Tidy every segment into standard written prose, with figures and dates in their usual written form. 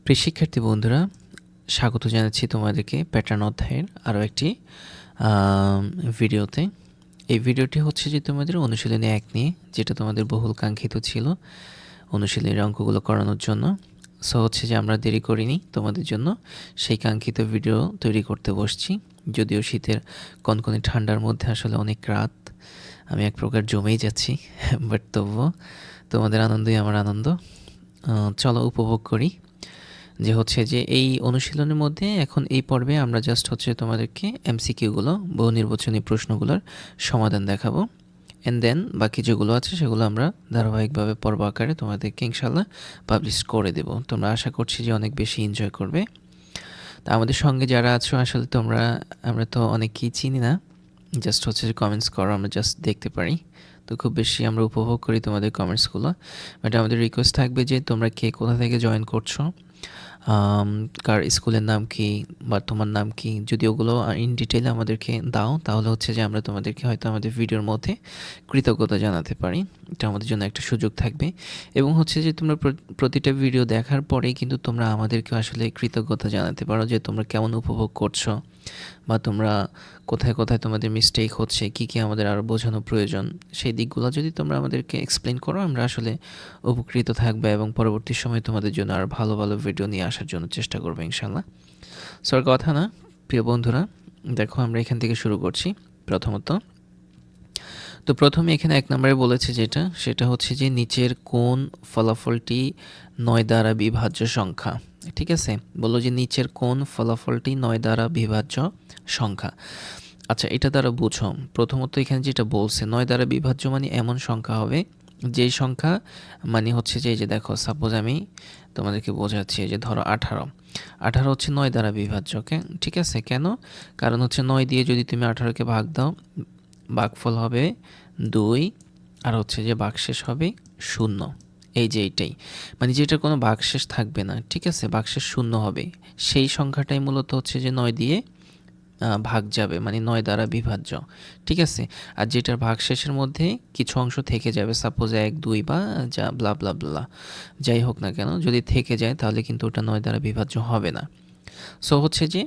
প্রিয় শিক্ষার্থী বন্ধুরা, স্বাগত জানাচ্ছি তোমাদেরকে প্যাটার্ন অধ্যায়ের আরও একটি ভিডিওতে। এই ভিডিওটি হচ্ছে যে তোমাদের অনুশীলনী 1 নিয়ে, যেটা তোমাদের বহুল কাঙ্ক্ষিত ছিল অনুশীলনীর অঙ্কগুলো করানোর জন্য। সো হচ্ছে যে আমরা দেরি করিনি, তোমাদের জন্য সেই কাঙ্ক্ষিত ভিডিও তৈরি করতে বসছি। যদিও শীতের কনকনে ঠান্ডার মধ্যে আসলে অনেক রাত, আমি এক প্রকার জমেই যাচ্ছি, বাট তবুও তোমাদের আনন্দই আমার আনন্দ। চলো উপভোগ করি। যে হচ্ছে যে এই অনুশীলনের মধ্যে এখন এই পর্বে আমরা জাস্ট হচ্ছে তোমাদেরকে এমসিকিউগুলো, বহু নির্বাচনী প্রশ্নগুলোর সমাধান দেখাবো। অ্যান্ড দেন বাকি যেগুলো আছে সেগুলো আমরা ধারাবাহিকভাবে পর্ব আকারে তোমাদেরকে ইনশাল্লাহ পাবলিশ করে দেব। তোমরা আশা করছি যে অনেক বেশি এনজয় করবে। তা আমাদের সঙ্গে যারা আছো আসলে আমরা তো অনেকেই চিনি না, জাস্ট হচ্ছে যে কমেন্টস করো, আমরা জাস্ট দেখতে পারি। তো খুব বেশি আমরা উপভোগ করি তোমাদের কমেন্টসগুলো। বাট আমাদের রিকোয়েস্ট থাকবে যে তোমরা কে কোথা থেকে জয়েন করছো, কার স্কুলের নাম কি বা তোমার নাম কি, যদি ওগুলো ইন ডিটেইলে আমাদেরকে দাও তাহলে হচ্ছে যে আমরা তোমাদেরকে হয়তো আমাদের ভিডিওর মধ্যে কৃতজ্ঞতা জানাতে পারি। এটা আমাদের জন্য একটা সুযোগ থাকবে। এবং হচ্ছে যে তোমরা প্রতিটা ভিডিও দেখার পরেই কিন্তু তোমরা আমাদেরকে আসলে কৃতজ্ঞতা জানাতে পারো যে তোমরা কেমন উপভোগ করছো, বা তোমরা কোথায় কোথায় তোমাদের মিস্টেক হচ্ছে, কী কী আমাদের আরও বোঝানো প্রয়োজন, সেই দিকগুলো যদি তোমরা আমাদেরকে এক্সপ্লেন করো আমরা আসলে উপকৃত থাকবে এবং পরবর্তী সময়ে তোমাদের জন্য আর ভালো ভালো ভিডিও নিয়ে আসার জন্য চেষ্টা করবো ইনশাল্লাহ। সর কথা না, প্রিয় বন্ধুরা, দেখো আমরা এখান থেকে শুরু করছি। প্রথমে এখানে 1 নম্বরে বলেছে সেটা হচ্ছে যে নিচের কোন ফলাফলটি 9 দ্বারা বিভাজ্য সংখ্যা। ঠিক আছে, বললো যে নিচের কোন ফলাফলটি 9 দ্বারা বিভাজ্য সংখ্যা। আচ্ছা, এটা দ্বারা বুঝো, প্রথমত এখানে যেটা বলছে 9 দ্বারা বিভাজ্য মানে এমন সংখ্যা হবে যেই সংখ্যা মানে হচ্ছে যে এই যে দেখো, সাপোজ আমি তোমাদেরকে বোঝাচ্ছি, এই যে ধরো 18 হচ্ছে 9 দ্বারা বিভাজ্য। ঠিক আছে, কেন? কারণ হচ্ছে 9 দিয়ে যদি তুমি 18কে ভাগ দাও, ভাগফল হবে 2, আর হচ্ছে যে ভাগশেষ হবে 0। এই যে এইটাই মানে যেটার কোনো ভাগশেষ থাকবে না, ঠিক আছে, ভাগশেষ 0 হবে, সেই সংখ্যাটাই মূলত হচ্ছে যে 9 দিয়ে ভাগ যাবে, মানে 9 দ্বারা বিভাজ্য। ঠিক আছে, আর যেটার ভাগশেষের মধ্যে কিছু অংশ থেকে যাবে, সাপোজ 1, 2 বা যা ব্লা ব্লা ব্লা যাই হোক না কেন, যদি থেকে যায় তাহলে কিন্তু ওটা 9 দ্বারা বিভাজ্য হবে না। সো হচ্ছে যে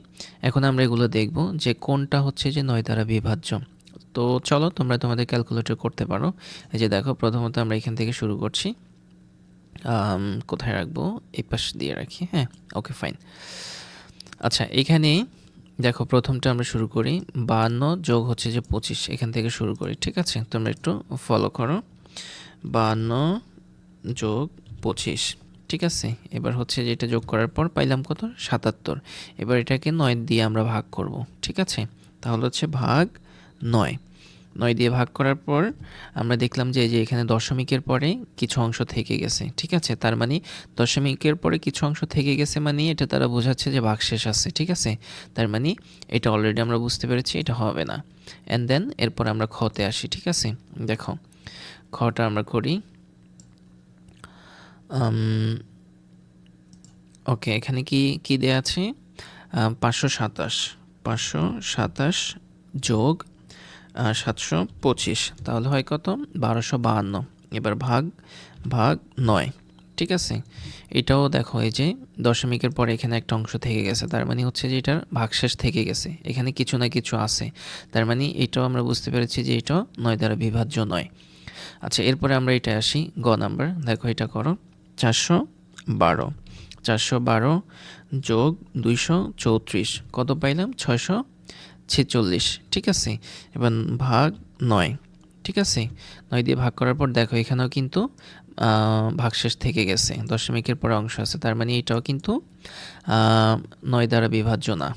এখন আমরা এগুলো দেখব যে কোনটা হচ্ছে যে 9 দ্বারা বিভাজ্য। তো চলো তোমরা তোমাদের ক্যালকুলেটর করতে পারো। এই যে দেখো, প্রথমত আমরা এখান থেকে শুরু করছি। কোথায় রাখবো? এই পাশ দিয়ে রাখি। হ্যাঁ, ওকে, ফাইন। আচ্ছা, এখানে দেখো প্রথমটা আমরা শুরু করি, 52 যোগ হচ্ছে যে 25, এখান থেকে শুরু করি। ঠিক আছে, তোমরা একটু ফলো করো। 52 যোগ 25, ঠিক আছে। এবার হচ্ছে যে এটা যোগ করার পর পাইলাম কত? 77। এবার এটাকে 9 দিয়ে আমরা ভাগ করব। ঠিক আছে, তাহলে হচ্ছে ভাগ 9 দিয়ে ভাগ করার পর আমরা দেখলাম যে এই যে এখানে দশমিকের পরে কিছু অংশ থেকে গেছে। ঠিক আছে, তার মানে দশমিকের পরে কিছু অংশ থেকে গেছে মানে এটা তারা বোঝাচ্ছে যে ভাগশেষ আছে। ঠিক আছে, তার মানে এটা অলরেডি আমরা বুঝতে পেরেছি এটা হবে না। অ্যান্ড দেন এরপর আমরা খতে আসি। ঠিক আছে, দেখো খটা আমরা করি। ওকে, এখানে কি দেয়া আছে? 527 যোগ 725, তাহলে হয় কত? 1252। এবার ভাগ 9। ঠিক আছে, এটাও দেখো এই যে দশমিকের পরে এখানে একটা অংশ থেকে গেছে, তার মানে হচ্ছে যে এটার ভাগশেষ থেকে গেছে, এখানে কিছু না কিছু আছে, তার মানে এটাও আমরা বুঝতে পেরেছি যে এটাও 9 দ্বারা বিভাজ্য নয়। আচ্ছা, এরপরে আমরা এটা আসি গ নাম্বার। দেখো এটা করো, 412 যোগ 234, কত পাইলাম? 646। ঠিক আছে, এবার ভাগ 9। ঠিক আছে, 9 দিয়ে ভাগ করার পর দেখো এখানেও কিন্তু ভাগশেষ থেকে গেছে, দশমিকের পরে অংশ আছে, তার মানে এটাও কিন্তু 9 দ্বারা বিভাজ্য না।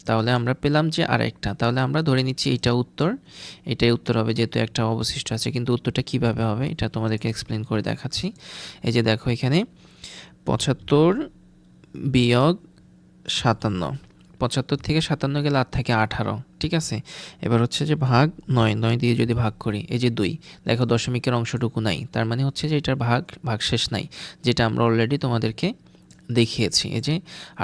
তাহলে আমরা পেলাম যে আরেকটা, তাহলে আমরা ধরে নিচ্ছি এটাই উত্তর হবে, যেহেতু একটা অবশিষ্ট আছে। কিন্তু উত্তরটা কিভাবে হবে এটা তোমাদেরকে এক্সপ্লেন করে দেখাচ্ছি। এই যে দেখো এখানে 75 বিয়োগ 57, 75 থেকে 57 গেলে আর থাকে 18। ঠিক আছে, এবার হচ্ছে যে ভাগ 9 দিয়ে যদি ভাগ করি, এই যে 2, দেখো দশমিকের অংশটুকু নাই, তার মানে হচ্ছে যে এটার ভাগশেষ নাই, যেটা আমরা অলরেডি তোমাদেরকে দেখিয়েছি। এই যে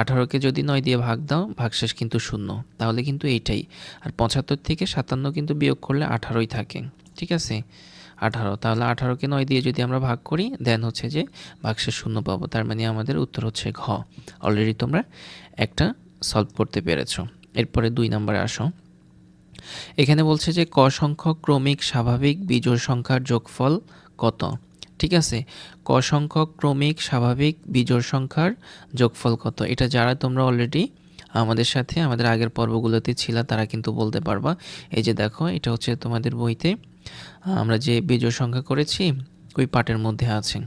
18কে যদি 9 দিয়ে ভাগ দাও, ভাগশেষ কিন্তু 0, তাহলে কিন্তু এইটাই। আর 75 থেকে 57 কিন্তু বিয়োগ করলে 18ই থাকে। ঠিক আছে 18, তাহলে 18কে 9 দিয়ে যদি আমরা ভাগ করি দেন হচ্ছে যে ভাগশেষ শূন্য পাবো, তার মানে আমাদের উত্তর হচ্ছে ঘ। অলরেডি তোমরা একটা সলভ করতে পেরেছো। এরপরে 2 নম্বরে আসো। এখানে বলছে যে ক সংখ্যক ক্রমিক স্বাভাবিক বিজোড় সংখ্যার যোগফল কত। ঠিক আছে, ক সংখ্যক ক্রমিক স্বাভাবিক বিজোড় সংখ্যার যোগফল কত। এটা যারা তোমরা অলরেডি আমাদের সাথে আমাদের আগের পর্বগুলোতে ছিল তারা কিন্তু বলতে পারবা। এই যে দেখো, এটা হচ্ছে তোমাদের বইতে আমরা যে বিজোড় সংখ্যা করেছি ওই পাঠের মধ্যে আছে।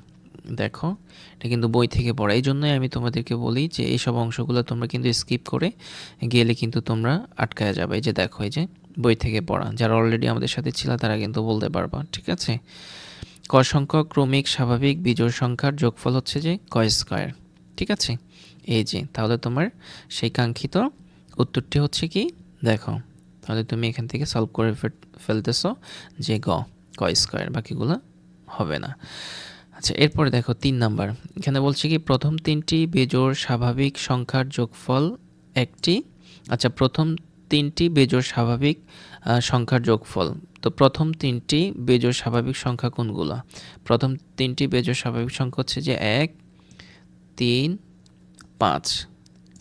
দেখো, এটা কিন্তু বই থেকে পড়া। এই জন্যই আমি তোমাদেরকে বলি যে এইসব অংশগুলো তোমরা কিন্তু স্কিপ করে গেলে কিন্তু তোমরা আটকায়া যাবে। এই যে দেখো, এই যে বই থেকে পড়া, যারা অলরেডি আমাদের সাথে ছিল তারা কিন্তু বলতে পারবা। ঠিক আছে, ক সংখ্যক ক্রমিক স্বাভাবিক বিজোড় সংখ্যার যোগফল হচ্ছে যে ক স্কয়ার। ঠিক আছে, এই যে তাহলে তোমার সেই কাঙ্ক্ষিত উত্তরটি হচ্ছে কি দেখো, তাহলে তুমি এখান থেকে সলভ করে ফেলতেছো যে ক স্কয়ার, বাকিগুলো হবে না। আচ্ছা, এরপরে দেখো 3 নাম্বার। এখানে বলছে কি প্রথম 3টি বেজোড় স্বাভাবিক সংখ্যার যোগফল একটি। আচ্ছা, প্রথম 3টি বেজোড় স্বাভাবিক সংখ্যার যোগফল। তো প্রথম 3টি বেজোড় স্বাভাবিক সংখ্যা কোনগুলো? প্রথম 3টি বেজোড় স্বাভাবিক সংখ্যা হচ্ছে যে 1, 3, 5।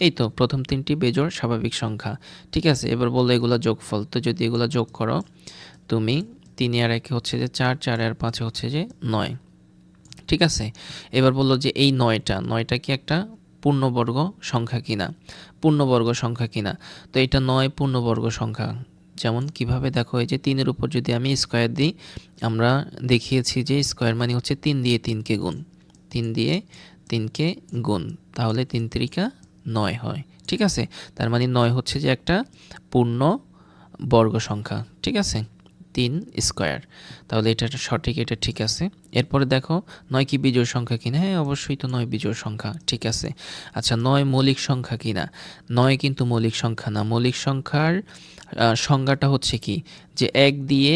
এই তো প্রথম 3টি বেজোড় স্বাভাবিক সংখ্যা। ঠিক আছে, এবার বললো এগুলো যোগফল। তো যদি এগুলো যোগ করো তুমি 3 আর 1 হচ্ছে যে 4, 4 আর 5 হচ্ছে যে 9। ঠিক আছে, এবার বললো যে এই 9টা কি একটা পূর্ণবর্গ সংখ্যা কিনা, পূর্ণবর্গ সংখ্যা কিনা। তো এটা 9 পূর্ণবর্গ সংখ্যা। যেমন কিভাবে দেখো, এই যে 3-এর উপর যদি আমি স্কয়ার দিই, আমরা দেখিয়েছি যে স্কয়ার মানে হচ্ছে 3 দিয়ে 3কে গুণ, 3 দিয়ে 3কে গুণ, তাহলে 3 3 9 হয়। ঠিক আছে, তার মানে 9 হচ্ছে যে একটা পূর্ণ বর্গ সংখ্যা। ঠিক আছে, 3 স্কয়ার, তাহলে এটা সঠিক, এটা ঠিক আছে। এরপরে দেখো 9 কি বিজোড় সংখ্যা কিনা? হ্যাঁ, অবশ্যই তো 9 বিজোড় সংখ্যা। ঠিক আছে, আচ্ছা 9 মৌলিক সংখ্যা কিনা? 9 কিন্তু মৌলিক সংখ্যা না। মৌলিক সংখ্যার সংজ্ঞাটা হচ্ছে কি যে 1 দিয়ে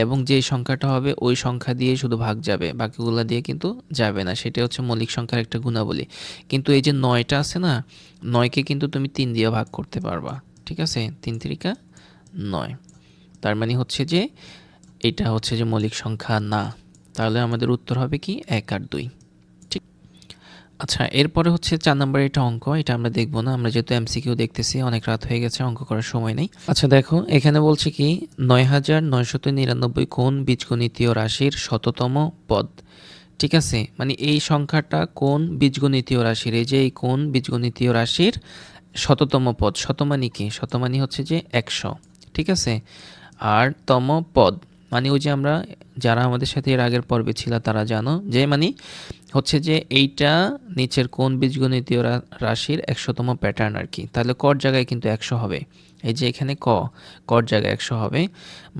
এবং যে সংখ্যাটা হবে ওই সংখ্যা দিয়ে শুধু ভাগ যাবে, বাকিগুলো দিয়ে কিন্তু যাবে না। সেটা হচ্ছে মৌলিক সংখ্যার একটা গুণাবলী। কিন্তু এই যে 9টা আছে না, 9কে কিন্তু তুমি 3 দিয়ে ভাগ করতে পারবা। ঠিক আছে, 3 3 9, তার মানে হচ্ছে যে এটা হচ্ছে যে মৌলিক সংখ্যা না। তাহলে আমাদের উত্তর হবে কি 1 আর 2। ঠিক। আচ্ছা, এরপরে হচ্ছে 4 নম্বর এটা অঙ্ক, এটা আমরা দেখবো না, আমরা যেহেতু এমসিকিউ দেখতেছি, অনেক রাত হয়ে গেছে, অঙ্ক করার সময় নেই। আচ্ছা দেখো, এখানে বলছে কি 9999 কোন বীজগণিতীয় রাশির শততম পদ। ঠিক আছে, মানে এই সংখ্যাটা কোন বীজগণিতীয় রাশির, এই যে এই কোন বীজগণিতীয় রাশির শততম পদ। শতমানি কি? শতমানি হচ্ছে যে 100। ঠিক আছে, আর তম পদ মানে ওই যে আমরা যারা আমাদের সাথে এর আগের পর্বে ছিল তারা জানো যে মানে হচ্ছে যে এইটা নিচের কোন বীজগণিতীয় রাশির 100তম প্যাটার্ন আর কি। তাহলে কর জায়গায় কিন্তু 100 হবে। এই যে এখানে কর জায়গায় 100 হবে,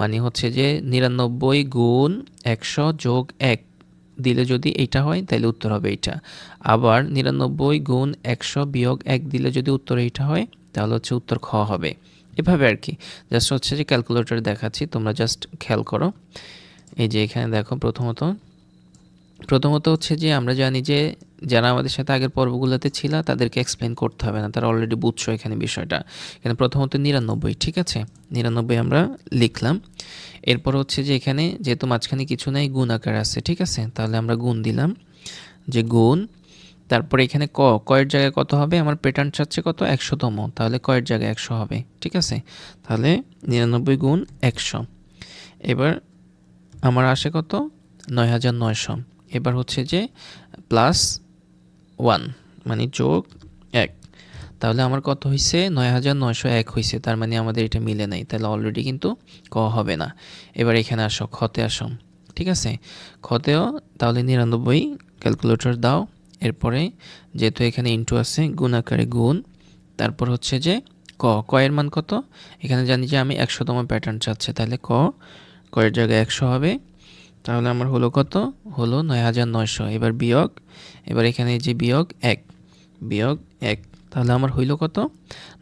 মানে হচ্ছে যে 99 গুণ 100 যোগ 1 দিলে যদি এইটা হয় তাহলে উত্তর হবে এইটা। আবার 99 গুণ 100 বিয়োগ 1 দিলে যদি উত্তর এইটা হয় তাহলে হচ্ছে উত্তর খ হবে। এভাবে আর কি, জাস্ট হচ্ছে যে ক্যালকুলেটর দেখাচ্ছি, তোমরা জাস্ট খেয়াল করো। এই যে এখানে দেখো, প্রথমত হচ্ছে যে আমরা জানি যে যারা আমাদের সাথে আগের পর্বগুলোতে ছিল তাদেরকে এক্সপ্লেন করতে হবে না, তারা অলরেডি বুঝছো এখানে বিষয়টা। এখানে প্রথমত 99, ঠিক আছে, 99 আমরা লিখলাম। এরপর হচ্ছে যে এখানে যেহেতু মাঝখানে কিছু নেই, গুণ আকার আছে। ঠিক আছে, তাহলে আমরা গুণ দিলাম, যে গুণ। তারপরে এখানে কয়ের জায়গায় কত হবে? আমার প্যাটার্ন চাচ্ছে কত? 100তম, তাহলে কয়ের জায়গায় 100 হবে। ঠিক আছে, তাহলে 99 গুণ 100। এবার আমার আসে কত? 9900। এবার হচ্ছে যে প্লাস 1 মানে যোগ 1, তাহলে আমার কত হয়েছে? 9901 হয়েছে। তার মানে আমাদের এটা মিলে নাই, তাহলে অলরেডি কিন্তু ক হবে না। এবার এখানে আসো, খতে আসো। ঠিক আছে, খতেও তাহলে 99 ক্যালকুলেটর দাও। এরপরে যেহেতু এখানে ইন্টু আছে, গুণ আকারে গুণ, তারপর হচ্ছে যে কয়ের মান কত? এখানে জানি যে আমি 100তম প্যাটার্ন চাচ্ছে, তাহলে কয়ের জায়গায় 100 হবে। তাহলে আমার হলো কত? হলো 9900। এবার বিয়োগ, এবার এখানে যে বিয়োগ 1, তাহলে আমার হইল কত?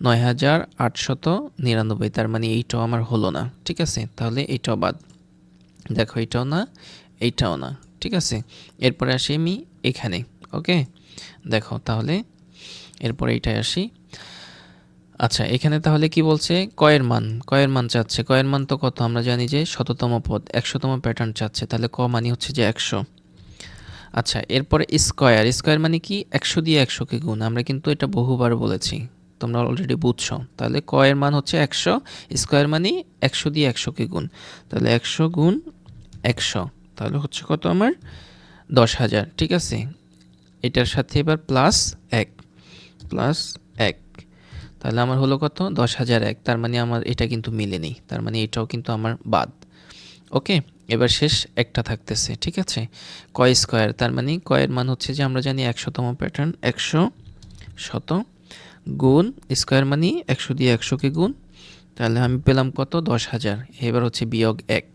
9899। তার মানে এইটাও আমার হলো না। ঠিক আছে, তাহলে এইটাও বাদ। দেখো, এইটাও না, এইটাও না। ঠিক আছে, এরপরে আসি আমি এখানে। ওকে, দেখো তাহলে এরপরে এইটাই আসি। আচ্ছা, এখানে তাহলে কি বলছে? কয়ের মান চাচ্ছে। কয়ের মান তো কত? আমরা জানি যে শততম পদ, ১০০তম প্যাটার্ন চাচ্ছে। তাহলে ক মানে হচ্ছে যে ১০০। আচ্ছা, এরপরে স্কয়ার। স্কয়ার মানে কি? ১০০ দিয়ে ১০০কে গুণ। আমরা কিন্তু এটা বহুবার বলেছি। তোমরা অলরেডি বুঝছো। তাহলে ক এর মান হচ্ছে ১০০, স্কয়ার মানে ১০০ দিয়ে ১০০কে গুণ। তাহলে ১০০ গুণ ১০০, তাহলে হচ্ছে কত আমার? ১০,০০০। ঠিক আছে? এটার সাথে এবার প্লাস ১, প্লাস ১। তাহলে আমার হলো কত? ১০,০০১। তার মানে আমার এটা কিন্তু মিলেনি। তার মানে এটাও কিন্তু আমার বাদ। ওকে, এবার শেষ একটা থাকতেছে। ঠিক আছে? কয় স্কয়ার, তার মানে কয়ের মান হচ্ছে যে আমরা জানি ১০০তম প্যাটার্ন, ১০০ শত গুণ স্কয়ার মানে ১০০ দিয়ে ১০০কে গুণ। তাহলে আমি পেলাম কত? ১০,০০০। এবার হচ্ছে বিয়োগ ১।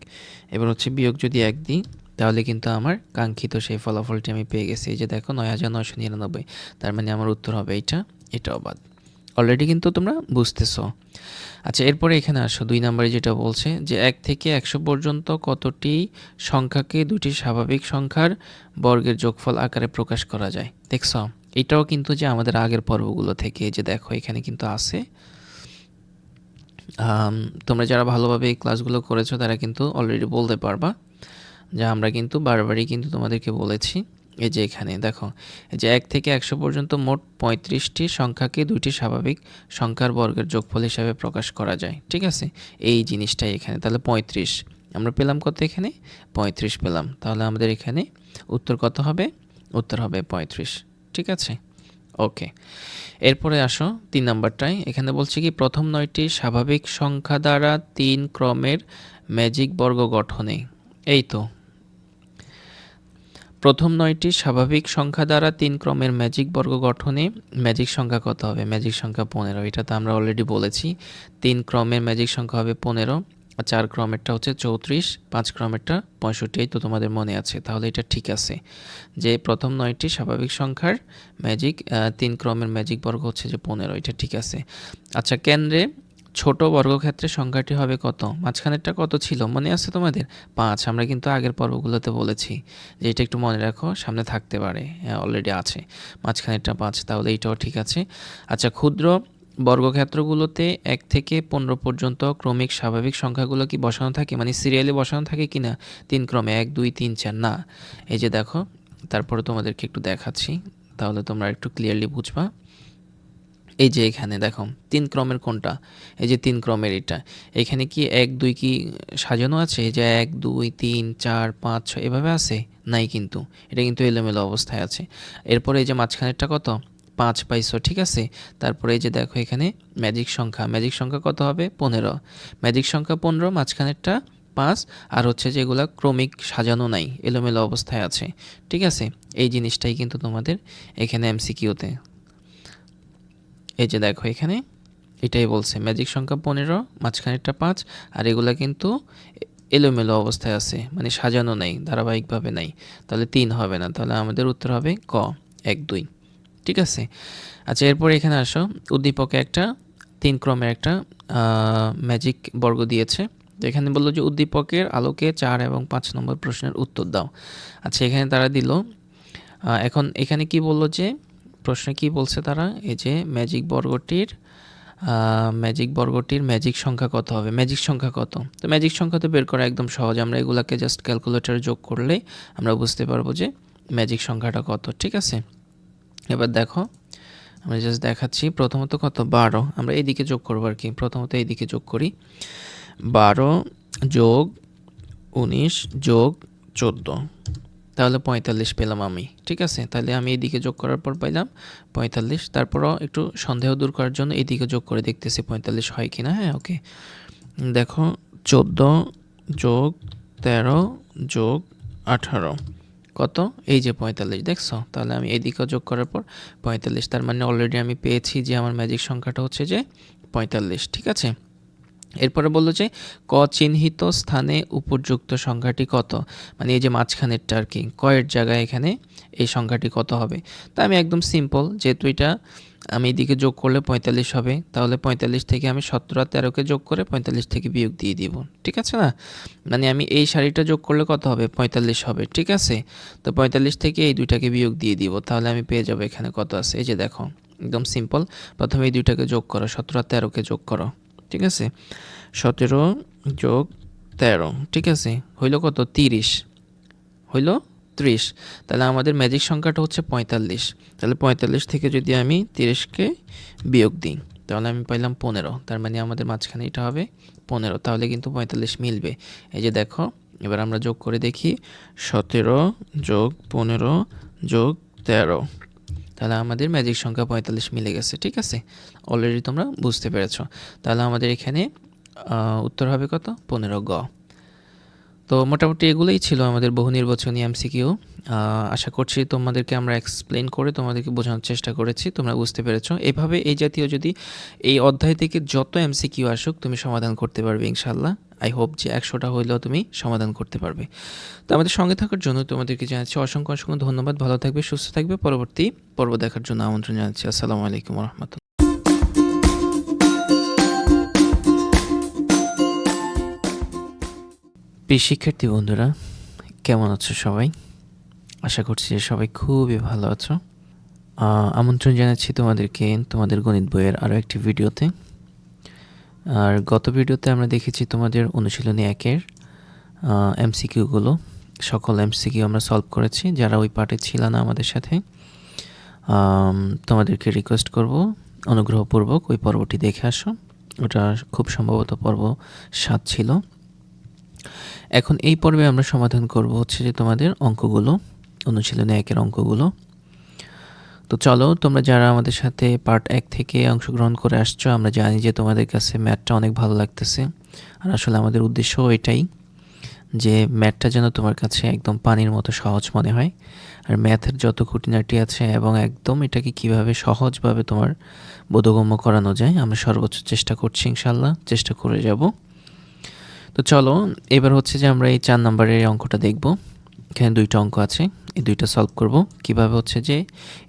এবার হচ্ছে বিয়োগ যদি ১ দিই তাহলে কিন্তু আমার কাঙ্ক্ষিত সেই ফলাফলটি আমি পেয়ে গেছি। এই যে দেখো ৯,৯৯৯। তার মানে আমার উত্তর হবে এইটা, এটাও বাদ। অলরেডি কিন্তু তোমরা বুঝতেছো। আচ্ছা, এরপরে এখানে আসো ২ নম্বরে যেটা বলছে যে ১ থেকে ১০০ পর্যন্ত কতটি সংখ্যাকে দুটি স্বাভাবিক সংখ্যার বর্গের যোগফল আকারে প্রকাশ করা যায়? দেখছ? এটাও কিন্তু যে আমাদের আগের পর্বগুলো থেকে, এই যে দেখো এখানে কিন্তু আছে। তোমরা যারা ভালোভাবে এই ক্লাসগুলো করেছো তারা কিন্তু অলরেডি বলতে পারবা যে আমরা কিন্তু বারবারই কিন্তু তোমাদেরকে বলেছি। এই যে এখানে দেখো, এই যে ১ থেকে ১০০ পর্যন্ত মোট ৩৫টি সংখ্যাকে দুইটি স্বাভাবিক সংখ্যার বর্গের যোগফল হিসাবে প্রকাশ করা যায়। ঠিক আছে? এই জিনিসটাই এখানে। তাহলে ৩৫ আমরা পেলাম কত? এখানে ৩৫ পেলাম। তাহলে আমাদের এখানে উত্তর কত হবে? উত্তর হবে ৩৫। ঠিক আছে? ওকে, এরপরে আসো ৩ নাম্বারটায়। এখানে বলছে কি প্রথম ৯টি স্বাভাবিক সংখ্যা দ্বারা ৩ ক্রমের ম্যাজিক বর্গ গঠনে। এই তো প্রথম ৯টি স্বাভাবিক সংখ্যা দ্বারা ৩ ক্রমের ম্যাজিক বর্গ গঠনে ম্যাজিক সংখ্যা কত হবে? ম্যাজিক সংখ্যা ১৫। এটা তো আমরা অলরেডি বলেছি। ৩ ক্রমের ম্যাজিক সংখ্যা হবে ১৫, ৪ ক্রমেরটা হচ্ছে ৩৪, ৫ ক্রমেরটা ৬৫। এই তো তোমাদের মনে আছে। তাহলে এটা ঠিক আছে যে প্রথম ৯টি স্বাভাবিক সংখ্যার ম্যাজিক ৩ ক্রমের ম্যাজিক বর্গ হচ্ছে যে ১৫। এটা ঠিক আছে। আচ্ছা, কেন্দ্রে ছোট বর্গক্ষেত্রের সংখ্যাটি হবে কত? মাঝখানেরটা কত ছিল মনে আছে তোমাদের? ৫। আমরা কিন্তু আগের পর্বগুলোতে বলেছি যে এটা একটু মনে রাখো, সামনে থাকতে পারে। অলরেডি আছে। মাঝখানেরটা ৫, তাহলে এইটাও ঠিক আছে। আচ্ছা, ক্ষুদ্র বর্গক্ষেত্রগুলোতে ১ থেকে ১৫ পর্যন্ত ক্রমিক স্বাভাবিক সংখ্যাগুলো কি বসানো থাকে? মানে সিরিয়ালি বসানো থাকে কি না? ৩ ক্রমে ১, ২, ৩, ৪ না। এই যে দেখো, তারপরে তোমাদেরকে একটু দেখাচ্ছি, তাহলে তোমরা একটু ক্লিয়ারলি বুঝবা। এই যে এখানে দেখো ৩ ক্রমের কোনটা? এই যে ৩ ক্রমের এটা। এখানে কি ১, ২ কি সাজানো আছে? এই যে ১, ২, ৩, ৪, ৫, ৬ এভাবে আছে? নাই কিন্তু। এটা কিন্তু এলোমেলো অবস্থায় আছে। এরপরে এই যে মাঝখানেরটা কত? ৫ পাইছো, ঠিক আছে? তারপরে এই যে দেখো এখানে ম্যাজিক সংখ্যা। ম্যাজিক সংখ্যা কত হবে? ১৫। ম্যাজিক সংখ্যা ১৫, মাঝখানেরটা ৫, আর হচ্ছে যেগুলা ক্রমিক সাজানো নাই, এলোমেলো অবস্থায় আছে। ঠিক আছে? এই জিনিসটাই কিন্তু তোমাদের এখানে এমসিকিউতে। এই যে দেখো এখানে এটাই বলছে ম্যাজিক সংখ্যা ১৫, মাঝখানেরটা ৫, আর এগুলা কিন্তু এলোমেলো অবস্থায় আছে, মানে সাজানো নাই, ধারাবাহিকভাবে নাই। তাহলে ৩ হবে না। তাহলে আমাদের উত্তর হবে ক, ১, ২। ঠিক আছে? আচ্ছা, এরপরে এখানে আসো। উদ্দীপকে একটা ৩ ক্রমের একটা ম্যাজিক বর্গ দিয়েছে। তো এখানে বললো যে উদ্দীপকের আলোকে ৪ এবং ৫ নম্বর প্রশ্নের উত্তর দাও। আচ্ছা, এখানে তারা দিল। এখন এখানে কি বললো যে প্রশ্নে কি বলছে তারা? এই যে ম্যাজিক বর্গটির ম্যাজিক সংখ্যা কত হবে? ম্যাজিক সংখ্যা কত? তো ম্যাজিক সংখ্যা তো বের করা একদম সহজ। আমরা এগুলাকে জাস্ট ক্যালকুলেটরে যোগ করলে আমরা বুঝতে পারবো যে ম্যাজিক সংখ্যাটা কত। ঠিক আছে? এবার দেখো, আমরা জাস্ট দেখাচ্ছি। প্রথমত কত? ১২। আমরা এইদিকে যোগ করবো আর কি। প্রথমত এইদিকে যোগ করি। ১২ যোগ ১৯ যোগ ১৪, তাহলে ৪৫ পেলাম আমি। ঠিক আছে? তাহলে আমি এদিকে যোগ করার পর পাইলাম ৪৫। তারপরও একটু সন্দেহ দূর করার জন্য এদিকে যোগ করে দেখতেছি ৪৫ হয় কিনা। হ্যাঁ, ওকে। দেখো ১৪ যোগ ১৩ যোগ ১৮ কত? এই যে ৪৫, দেখছো? তাহলে আমি এদিকে যোগ করার পর ৪৫, তার মানে অলরেডি আমি পেয়েছি যে আমার ম্যাজিক সংখ্যাটা হচ্ছে যে ৪৫। ঠিক আছে? এরপরে বললো যে ক চিহ্নিত স্থানে উপযুক্ত সংখ্যাটি কত? মানে এই যে মাঝখানেরটা আর কি, কয়ের জায়গায় এখানে এই সংখ্যাটি কত হবে? তা আমি একদম সিম্পল, যেহেতু এটা আমি এদিকে যোগ করলে ৪৫ হবে, তাহলে ৪৫ থেকে আমি ১৭ আর ১৩কে যোগ করে ৪৫ থেকে বিয়োগ দিয়ে দিব। ঠিক আছে না? মানে আমি এই সারিটা যোগ করলে কত হবে? ৪৫ হবে। ঠিক আছে? তো ৪৫ থেকে এই দুইটাকে বিয়োগ দিয়ে দিব, তাহলে আমি পেয়ে যাবো এখানে কত আছে। এই যে দেখো একদম সিম্পল। প্রথমে এই দুইটাকে যোগ করো, 17 আর 13কে যোগ করো, ঠিক আছে? 17 যোগ 13, ঠিক আছে? হইল কত? 30, হইল 30। তাহলে আমাদের ম্যাজিক সংখ্যাটা হচ্ছে 45। তাহলে 45 থেকে যদি আমি 30কে বিয়োগ দিই তাহলে আমি পাইলাম 15। তার মানে আমাদের মাঝখানে এটা হবে 15। তাহলে কিন্তু 45 মিলবে। এই যে দেখো, এবার আমরা যোগ করে দেখি 17 যোগ 15 যোগ 13। তাহলে আমাদের ম্যাজিক সংখ্যা 45 মিলে গেছে, ঠিক আছে? অলরেডি তোমরা বুঝতে পেরেছো। তাহলে আমাদের এখানে উত্তর হবে কত? 15 গ। তো মোটামুটি এগুলোই ছিল আমাদের বহু নির্বাচনী এমসিকিউ। আশা করছি তোমাদেরকে আমরা এক্সপ্লেন করে তোমাদেরকে বোঝানোর চেষ্টা করেছি, তোমরা বুঝতে পেরেছো। এভাবে এই জাতীয় যদি এই অধ্যায় থেকে যত এমসিকিউ আসুক তুমি সমাধান করতে পারবে ইনশাল্লাহ। আই হোপ যে 100টা হইলেও তুমি সমাধান করতে পারবে। তো আমাদের সঙ্গে থাকার জন্য তোমাদেরকে জানাচ্ছি অসংখ্য অসংখ্য ধন্যবাদ। ভালো থাকবে, সুস্থ থাকবে। পরবর্তী পর্ব দেখার জন্য আমন্ত্রণ জানাচ্ছি। আসসালামু আলাইকুম রহমতুল্লাহ। প্রিয় শিক্ষার্থী বন্ধুরা, কেমন আছো সবাই? আশা করছি যে সবাই খুবই ভালো আছো। আমন্ত্রণ জানাচ্ছি তোমাদেরকে তোমাদের গণিত বইয়ের আরও একটি ভিডিওতে। আর গত ভিডিওতে আমরা দেখেছি তোমাদের অনুশীলনী 1-এর এমসিকিউগুলো, সকল এমসিকিউ আমরা সলভ করেছি। যারা ওই পার্টে ছিল না আমাদের সাথে, তোমাদেরকে রিকোয়েস্ট করব অনুগ্রহপূর্বক ওই পর্বটি দেখে আসো। ওটা খুব সম্ভবত পর্ব 7 ছিল। এখন এই পর্বে আমরা সমাধান করব হচ্ছে যে তোমাদের অঙ্কগুলো, অনুশীলনী 1-এর অঙ্কগুলো। তো চলো, তোমরা যারা আমাদের সাথে পার্ট 1 থেকে অংশগ্রহণ করে আসছো, আমরা জানি যে তোমাদের কাছে ম্যাথটা অনেক ভালো লাগতেছে। আর আসলে আমাদের উদ্দেশ্য এটাই যে ম্যাথটা যেন তোমার কাছে একদম পানির মতো সহজ মনে হয়। আর ম্যাথের যত খুঁটিনাটি আছে এবং একদম এটাকে কিভাবে সহজভাবে তোমার বোধগম্য করানো যায়, আমরা সর্বোচ্চ চেষ্টা করছি, ইনশাল্লাহ চেষ্টা করে যাব। তো চলো, এবার হচ্ছে যে আমরা এই 4 নম্বরের অঙ্কটা দেখব। এখানে 2টা অঙ্ক আছে, এই 2টা সলভ করব। কিভাবে হচ্ছে যে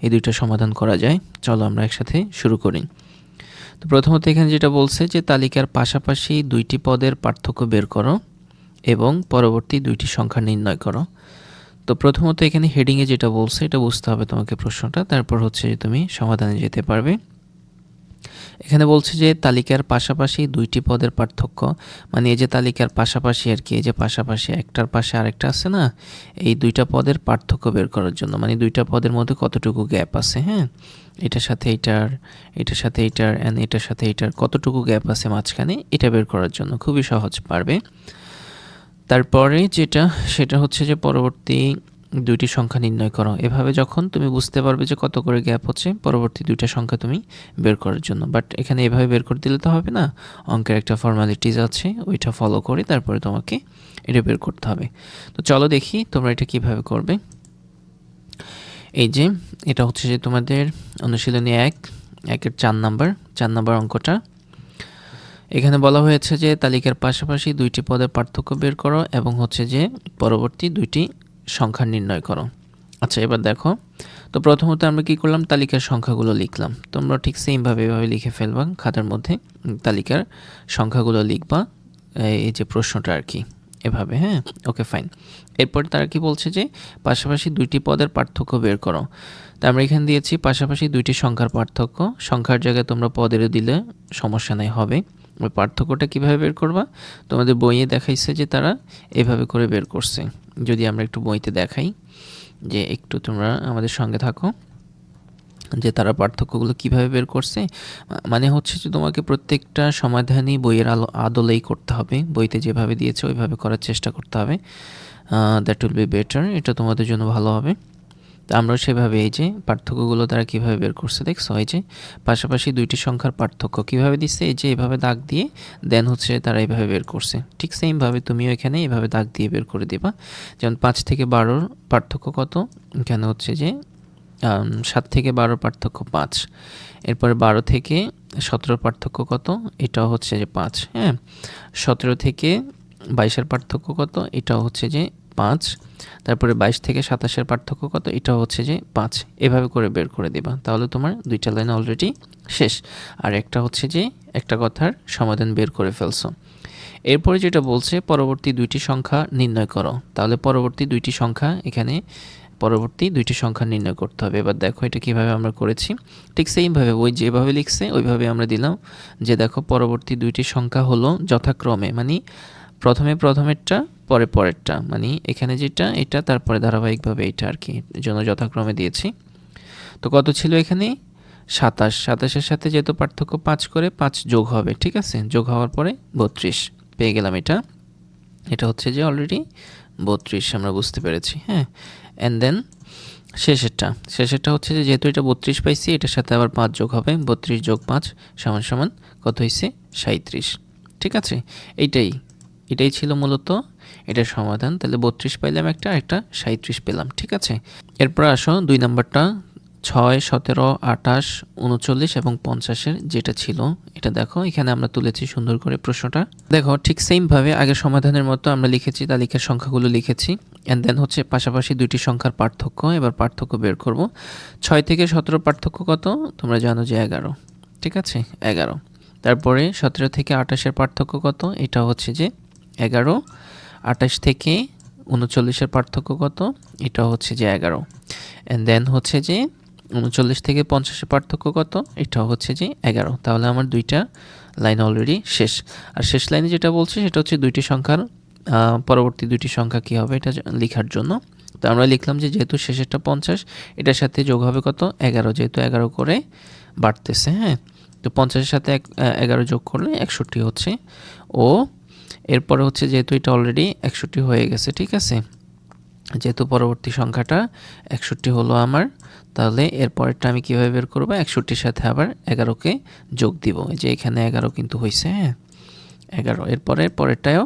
এই 2টা সমাধান করা যায়, চলো আমরা একসাথে শুরু করি। তো প্রথমত এখানে যেটা বলছে যে তালিকার পাশাপাশি 2টি পদের পার্থক্য বের করো এবং পরবর্তী 2টি সংখ্যা নির্ণয় করো। তো প্রথমত এখানে হেডিংয়ে যেটা বলছে এটা বুঝতে হবে তোমাকে প্রশ্নটা, তারপর হচ্ছে যে তুমি সমাধানে যেতে পারবে। এখানে বলছে যে তালিকার পাশাপাশি 2টি পদের পার্থক্য, মানে এই যে তালিকার পাশাপাশি আর কি, এই যে পাশাপাশি একটার পাশে আরেকটা আছে না, এই 2টা পদের পার্থক্য বের করার জন্য, মানে 2টা পদের মধ্যে কতটুকু গ্যাপ আছে, হ্যাঁ, এটার সাথে এটার, এটার সাথে এটার অ্যান্ড এটার সাথে এটার কতটুকু গ্যাপ আছে মাঝখানে, এটা বের করার জন্য খুবই সহজ পারবে। তারপরে যেটা, সেটা হচ্ছে যে পরবর্তী 2টি সংখ্যা নির্ণয় করো। এভাবে যখন তুমি বুঝতে পারবে যে কত করে গ্যাপ হচ্ছে, পরবর্তী 2টা সংখ্যা তুমি বের করার জন্য। বাট এখানে এভাবে বের করে দিলে তো হবে না, অঙ্কের একটা ফর্মালিটিস আছে, ওইটা ফলো করে তারপরে তোমাকে এটা বের করতে হবে। তো চলো দেখি তোমরা এটা কিভাবে করবে। এই যে এটা হচ্ছে যে তোমাদের অনুশীলনী 1-এর 4 নাম্বার অঙ্কটা। এখানে বলা হয়েছে যে তালিকার পাশাপাশি 2টি পদের পার্থক্য বের করো এবং হচ্ছে যে পরবর্তী 2টি সংখ্যা নির্ণয় করো। আচ্ছা, এবার দেখো, তো প্রথমত আমরা কি করলাম, তালিকার সংখ্যাগুলো লিখলাম। তোমরা ঠিক সেমভাবে এভাবে লিখে ফেলবা খাতার মধ্যে, তালিকার সংখ্যাগুলো লিখবা, এই যে প্রশ্নটা আর কি, এভাবে, হ্যাঁ, ওকে ফাইন। এরপর তারা কি বলছে যে পাশাপাশি 2টি পদের পার্থক্য বের করো। তা আমরা এখানে দিয়েছি পাশাপাশি 2টি সংখ্যার পার্থক্য, সংখ্যার জায়গায় তোমরা পদেরও দিলে সমস্যা নাই, হবে। ওই পার্থক্যটা কীভাবে বের করবা, তোমাদের বইয়ে দেখাইছে যে তারা এভাবে করে বের করছে। যদি আমরা একটু বইতে দেখাই, যে একটু তোমরা আমাদের সঙ্গে থাকো, যে তারা পার্থক্যগুলো কিভাবে বের করছে। মানে হচ্ছে যে তোমাকে প্রত্যেকটা সমাধানই বইয়ের আদলেই করতে হবে, বইতে যেভাবে দিয়েছে ওইভাবে করার চেষ্টা করতে হবে। দ্যাট উইল বি বেটার, এটা তোমাদের জন্য ভালো হবে। তো আমরা সেভাবে এই যে পার্থক্যগুলো তারা কীভাবে বের করছে দেখছো, এই যে পাশাপাশি 2টি সংখ্যার পার্থক্য কীভাবে দিচ্ছে, এই যে এভাবে দাগ দিয়ে দেন হচ্ছে তারা এইভাবে বের করছে। ঠিক সেমভাবে তুমিও এখানে এভাবে দাগ দিয়ে বের করে দিবা। যেমন 5 থেকে 12 পার্থক্য কত, এখানে হচ্ছে যে 7 থেকে 12 পার্থক্য 5। এরপরে 12 থেকে 17 পার্থক্য কত, এটাও হচ্ছে যে 5, হ্যাঁ। 17 থেকে 22-এর পার্থক্য কত, এটাও হচ্ছে যে 5। তারপরে 22 থেকে 27-এর পার্থক্য কত, এটাও হচ্ছে যে 5। এভাবে করে বের করে দিবা, তাহলে তোমার 2টা লাইন অলরেডি শেষ। আর একটা হচ্ছে যে একটা কথার সমাধান বের করে ফেলছো। এরপরে যেটা বলছে পরবর্তী 2টি সংখ্যা নির্ণয় করো, তাহলে পরবর্তী 2টি সংখ্যা এখানে পরবর্তী দুইটি সংখ্যা নির্ণয় করতে হবে। এবার দেখো এটা কিভাবে আমরা করেছি। ঠিক সেইমভাবে ওই যেভাবে লিখছে ওইভাবে আমরা দিলাম যে দেখো পরবর্তী দুইটি সংখ্যা হলো যথাক্রমে, মানে প্রথমে প্রথমেরটা পরে পরেরটা, মানে এখানে যেটা এটা তারপরে ধারাবাহিকভাবে এটা আর কি, এর জন্য যথাক্রমে দিয়েছি। তো কত ছিল এখানে 27, 27-এর সাথে যেহেতু পার্থক্য 5 করে 5 যোগ হবে, ঠিক আছে, যোগ হওয়ার পরে 32 পেয়ে গেলাম। এটা হচ্ছে যে অলরেডি 32 আমরা বুঝতে পেরেছি। হ্যাঁ, অ্যান্ড দেন শেষেরটা হচ্ছে যে যেহেতু এটা 32 পাইছি এটার সাথে আবার 5 যোগ হবে, 32 যোগ 5 সমান সমান কত হয়েছে 37। ঠিক আছে, এটাই ছিল মূলত এটার সমাধান। তাহলে 32 পাইলাম একটা, একটা 37 পেলাম। ঠিক আছে, এরপর আসো 2 নাম্বারটা 6, 17, 28, 39 এবং 50-এর যেটা ছিল এটা দেখো এখানে আমরা তুলেছি সুন্দর করে প্রশ্নটা। দেখো ঠিক সেমভাবে আগের সমাধানের মতো আমরা লিখেছি, তালিকার সংখ্যাগুলো লিখেছি, অ্যান্ড দেন হচ্ছে পাশাপাশি দুইটি সংখ্যার পার্থক্য। এবার পার্থক্য বের করব। 6 থেকে 17 পার্থক্য কত তোমরা জানো যে 11। ঠিক আছে, 11। তারপরে 17 থেকে 28-এর পার্থক্য কত, এটা হচ্ছে যে 11। 28 থেকে 39-এর পার্থক্য কত, এটা হচ্ছে যে 11। অ্যান্ড দেন হচ্ছে যে 39 থেকে 50-এর পার্থক্য কত, এটা হচ্ছে যে 11। তাহলে আমার দুইটা লাইন অলরেডি শেষ। আর শেষ লাইনে যেটা বলছে সেটা হচ্ছে দুইটি সংখ্যার পরবর্তী দুইটি সংখ্যা কী হবে এটা লেখার জন্য। তো আমরা লিখলাম যে যেহেতু শেষেরটা 50 এটার সাথে যোগ হবে কত 11, যেহেতু 11 করে বাড়তেছে। হ্যাঁ, তো 50-এর সাথে 11 যোগ করলে 61 হচ্ছে। ও এরপরে হচ্ছে যেহেতু এটা অলরেডি 61 হয়ে গেছে, ঠিক আছে, যেহেতু পরবর্তী সংখ্যাটা 61 হলো আমার, তাহলে এরপরেরটা আমি কীভাবে বের করবো, 61-র সাথে আবার 11কে যোগ দিব। এই যে এখানে 11 কিন্তু হয়েছে। হ্যাঁ, 11, এরপরে পরেরটাও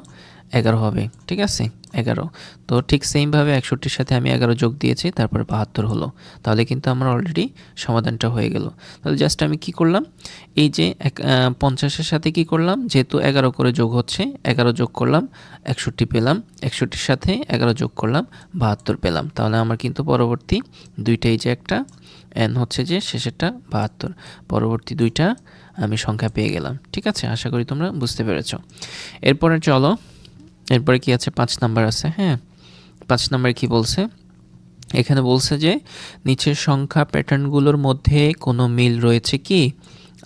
11 হবে। ঠিক আছে, 11। তো ঠিক সেমভাবে 61-র সাথে আমি 11 যোগ দিয়েছি, তারপরে 72 হলো। তাহলে কিন্তু আমার অলরেডি সমাধানটা হয়ে গেল। তাহলে জাস্ট আমি কি করলাম, এই যে 50-এর সাথে কি করলাম, যেহেতু 11 করে যোগ হচ্ছে 11 যোগ করলাম 61 পেলাম, 61-এর সাথে 11 যোগ করলাম 72 পেলাম। তাহলে আমার কিন্তু পরবর্তী দুইটাই যে একটা এন হচ্ছে যে শেষেরটা 72, পরবর্তী দুইটা আমি সংখ্যা পেয়ে গেলাম। ঠিক আছে, আশা করি তোমরা বুঝতে পেরেছো। এরপরে চলো, এরপরে কি আছে, 5 নাম্বার আছে। হ্যাঁ, 5 নাম্বারে কি বলছে, এখানে বলছে যে নিচের সংখ্যা প্যাটার্নগুলোর মধ্যে কোনো মিল রয়েছে কি।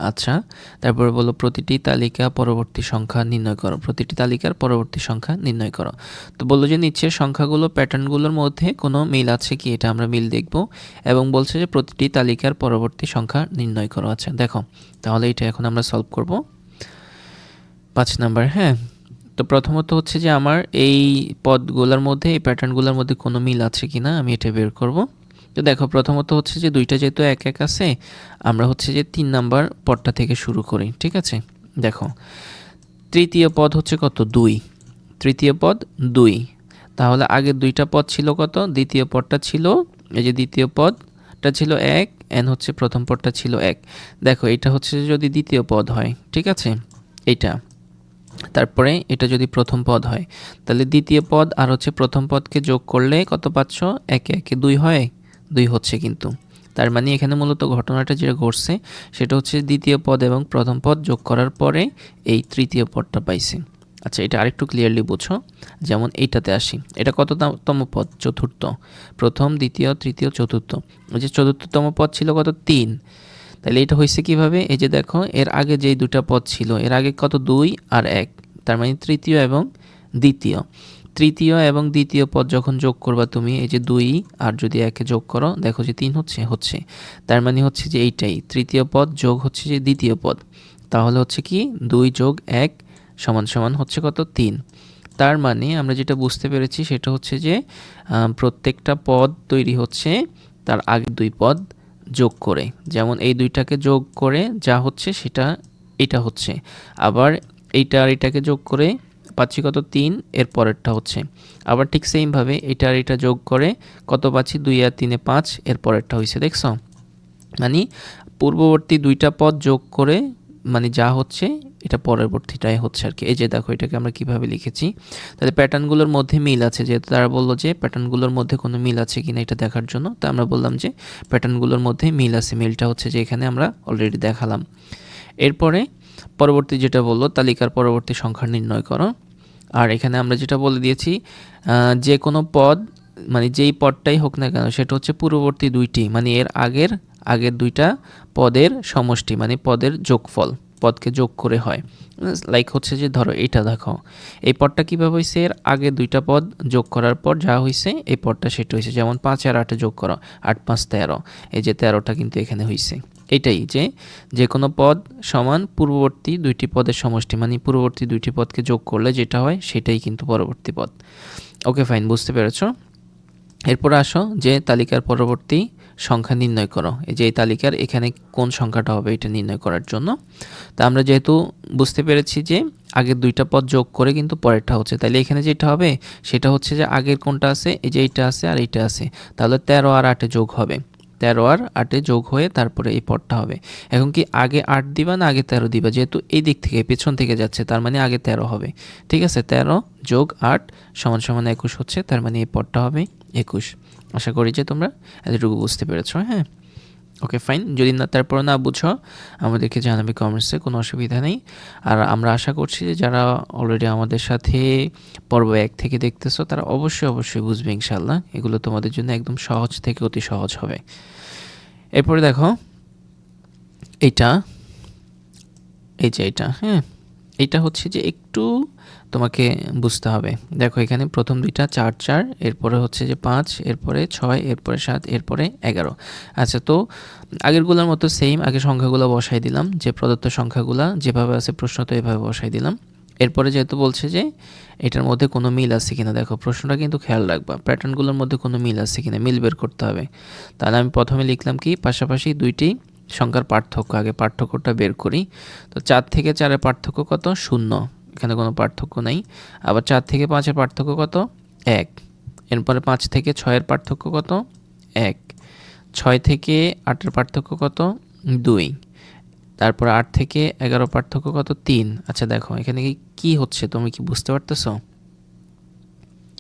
আচ্ছা, তারপরে বলো প্রতিটি তালিকা পরবর্তী সংখ্যা নির্ণয় করো, প্রতিটি তালিকার পরবর্তী সংখ্যা নির্ণয় করো। তো বললো যে নিচের সংখ্যাগুলো প্যাটার্নগুলোর মধ্যে কোনো মিল আছে কি, এটা আমরা মিল দেখব, এবং বলছে যে প্রতিটি তালিকার পরবর্তী সংখ্যা নির্ণয় করো। আচ্ছা দেখো, তাহলে এটা এখন আমরা সলভ করব 5 নাম্বার। হ্যাঁ, তো প্রথমত হচ্ছে যে আমার এই পদগুলোর মধ্যে, এই প্যাটার্নগুলোর মধ্যে কোনো মিল আছে কি না আমি এটা বের করব। তো দেখো প্রথমত হচ্ছে যে দুইটা যেহেতু এক এক আছে, আমরা হচ্ছে যে 3 নাম্বার পদটা থেকে শুরু করি। ঠিক আছে, দেখো তৃতীয় পদ হচ্ছে কত 2, তৃতীয় পদ 2, তাহলে আগের দুইটা পদ ছিল কত, দ্বিতীয় পদটা ছিল, এই যে দ্বিতীয় পদটা ছিল 1, এন হচ্ছে প্রথম পদটা ছিল 1। দেখো এটা হচ্ছে যদি দ্বিতীয় পদ হয়, ঠিক আছে, এইটা, তারপরে এটা যদি প্রথম পদ হয়, তাহলে দ্বিতীয় পদ আর হচ্ছে প্রথম পদকে যোগ করলে কত পাচ্ছ, 1 একে 2 হয়, 2 হচ্ছে কিন্তু। তার মানে এখানে মূলত ঘটনাটা যেটা ঘটছে সেটা হচ্ছে দ্বিতীয় পদ এবং প্রথম পদ যোগ করার পরে এই তৃতীয় পদটা পাইছি। আচ্ছা, এটা আরেকটু ক্লিয়ারলি বুঝো, যেমন এইটাতে আসি, এটা কততম পদ, চতুর্থ, প্রথম দ্বিতীয় তৃতীয় চতুর্থ, ওই যে চতুর্থতম পদ ছিল কত 3, তাহলে এটা হয়েছে কিভাবে, এই যে দেখো এর আগে যেই দুটা পদ ছিল এর আগে কত 2 আর 1, তার মানে তৃতীয় এবং দ্বিতীয়, তৃতীয় এবং দ্বিতীয় পদ যখন যোগ করবা তুমি, এই যে 2 আর যদি 1 যোগ করো দেখো যে 3 হচ্ছে, তার মানে হচ্ছে যে এইটাই তৃতীয় পদ যোগ হচ্ছে যে দ্বিতীয় পদ, তাহলে হচ্ছে কি 2 যোগ 1 সমান সমান হচ্ছে কত 3। তার মানে আমরা যেটা বুঝতে পেরেছি সেটা হচ্ছে যে প্রত্যেকটা পদ তৈরি হচ্ছে তার আগে 2 পদ যোগ করে, যেমন এই দুইটাকে যোগ করে যা হচ্ছে সেটা এটা হচ্ছে, আবার এইটা আর এটাকে যোগ করে পাচ্ছি কত 3, এর পরেরটা হচ্ছে, আবার ঠিক সেমভাবে এটা আর এটা যোগ করে কত পাচ্ছি 2 আর 3 5, এর পরেরটা হয়েছে। দেখছো, মানে পূর্ববর্তী দুইটা পদ যোগ করে মানে যা হচ্ছে এটা পরবর্তীটাই হচ্ছে আর কি। এই যে দেখো এটাকে আমরা কিভাবে লিখেছি, তাহলে প্যাটার্নগুলোর মধ্যে মিল আছে, যেহেতু তারা বললো যে প্যাটার্নগুলোর মধ্যে কোনো মিল আছে কিনা এটা দেখার জন্য, তো আমরা বললাম যে প্যাটার্নগুলোর মধ্যে মিল আছে, মিলটা হচ্ছে যে এখানে আমরা অলরেডি দেখালাম। এরপরে পরবর্তী যেটা বললো তালিকার পরবর্তী সংখ্যা নির্ণয় করো, আর এখানে আমরা যেটা বলে দিয়েছি যে কোনো পদ মানে যেই পদটাই হোক না কেন সেটা হচ্ছে পূর্ববর্তী দুইটি মানে এর আগের দুইটা পদের সমষ্টি মানে পদের যোগফল, পদকে যোগ করে হয়। লাইক হচ্ছে যে ধরো এটা দেখো, এই পদটা কীভাবে হয়েছে, এর আগে দুইটা পদ যোগ করার পর যা হয়েছে এই পদটা সেটা হয়েছে। যেমন 5 আর 8 যোগ করো, 8 5 13, এই যে 13টা কিন্তু এখানে হয়েছে। এটাই যে কোনো পদ সমান পূর্ববর্তী দুইটি পদের সমষ্টি মানে পূর্ববর্তী দুইটি পদকে যোগ করলে যেটা হয় সেটাই কিন্তু পরবর্তী পদ। ওকে ফাইন, বুঝতে পেরেছো। এরপর আসো যে তালিকার পরবর্তী সংখ্যা নির্ণয় করো। এই যে এই তালিকার এখানে কোন সংখ্যাটা হবে এটা নির্ণয় করার জন্য। তা আমরা যেহেতু বুঝতে পেরেছি যে আগের দুইটা পদ যোগ করে কিন্তু পরেরটা হচ্ছে, তাহলে এখানে যেটা হবে সেটা হচ্ছে যে আগের কোনটা আছে, এই যে এইটা আছে আর এইটা আছে, তাহলে 13 আর 8 যোগ হবে, 13 আর 8 যোগ হয়ে তারপরে এই পদটা হবে। এখন কি আগে 8 দিবা না আগে 13 দিবা, যেহেতু এই দিক থেকে পেছন থেকে যাচ্ছে তার মানে আগে 13 হবে। ঠিক আছে, 13 যোগ 8 সমান সমান 21 হচ্ছে, তার মানে এই পদটা হবে 21। আশা করি যে তোমরা এতটুকু বুঝতে পেরেছো। হ্যাঁ, ওকে ফাইন। যদি না তারপর না বুঝো আমাদেরকে জানাবে কমেন্টসে, কোনো অসুবিধা নেই। আর আমরা আশা করছি যে যারা অলরেডি আমাদের সাথে পর্ব 1 থেকে দেখতেছো তারা অবশ্যই বুঝবে ইনশাল্লাহ। এগুলো তোমাদের জন্য একদম সহজ থেকে অতি সহজ হবে। এরপরে দেখো এইটা, এই যে এইটা, হ্যাঁ এইটা হচ্ছে যে একটু তোমাকে বুঝতে হবে। দেখো এখানে প্রথম দুইটা 4 4, এরপরে হচ্ছে যে 5, এরপরে 6, এরপরে 7, এরপরে 11। আচ্ছা, তো আগেরগুলোর মতো সেম আগে সংখ্যাগুলো বসাই দিলাম, যে প্রদত্ত সংখ্যাগুলো যেভাবে আছে প্রশ্ন তো এভাবে বসাই দিলাম। এরপরে যেহেতু বলছে যে এটার মধ্যে কোনো মিল আছে কিনা, দেখো প্রশ্নটা কিন্তু খেয়াল রাখবা, প্যাটার্নগুলোর মধ্যে কোনো মিল আছে কিনা, মিল বের করতে হবে। তাহলে আমি প্রথমে লিখলাম কি, পাশাপাশি দুইটি সংখ্যার পার্থক্য, আগে পার্থক্যটা বের করি। তো 4 থেকে 4-এর পার্থক্য কত, 0, এখানে কোনো পার্থক্য নাই। আবার 4 থেকে 5-এর পার্থক্য কত, 1। এরপরে 5 থেকে 6-এর পার্থক্য কত, 1। 6 থেকে 8-এর পার্থক্য কত, 2। তারপর 8 থেকে 11 পার্থক্য কত, 3। আচ্ছা দেখো এখানে কি হচ্ছে তুমি কি বুঝতে পারতেছো?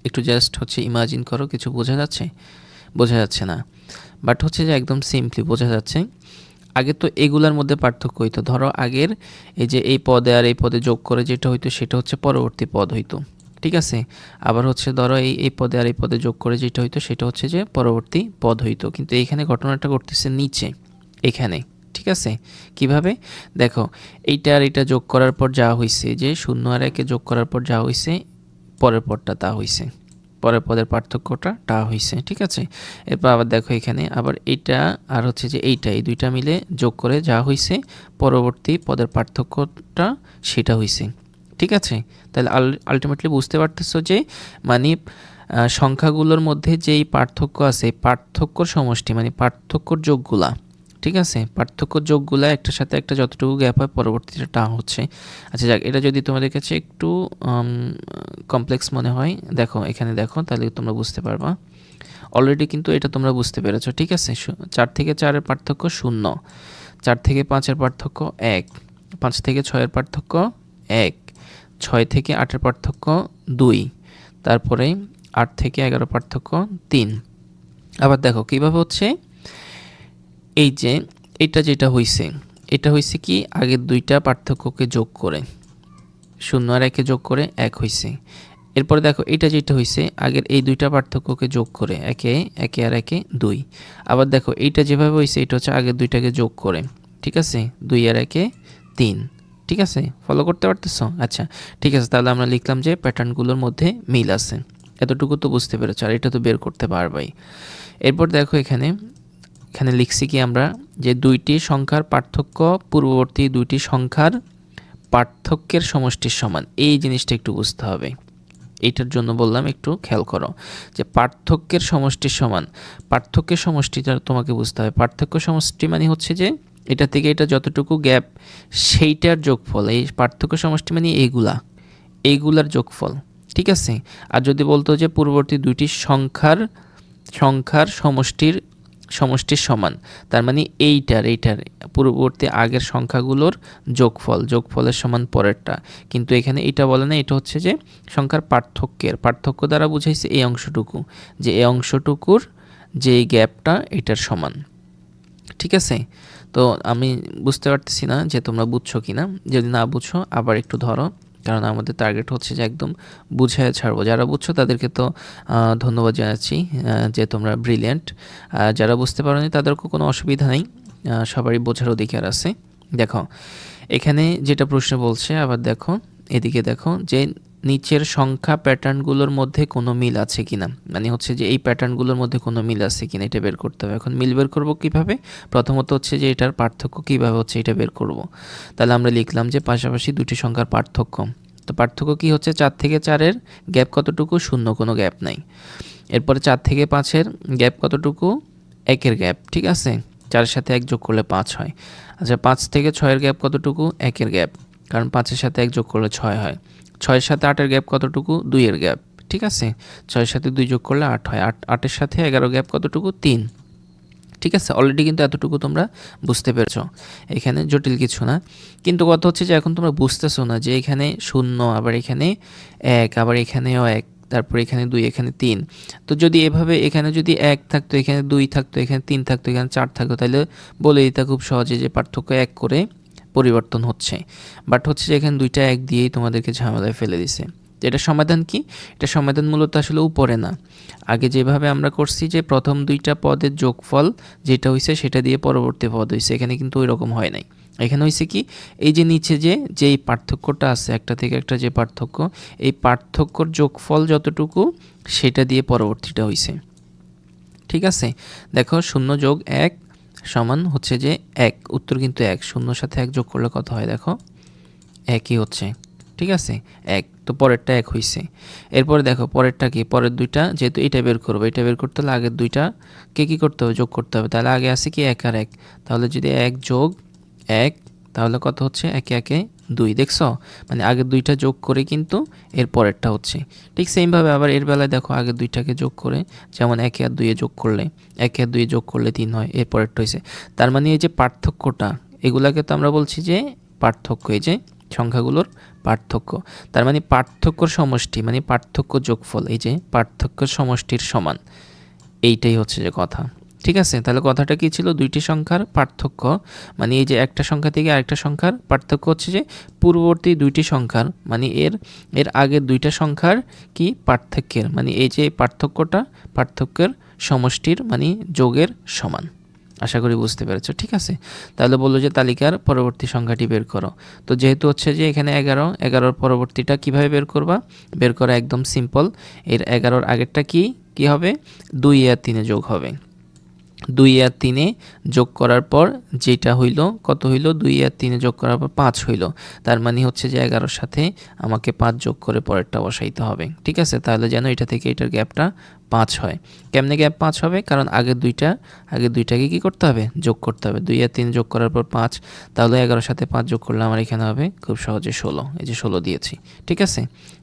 একটু জাস্ট হচ্ছে ইমাজিন করো, কিছু বোঝা যাচ্ছে? বোঝা যাচ্ছে না, বাট হচ্ছে যে একদম সিম্পলি বোঝা যাচ্ছে। আগে তো এগুলার মধ্যে পার্থক্য হইতো, ধরো আগের এই যে এই পদে আর এই পদে যোগ করে যেটা হইতো সেটা হচ্ছে পরবর্তী পদ হইতো। ঠিক আছে, আবার হচ্ছে ধরো এই পদে আর এই পদে যোগ করে যেটা হইতো সেটা হচ্ছে যে পরবর্তী পদ হইতো। কিন্তু এইখানে ঘটনাটা ঘটতেছে নিচে এখানে। ঠিক আছে, কিভাবে দেখো, এইটা আর এটা যোগ করার পর যা হয়েছে, যে 0 আর 1 যোগ করার পর যা হয়েছে পরের পদটা তা হয়েছে, পরের পদের পার্থক্যটা টা হয়েছে। ঠিক আছে, এরপর আবার দেখো এখানে আবার এইটা আর হচ্ছে যে এইটা, এই দুইটা মিলে যোগ করে যা হয়েছে পরবর্তী পদের পার্থক্যটা সেটা হয়েছে। ঠিক আছে, তাহলে আলটিমেটলি বুঝতে পারতেছো যে মানে সংখ্যাগুলোর মধ্যে যেই পার্থক্য আছে পার্থক্যর সমষ্টি মানে পার্থক্যর যোগগুলা। ঠিক আছে, পার্থক্য যোগগুলা একটার সাথে একটা যতটুকু গ্যাপ হয় পরবর্তীটা টা হচ্ছে। আচ্ছা যাক, এটা যদি তোমাদের কাছে একটু কমপ্লেক্স মনে হয়, দেখো এখানে দেখো তাহলে তোমরা বুঝতে পারবা। অলরেডি কিন্তু এটা তোমরা বুঝতে পেরেছো। ঠিক আছে, 4 থেকে 4-এর পার্থক্য 0, 4 থেকে 5-এর পার্থক্য 1, 5 থেকে 6-এর পার্থক্য 1, 6 থেকে 8-এর পার্থক্য 2, তারপরে 8 থেকে 11 পার্থক্য 3। আবার দেখো কীভাবে হচ্ছে, এই যে এটা যেটা হয়েছে এটা হয়েছে কি আগের দুইটা পার্থক্যকে যোগ করে, 0 আর 1 যোগ করে 1 হয়েছে। এরপরে দেখো এটা যেটা হয়েছে আগের এই দুইটা পার্থক্যকে যোগ করে, একে আর একে 2। আবার দেখো এইটা যেভাবে হয়েছে এটা হচ্ছে আগের দুইটাকে যোগ করে। ঠিক আছে, 2 আর 1 3। ঠিক আছে, ফলো করতে পারতেছো? আচ্ছা ঠিক আছে, তাহলে আমরা লিখলাম যে প্যাটার্নগুলোর মধ্যে মিল আছে, এতটুকু তো বুঝতে পেরেছো, আর এটা তো বের করতে পারবাই। এরপর দেখো এখানে লিখছি কি আমরা, যে দুইটি সংখ্যার পার্থক্য পূর্ববর্তী দুইটি সংখ্যার পার্থক্যের সমষ্টির সমান, এই জিনিসটা একটু বুঝতে হবে। এইটার জন্য বললাম একটু খেয়াল করো, যে পার্থক্যের সমষ্টির সমান, পার্থক্যের সমষ্টিটা তোমাকে বুঝতে হবে। পার্থক্য সমষ্টি মানে হচ্ছে যে এটা থেকে এটা যতটুকু গ্যাপ সেইটার যোগফল, এই পার্থক্য সমষ্টি মানে এইগুলার যোগফল। ঠিক আছে, আর যদি বলতো যে পূর্ববর্তী দুইটি সংখ্যার সমষ্টির সমান, তার মানে এইটার পূর্ববর্তী আগের সংখ্যাগুলোর যোগফলের সমান পরেরটা। কিন্তু এখানে এটা বলে না, এটা হচ্ছে যে সংখ্যার পার্থক্য দ্বারা বুঝাইছে এই অংশটুকু, যে এই অংশটুকুর যে গ্যাপটা এটার সমান। ঠিক আছে, তো আমি বুঝতে পারতেছি না যে তোমরা বুঝছো কিনা, যদি না বুঝো আবার একটু ধরো কারণ আমাদের টার্গেট হচ্ছে যে একদম বুঝায় ছাড়বো। যারা বুঝছো তাদেরকে তো ধন্যবাদ জানাচ্ছি যে তোমরা ব্রিলিয়ান্ট। যারা বুঝতে পারোনি তাদেরকেও কোনো অসুবিধা নেই, সবারই বোঝার অধিকার আছে। দেখো এখানে যেটা প্রশ্ন বলছে, আবার দেখো এদিকে দেখো যে নিচের সংখ্যা প্যাটার্নগুলোর মধ্যে কোনো মিল আছে কিনা, মানে হচ্ছে যে এই প্যাটার্নগুলোর মধ্যে কোনো মিল আছে কিনা এটা বের করতে হবে। এখন মিল বের করবো কীভাবে? প্রথমত হচ্ছে যে এটার পার্থক্য কীভাবে হচ্ছে এটা বের করব। তাহলে আমরা লিখলাম যে পাশাপাশি দুটি সংখ্যার পার্থক্য। তো পার্থক্য কী হচ্ছে? 4 থেকে 4-এর গ্যাপ কতটুকু? শূন্য, কোনো গ্যাপ নাই। এরপরে 4 থেকে 5-এর গ্যাপ কতটুকু? 1-এর গ্যাপ, ঠিক আছে। 4-এর সাথে 1 যোগ করলে 5 হয়। আচ্ছা 5 থেকে 6-এর গ্যাপ কতটুকু? 1-এর গ্যাপ, কারণ 5-এর সাথে 1 যোগ করলে 6 হয়। 6-এর সাথে 8-এর গ্যাপ কতটুকু? 2-এর গ্যাপ, ঠিক আছে। 6-এর সাথে 2 যোগ করলে 8 হয়। 8-এর সাথে 11 গ্যাপ কতটুকু? 3, ঠিক আছে। অলরেডি কিন্তু এতটুকু তোমরা বুঝতে পেরেছো, এখানে জটিল কিছু না। কিন্তু কথা হচ্ছে যে এখন তোমরা বুঝতেছো না যে এখানে 0, আবার এখানে 1, আবার এখানেও 1, তারপর এখানে 2, এখানে 3। তো যদি এভাবে এখানে যদি 1 থাকতো, এখানে 2 থাকতো, এখানে 3 থাকতো, এখানে 4 থাকতো, তাহলে বলে দিতে খুব সহজে যে পার্থক্য 1 করে পরিবর্তন হচ্ছে। বাট হচ্ছে যে এখানে 2টা 1 দিয়েই তোমাদেরকে ঝামেলায় ফেলে দিছে। এটা সমাধান কি? এটা সমাধান মূলত আসলে উপরে না, আগে যেভাবে আমরা করছি যে প্রথম 2টা পদের যোগফল যেটা হয়েছে সেটা দিয়ে পরবর্তী পদ হয়েছে, এখানে কিন্তু ওই রকম হয় নাই। এখানে হয়েছে কি, এই যে নিচে যেই পার্থক্যটা আছে একটা থেকে একটা যে পার্থক্য, এই পার্থক্যর যোগফল যতটুকু সেটা দিয়ে পরবর্তীটা হয়েছে, ঠিক আছে। দেখো 0 যোগ 1 সমান হচ্ছে যে 1, উত্তর কিন্তু 1। 0-র সাথে 1 যোগ করলে কত হয়? দেখো 1ই হচ্ছে, ঠিক আছে 1। তো পরেরটা 1 হয়েছে। এরপরে দেখো পরেরটা কি? পরের 2টা যেহেতু এটা বের করবো, এটা বের করতে হলে আগের 2টাকে কী করতে হবে? যোগ করতে হবে। তাহলে আগে আছে কি 1 আর 1, তাহলে যদি 1 যোগ 1 তাহলে কত হচ্ছে? 1 একে 2, দেখছো? মানে আগের 2টা যোগ করে কিন্তু এর পরেরটা হচ্ছে। ঠিক সেমভাবে আবার এর বেলায় দেখো আগের 2টাকে যোগ করে, যেমন 1 আর 2 যোগ করলে 1 আর 2 যোগ করলে 3 হয়, এর পরেরটা হয়েছে। তার মানে এই যে পার্থক্যটা, এগুলাকে তো আমরা বলছি যে পার্থক্য, এই যে সংখ্যাগুলোর পার্থক্য। তার মানে পার্থক্যর সমষ্টি মানে পার্থক্য যোগফল, এই যে পার্থক্য সমষ্টির সমান, এইটাই হচ্ছে যে কথা, ঠিক আছে। তাহলে কথাটা কি ছিল? দুইটি সংখ্যার পার্থক্য, মানে এই যে একটা সংখ্যা থেকে আরেকটা সংখ্যার পার্থক্য হচ্ছে যে পূর্ববর্তী দুইটি সংখ্যার, মানে এর আগের 2টা সংখ্যার কি পার্থক্যের, মানে এই যে পার্থক্যটা পার্থক্যের সমষ্টির মানে যোগের সমান। আশা করি বুঝতে পেরেছো, ঠিক আছে। তাহলে বললো যে তালিকার পরবর্তী সংখ্যাটি বের করো। তো যেহেতু হচ্ছে যে এখানে 11-র পরবর্তীটা কিভাবে বের করবা? বের করা একদম সিম্পল। এর 11-র আগেরটা কি হবে? 2 আর 3 যোগ হবে। 2 আর 3 যোগ করার পর যেটা হইল, কত হইল? 2 আর 3 যোগ করার পর 5 হইল। তার মানে হচ্ছে যে 11-র সাথে আমাকে 5 যোগ করে পরেরটা বসাইতে হবে, ঠিক আছে। তাহলে যেন এটা থেকে এটার গ্যাপটা 5 হয়। কেমনে গ্যাপ 5 হবে? কারণ আগের 2টাকে কী করতে হবে? যোগ করতে হবে। 2 আর 3 যোগ করার পর 5, তাহলে 11-র সাথে 5 যোগ করলে আমার এখানে হবে খুব সহজে 16, এই যে 16 দিয়েছি, ঠিক আছে।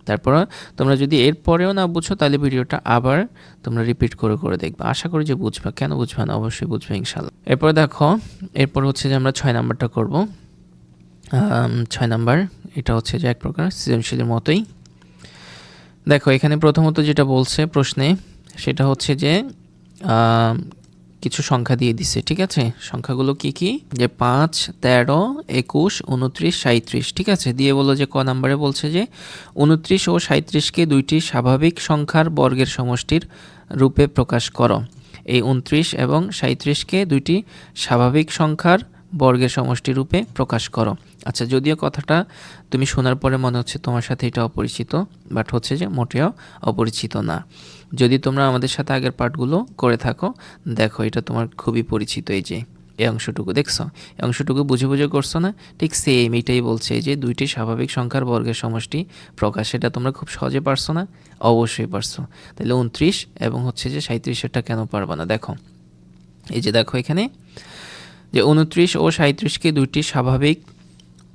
তারপর তোমরা যদি এর পরেও না বুঝো তাহলে ভিডিওটা আবার তোমরা রিপিট করে দেখবে, আশা করি যে বুঝবা। কেন বুঝবা না? অবশ্যই বুঝবে ইনশাল্লাহ। এরপর দেখো, এরপর হচ্ছে যে আমরা 6 নাম্বারটা করব। 6 নাম্বার এটা হচ্ছে যে এক প্রকার সৃজনশীলের মতোই। দেখো এখানে প্রথমত যেটা বলছে প্রশ্নে সেটা হচ্ছে যে কিছু সংখ্যা দিয়ে দিছে, ঠিক আছে। সংখ্যাগুলো কি কি? যে 5, 13, 21, 29, 37, ঠিক আছে। দিয়ে বললো যে ক নাম্বারে বলছে যে 29 ও 37কে দুইটি স্বাভাবিক সংখ্যার বর্গের সমষ্টির রূপে প্রকাশ করো। এই 29 এবং 37কে দুইটি স্বাভাবিক সংখ্যার বর্গের সমষ্টি রূপে প্রকাশ করো। আচ্ছা, যদিও কথাটা তুমি শোনার পরে মনে হচ্ছে তোমার সাথে এটা অপরিচিত, বাট হচ্ছে যে মোটেও অপরিচিত না। যদি তোমরা আমাদের সাথে আগের পার্টগুলো করে থাকো, দেখো এটা তোমার খুবই পরিচিত। এই যে এই অংশটুকু দেখছো, এই অংশটুকু বুঝে করছো না? ঠিক সেম এটাই বলছে যে দুইটি স্বাভাবিক সংখ্যার বর্গের সমষ্টি প্রকাশ। এটা তোমরা খুব সহজে পারছো না? অবশ্যই পারছো। তাহলে 29 এবং হচ্ছে যে 37-এরটা কেন পারবা না? দেখো এই যে দেখো এখানে যে 29 ও 37কে দুইটি স্বাভাবিক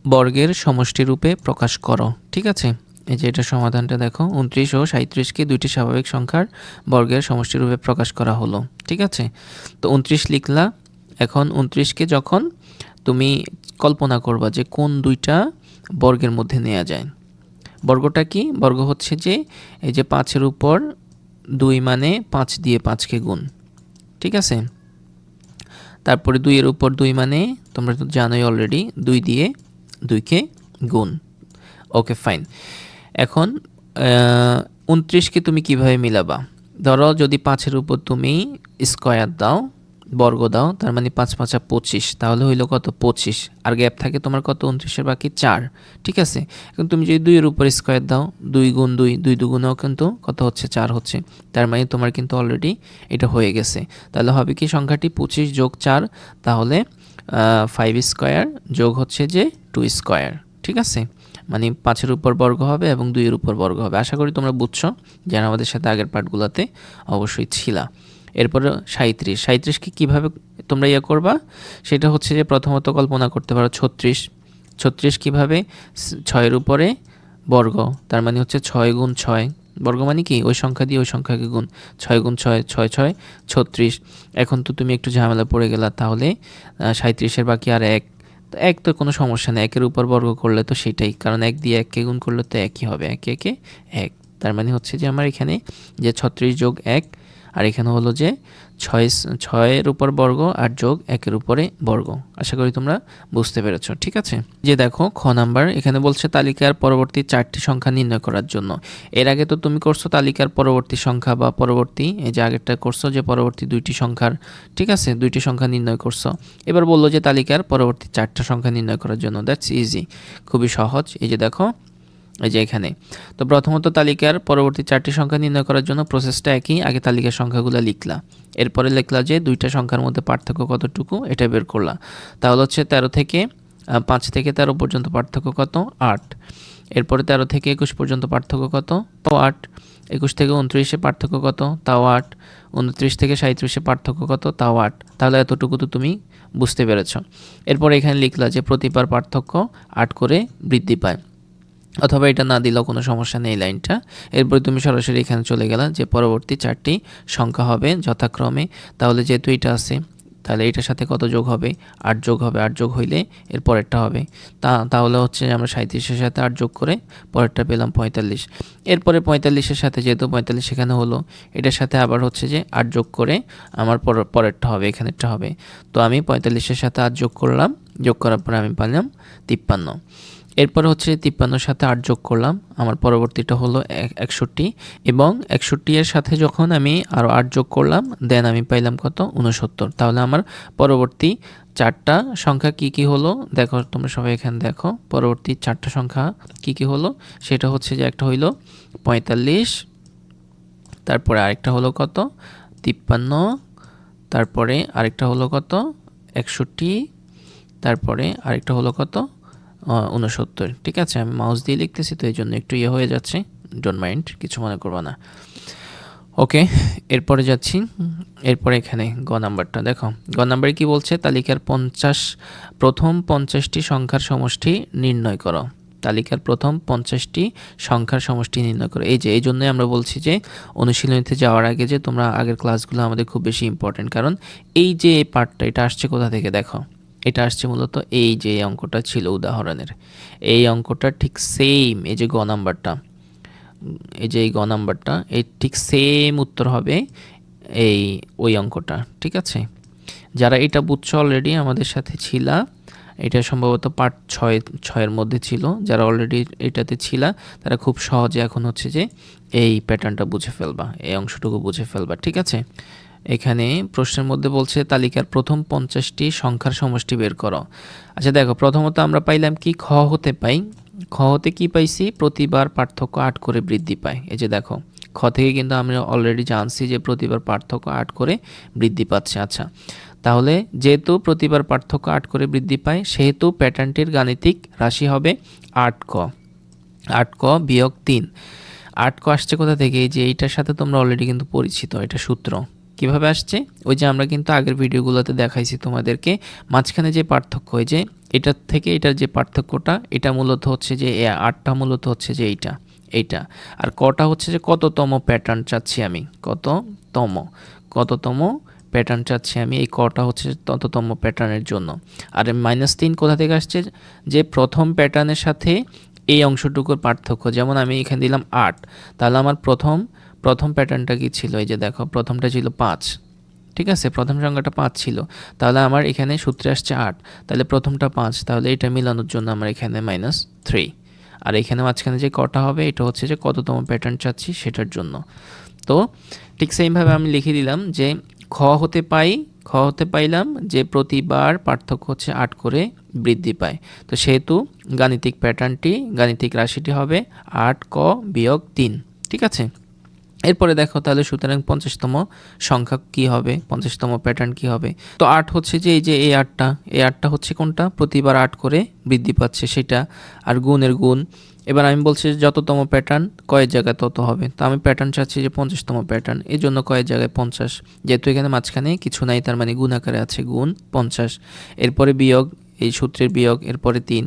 বর্গের সমষ্টি রূপে প্রকাশ করো, ঠিক আছে। এই যে এটা সমাধানটা দেখো, 29 ও 37কে দুইটি স্বাভাবিক সংখ্যার বর্গের সমষ্টি রূপে প্রকাশ করা হলো, ঠিক আছে। তো 29 লিখলা। এখন 29কে যখন তুমি কল্পনা করবা যে কোন দুইটা বর্গের মধ্যে নেওয়া যায়। বর্গটা কি? বর্গ হচ্ছে যে এই যে 5-এর উপর 2 মানে 5 দিয়ে 5কে গুণ, ঠিক আছে। তারপরে 2-এর উপর 2 মানে তোমরা তো জানোই অলরেডি 2 দিয়ে 2কে গুণ। Okay fine. এখন ২৯কে তুমি কিভাবে মিলাবা? ধরো যদি ৫-এর উপর তুমি স্কয়ার দাও, বর্গ দাও, তার মানে ৫ ৫ ২৫, তাহলে হইল কত? ২৫। আর গ্যাপ থাকে তোমার কত? ২৯-এর বাকি ৪। ঠিক আছে? এখন তুমি যদি ২-এর উপর স্কয়ার দাও, ২ গুণ ২, ২ দুগুণেও কিন্তু কত হচ্ছে? ৪ হচ্ছে। তার মানে তোমার কিন্তু অলরেডি এটা হয়ে গেছে। তাহলে হবে কি সংখ্যাটি ২৫ যোগ ৪, তাহলে 5 স্কয়ার যোগ হচ্ছে যে 2 স্কয়ার। ঠিক আছে? মানে ৫-এর উপর বর্গ হবে এবং ২-এর উপর বর্গ হবে। আশা করি তোমরা বুঝছো, যারা আমাদের সাথে আগের পার্টগুলোতে অবশ্যই ছিলা। এরপরে ৩৭। ৩৭কে কীভাবে তোমরা করবা? সেটা হচ্ছে যে প্রথমত কল্পনা করতে পারো ৩৬। ৩৬ কীভাবে? ৬-এর উপরে বর্গ, তার মানে হচ্ছে ৬ গুণ ৬। বর্গ মানে কি? ওই সংখ্যা দিয়ে ওই সংখ্যাকে গুণ। ৬ গুণ ৬, ৬ ৬, ৩৬। এখন তো তুমি একটু ঝামেলা পড়ে গেলা, তাহলে ৩৭-এর বাকি আর ১। তো ১ তো কোনো সমস্যা নেই, ১-এর উপর বর্গ করলে তো সেটাই, কারণ ১ দিয়ে ১কে গুণ করলে তো একই হবে, ১ একে ১। তার মানে হচ্ছে যে আমার এখানে যে ৩৬ যোগ ১, আর এখানে হলো যে ৬-এর উপর বর্গ আর যোগ ১-এর উপরে বর্গ। আশা করি তোমরা বুঝতে পেরেছো। ঠিক আছে? যে দেখো খ নাম্বার, এখানে বলছে তালিকার পরবর্তী 4টি সংখ্যা নির্ণয় করার জন্য। এর আগে তো তুমি করছো তালিকার পরবর্তী সংখ্যা বা পরবর্তী, এই যে আগেরটা করছো যে পরবর্তী 2টি সংখ্যার, ঠিক আছে, 2টি সংখ্যা নির্ণয় করছো। এবার বললো যে তালিকার পরবর্তী 4টা সংখ্যা নির্ণয় করার জন্য। দ্যাটস ইজি, খুবই সহজ। এই যে দেখো, এই যে এখানে তো প্রথমত তালিকার পরবর্তী 4টি সংখ্যা নির্ণয় করার জন্য প্রসেসটা একই। আগে তালিকার সংখ্যাগুলো লিখলা, এরপরে লিখলা যে 2টা সংখ্যার মধ্যে পার্থক্য কতটুকু এটা বের করলা। তাহলে হচ্ছে 13 থেকে 5 থেকে 13 পর্যন্ত পার্থক্য কত? 8। এরপরে 13 থেকে 21 পর্যন্ত পার্থক্য কত? তাও 8। 21 থেকে 29-এ পার্থক্য কত? তাও 8। 29 থেকে 37-এ পার্থক্য কত? তাও 8। তাহলে এতটুকু তো তুমি বুঝতে পেরেছ। এরপরে এখানে লিখলা যে প্রতিবার পার্থক্য 8 করে বৃদ্ধি পায়, অথবা এটা না দিলেও কোনো সমস্যা নেই লাইনটা। এরপরে তুমি সরাসরি এখানে চলে গেলা যে পরবর্তী 4টি সংখ্যা হবে যথাক্রমে। তাহলে যেহেতু এটা আছে, তাহলে এটার সাথে কত যোগ হবে? 8 যোগ হবে। 8 যোগ হইলে এর পরেরটা হবে। তাহলে হচ্ছে আমরা 37-এর সাথে 8 যোগ করে পরেরটা পেলাম 45। এরপরে 45-এর সাথে, যেহেতু 45 এখানে হলো, এটার সাথে আবার হচ্ছে যে 8 যোগ করে আমার পরেরটা হবে, এখানেরটা হবে। তো আমি 45-এর সাথে 8 যোগ করলাম, যোগ করার পরে আমি পেলাম 53। এরপর হচ্ছে 53-এর সাথে 8 যোগ করলাম, আমার পরবর্তীটা হলো 61, এবং 61-এর সাথে যখন আমি আরও 8 যোগ করলাম, দেন আমি পাইলাম কত? 69। তাহলে আমার পরবর্তী 4টা সংখ্যা কি কি হলো দেখো, তোমরা সবাই এখানে দেখো পরবর্তী 4টা সংখ্যা কি কি হলো। সেটা হচ্ছে যে একটা হইলো 45, তারপরে আরেকটা হলো কত? 53, তারপরে আরেকটা হলো কত? 61, তারপরে আরেকটা হলো কত? 69। ঠিক আছে, আমি মাউস দিয়ে লিখতেছি তো এই জন্য একটু হয়ে যাচ্ছে, ডোন্ট মাইন্ড, কিছু মনে করবা না। ওকে, এরপরে যাচ্ছি। এরপরে এখানে গ নাম্বারটা দেখো। গ নাম্বারে কি বলছে? তালিকার প্রথম 50টি সংখ্যার সমষ্টি নির্ণয় করো। তালিকার প্রথম 50টি সংখ্যার সমষ্টি নির্ণয় করো। এই জন্যই আমরা বলছি যে অনুশীলনীতে যাওয়ার আগে যে তোমরা আগের ক্লাসগুলো আমাদের খুব বেশি ইম্পর্টেন্ট, কারণ এই যে পার্টটা, এটা আসছে কোথা থেকে দেখো? এটা আসছে মূলত এই যে অঙ্কটা ছিল উদাহরণের, এই অঙ্কটা ঠিক সেম, এই যে গ নাম্বারটা, এই যে এই গ নাম্বারটা, এই ঠিক সেম উত্তর হবে ওই অঙ্কটা। ঠিক আছে, যারা এটা বুঝছো অলরেডি আমাদের সাথে ছিলা, এটা সম্ভবত পার্ট 6-এর মধ্যে ছিল, যারা অলরেডি এটাতে ছিলা তারা খুব সহজে এখন হচ্ছে যে এই প্যাটার্নটা বুঝে ফেলবা, এই অংশটুকু বুঝে ফেলবা। ঠিক আছে, এখানে প্রশ্নের মধ্যে বলছে তালিকার প্রথম 50টি সংখ্যার সমষ্টি বের করো। আচ্ছা দেখো, প্রথমত আমরা পাইলাম কি? খ হতে পাই। খ হতে কি পাইছি? প্রতিবার পার্থক্য 8 করে বৃদ্ধি পায়। এই যে দেখো, খ থেকে কিন্তু আমরা অলরেডি জানছি যে প্রতিবার পার্থক্য 8 করে বৃদ্ধি পাচ্ছে। আচ্ছা, তাহলে যেহেতু প্রতিবার পার্থক্য 8 করে বৃদ্ধি পায়, সেহেতু প্যাটার্নটির গাণিতিক রাশি হবে 8ক। 8ক বিয়োগ 3। 8ক আসছে কোথা থেকে? এই যে এইটার সাথে তোমরা অলরেডি কিন্তু পরিচিত, এটা সূত্র। কিভাবে আসছে? ওই যে আমরা কিন্তু আগের ভিডিওগুলোতে দেখাইছি তোমাদেরকে, মাঝখানে যে পার্থক্য, এই যে এটার থেকে এটার যে পার্থক্যটা, এটা মূলত হচ্ছে যে 8টা মূলত হচ্ছে যে এইটা, আর কটা হচ্ছে যে কততম প্যাটার্ন চাচ্ছি আমি, কততম প্যাটার্ন চাচ্ছি আমি, এই কটা হচ্ছে তততম প্যাটার্নের জন্য। আর -3 কোথা থেকে আসছে? যে প্রথম প্যাটার্নের সাথে এই অংশটুকুর পার্থক্য। যেমন আমি এখানে দিলাম 8, তাহলে আমার প্রথম প্যাটার্নটা কি ছিল? এই যে দেখো, প্রথমটা ছিল 5। ঠিক আছে, প্রথম সংখ্যাটা 5 ছিল, তাহলে আমার এখানে সূত্রে আসছে 8, তাহলে প্রথমটা 5, তাহলে এটা মিলানোর জন্য আমার এখানে -3। আর এখানে মাঝখানে যে কটা হবে এটা হচ্ছে যে কততম প্যাটার্ন চাচ্ছি সেটার জন্য। তো ঠিক সেমভাবে আমি লিখে দিলাম যে খ হতে পাইলাম যে প্রতিবার পার্থক্য হচ্ছে 8 করে বৃদ্ধি পায়। তো সেহেতু গাণিতিক রাশিটি হবে 8 ক বিয়োগ 3। ঠিক আছে, এরপরে দেখো তাহলে সুতরাং 50তম সংখ্যা কি হবে, 50তম প্যাটার্ন কি হবে। তো 8 হচ্ছে যে এই 8টা হচ্ছে কোনটা, প্রতিবার 8 করে বৃদ্ধি পাচ্ছে সেটা, আর গুণের গুণ। এবার আমি বলছি যততম প্যাটার্ন কয়ের জায়গায় তত হবে, তো আমি প্যাটার্ন চাচ্ছি যে 50তম প্যাটার্ন, এই জন্য কয়ের জায়গায় 50, যেহেতু এখানে মাঝখানে কিছু নাই তার মানে গুণ আকারে আছে, গুণ 50। এরপরে বিয়োগ, এই সূত্রের বিয়োগ, এরপরে 3।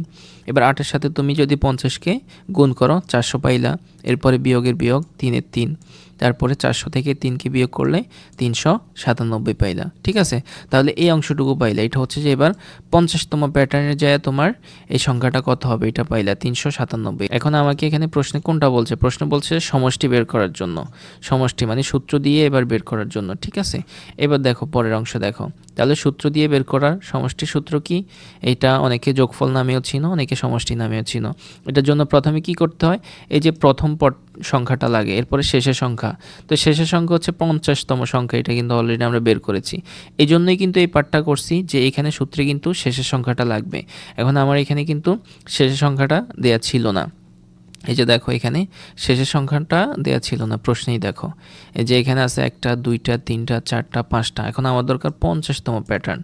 এবার 8-এর সাথে তুমি যদি 50কে গুণ করো 400 পাইলা, এরপরে বিয়োগের বিয়োগ 3-এর 3, তারপরে 400 থেকে 3কে বিয়োগ করলে 397 পাইলা। ঠিক আছে, তাহলে এই অংশটুকু পাইলা। এটা হচ্ছে যে এবার 50তম প্যাটার্নের যায় তোমার এই সংখ্যাটা কত হবে এটা পাইলা 397। এখন আমাকে এখানে প্রশ্নে কোনটা বলছে, প্রশ্ন বলছে সমষ্টি বের করার জন্য, সমষ্টি মানে সূত্র দিয়ে এবার বের করার জন্য। ঠিক আছে, এবার দেখো পরের অংশ দেখো, তাহলে সূত্র দিয়ে বের করার সমষ্টি সূত্র কি, এটা অনেকে যোগফল নামেও চিনো, অনেকে সমষ্টি নামেও চিনো। এটার জন্য প্রথমে কি করতে হয়, এই যে প্রথম সংখ্যাটা লাগে, এরপরে শেষের সংখ্যা। তো শেষের সংখ্যা হচ্ছে 50তম সংখ্যা, এটা কিন্তু অলরেডি আমরা বের করেছি। এই জন্যই কিন্তু এই পার্টটা করছি যে এখানে সূত্রে কিন্তু শেষের সংখ্যাটা লাগবে। এখন আমার এখানে কিন্তু শেষের সংখ্যাটা দেয়া ছিল না, এই যে দেখো এখানে শেষের সংখ্যাটা দেয়া ছিল না, প্রশ্নেই দেখো এই যে এখানে আছে 1টা 2টা 3টা 4টা 5টা। এখন আমার দরকার 50তম প্যাটার্ন,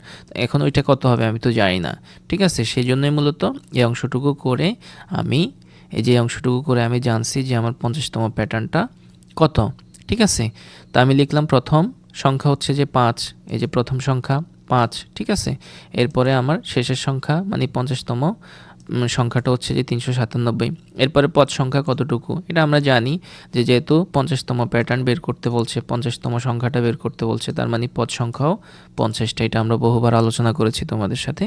এখন ওইটা কত হবে আমি তো জানি না। ঠিক আছে, সেই জন্যই মূলত এই অংশটুকু করে আমি জানছি যে আমার 50তম প্যাটার্নটা কত। ঠিক আছে, তো আমি লিখলাম প্রথম সংখ্যা হচ্ছে যে 5, এই যে প্রথম সংখ্যা 5। ঠিক আছে, এরপরে আমার শেষের সংখ্যা মানে 50তম সংখ্যাটা হচ্ছে যে 397। এরপরে পদ সংখ্যা কতটুকু এটা আমরা জানি, যে যেহেতু 50তম প্যাটার্ন বের করতে বলছে, 50তম সংখ্যাটা বের করতে বলছে, তার মানে পদ সংখ্যাও 50টা। এটা আমরা বহুবার আলোচনা করেছি তোমাদের সাথে।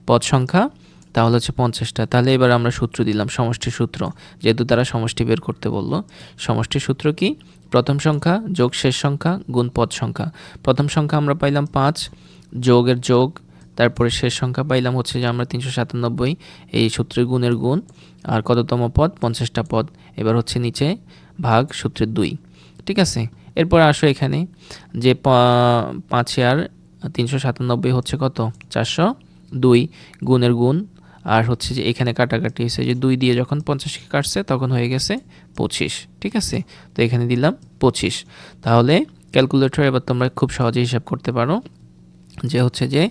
পদ সংখ্যা তাহলে হচ্ছে 50টা। তাহলে এবার আমরা সূত্র দিলাম, সমষ্টি সূত্র, যেহেতু তারা সমষ্টি বের করতে বলল। সমষ্টি সূত্র কি, প্রথম সংখ্যা যোগ শেষ সংখ্যা গুণ পদ সংখ্যা। প্রথম সংখ্যা আমরা পাইলাম 5, যোগের যোগ, তারপরে শেষ সংখ্যা পাইলাম হচ্ছে যে আমরা 397, এই সূত্রের গুণের গুণ, আর কততম পদ 50টা পদ। এবার হচ্ছে নিচে ভাগ সূত্রের 2। ঠিক আছে, এরপর আসো এখানে যে 5 আর 397 হচ্ছে কত 402, গুণের গুণ, আর হচ্ছে যে এখানে কাটাকাটি হয়েছে, যে 2 দিয়ে যখন 50কে কাটছে তখন হয়ে গেছে 25। ঠিক আছে, তো এখানে দিলাম 25। তাহলে ক্যালকুলেটর এবার তোমরা খুব সহজে হিসাব করতে পারো যে হচ্ছে যে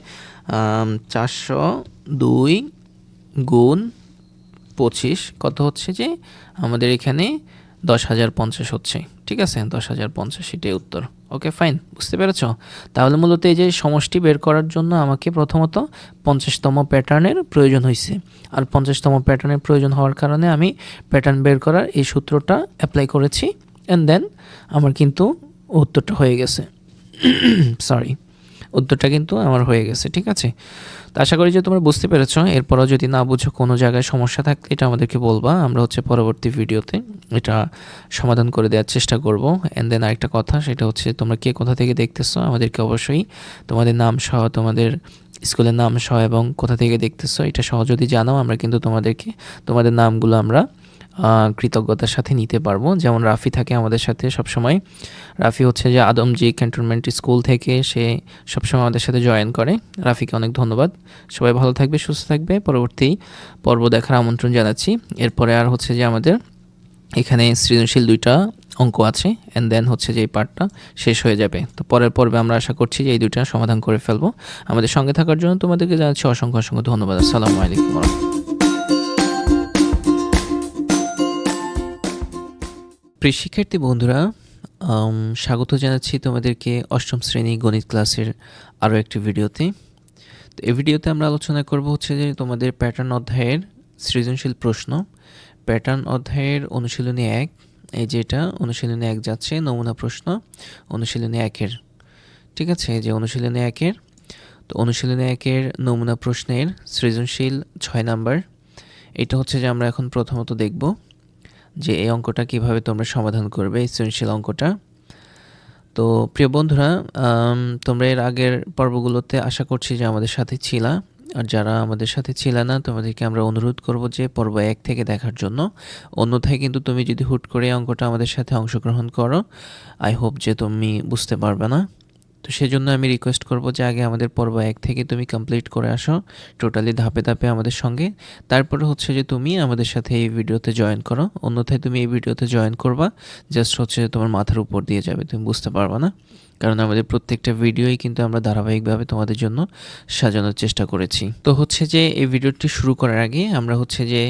402 গুণ 25 কত হচ্ছে যে আমাদের এখানে 10,050 হচ্ছে। ঠিক আছে, 10,050 এটাই উত্তর। ওকে ফাইন, বুঝতে পেরেছ। তাহলে মূলত এই যে সমষ্টি বের করার জন্য আমাকে প্রথমত 50তম প্যাটার্নের প্রয়োজন হয়েছে, আর 50তম প্যাটার্নের প্রয়োজন হওয়ার কারণে আমি প্যাটার্ন বের করার এই সূত্রটা অ্যাপ্লাই করেছি, অ্যান্ড দেন আমার কিন্তু উত্তরটা হয়ে গেছে। সরি, উত্তরটা কিন্তু আমার হয়ে গেছে। ঠিক আছে, তো আশা করি যে তোমরা বুঝতে পেরেছো। এরপরও যদি না বুঝো, কোনো জায়গায় সমস্যা থাকলে এটা আমাদেরকে বলবা, আমরা হচ্ছে পরবর্তী ভিডিওতে এটা সমাধান করে দেওয়ার চেষ্টা করব। অ্যান্ড দেন আরেকটা কথা, সেটা হচ্ছে তোমরা কে কোথা থেকে দেখতেছো আমাদেরকে অবশ্যই তোমাদের নাম সহ, তোমাদের স্কুলের নাম সহ এবং কোথা থেকে দেখতেছো এটা সহ যদি জানাও, আমরা কিন্তু তোমাদের নামগুলো আমরা কৃতজ্ঞতার সাথে নিতে পারবো। যেমন রাফি থাকে আমাদের সাথে সবসময়, রাফি হচ্ছে যে আদমজি ক্যান্টনমেন্ট স্কুল থেকে, সে সবসময় আমাদের সাথে জয়েন করে। রাফিকে অনেক ধন্যবাদ। সবাই ভালো থাকবে, সুস্থ থাকবে। পরবর্তী পর্ব দেখার আমন্ত্রণ জানাচ্ছি। এরপরে আর হচ্ছে যে আমাদের এখানে সৃজনশীল 2টা অঙ্ক আছে, অ্যান্ড দেন হচ্ছে যে এই পার্টটা শেষ হয়ে যাবে। তো পরের পর্বে আমরা আশা করছি যে এই 2টা সমাধান করে ফেলবো। আমাদের সঙ্গে থাকার জন্য তোমাদেরকে জানাচ্ছি অসংখ্য অসংখ্য ধন্যবাদ। আসসালামু আলাইকুম। প্রিয় শিক্ষার্থী বন্ধুরা, স্বাগত জানাচ্ছি তোমাদেরকে 8ম শ্রেণী গণিত ক্লাসের আরও একটি ভিডিওতে। তো এই ভিডিওতে আমরা আলোচনা করব হচ্ছে যে তোমাদের প্যাটার্ন অধ্যায়ের সৃজনশীল প্রশ্ন, প্যাটার্ন অধ্যায়ের অনুশীলনী 1, এই যেটা অনুশীলনী 1 যাচ্ছে, নমুনা প্রশ্ন অনুশীলনী 1-এর। ঠিক আছে, এই যে অনুশীলনী 1-এর, তো অনুশীলনী 1-এর নমুনা প্রশ্নের সৃজনশীল 6 নাম্বার। এটা হচ্ছে যে আমরা এখন প্রথমত দেখব যে এই অঙ্কটা কিভাবে তোমরা সমাধান করবে, এই সৃজনশীল অঙ্কটা। তো প্রিয় বন্ধুরা, তোমরা এর আগের পর্বগুলোতে আশা করছি যে আমাদের সাথে ছিলা। আর যারা আমাদের সাথে ছিলে না তোমাদেরকে আমরা অনুরোধ করব যে পর্ব 1 থেকে দেখার জন্য। অন্যথায় কিন্তু তুমি যদি হুট করে অঙ্কটা আমাদের সাথে অংশগ্রহণ করো, আই হোপ যে তুমি বুঝতে পারবে না। তো সেজন্য আমি রিকোয়েস্ট করব যে আগে আমাদের পর্ব 1 থেকে তুমি কমপ্লিট করে আসো টোটালি ধাপে ধাপে আমাদের সঙ্গে। তারপরে হচ্ছে যে তুমি আমাদের সাথে এই ভিডিওতে জয়েন করো। অন্যথায় তুমি এই ভিডিওতে জয়েন করবা, জাস্ট হচ্ছে যে তোমার মাথার উপর দিয়ে যাবে, তুমি বুঝতে পারবা না। কারণ আমাদের প্রত্যেকটা ভিডিওই কিন্তু আমরা ধারাবাহিকভাবে তোমাদের জন্য সাজানোর চেষ্টা করেছি। তো হচ্ছে যে এই ভিডিওটি শুরু করার আগে আমরা হচ্ছে যে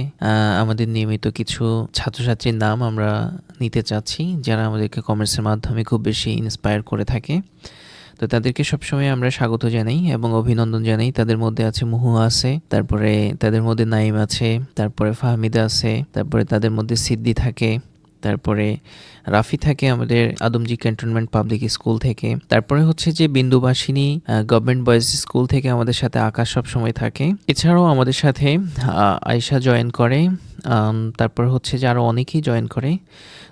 আমাদের নিয়মিত কিছু ছাত্রছাত্রীর নাম আমরা নিতে চাচ্ছি, যারা আমাদেরকে কমেন্টসের মাধ্যমে খুব বেশি ইন্সপায়ার করে থাকে। তো তাদেরকে সবসময় আমরা স্বাগত জানাই এবং অভিনন্দন জানাই। তাদের মধ্যে আছে মুহু আছে, তারপরে তাদের মধ্যে নাইম আছে, তারপরে ফাহমিদা আছে, তারপরে তাদের মধ্যে সিদ্দি থাকে, তারপরে রাফি থাকে আমাদের আদমজি ক্যান্টনমেন্ট পাবলিক স্কুল থেকে, তারপরে হচ্ছে যে বিন্দুবাসিনী গভর্নমেন্ট বয়েজ স্কুল থেকে আমাদের সাথে আকাশ সব সময় থাকে। এছাড়াও আমাদের সাথে আয়শা জয়েন করে, তারপর হচ্ছে যে আরও অনেকেই জয়েন করে।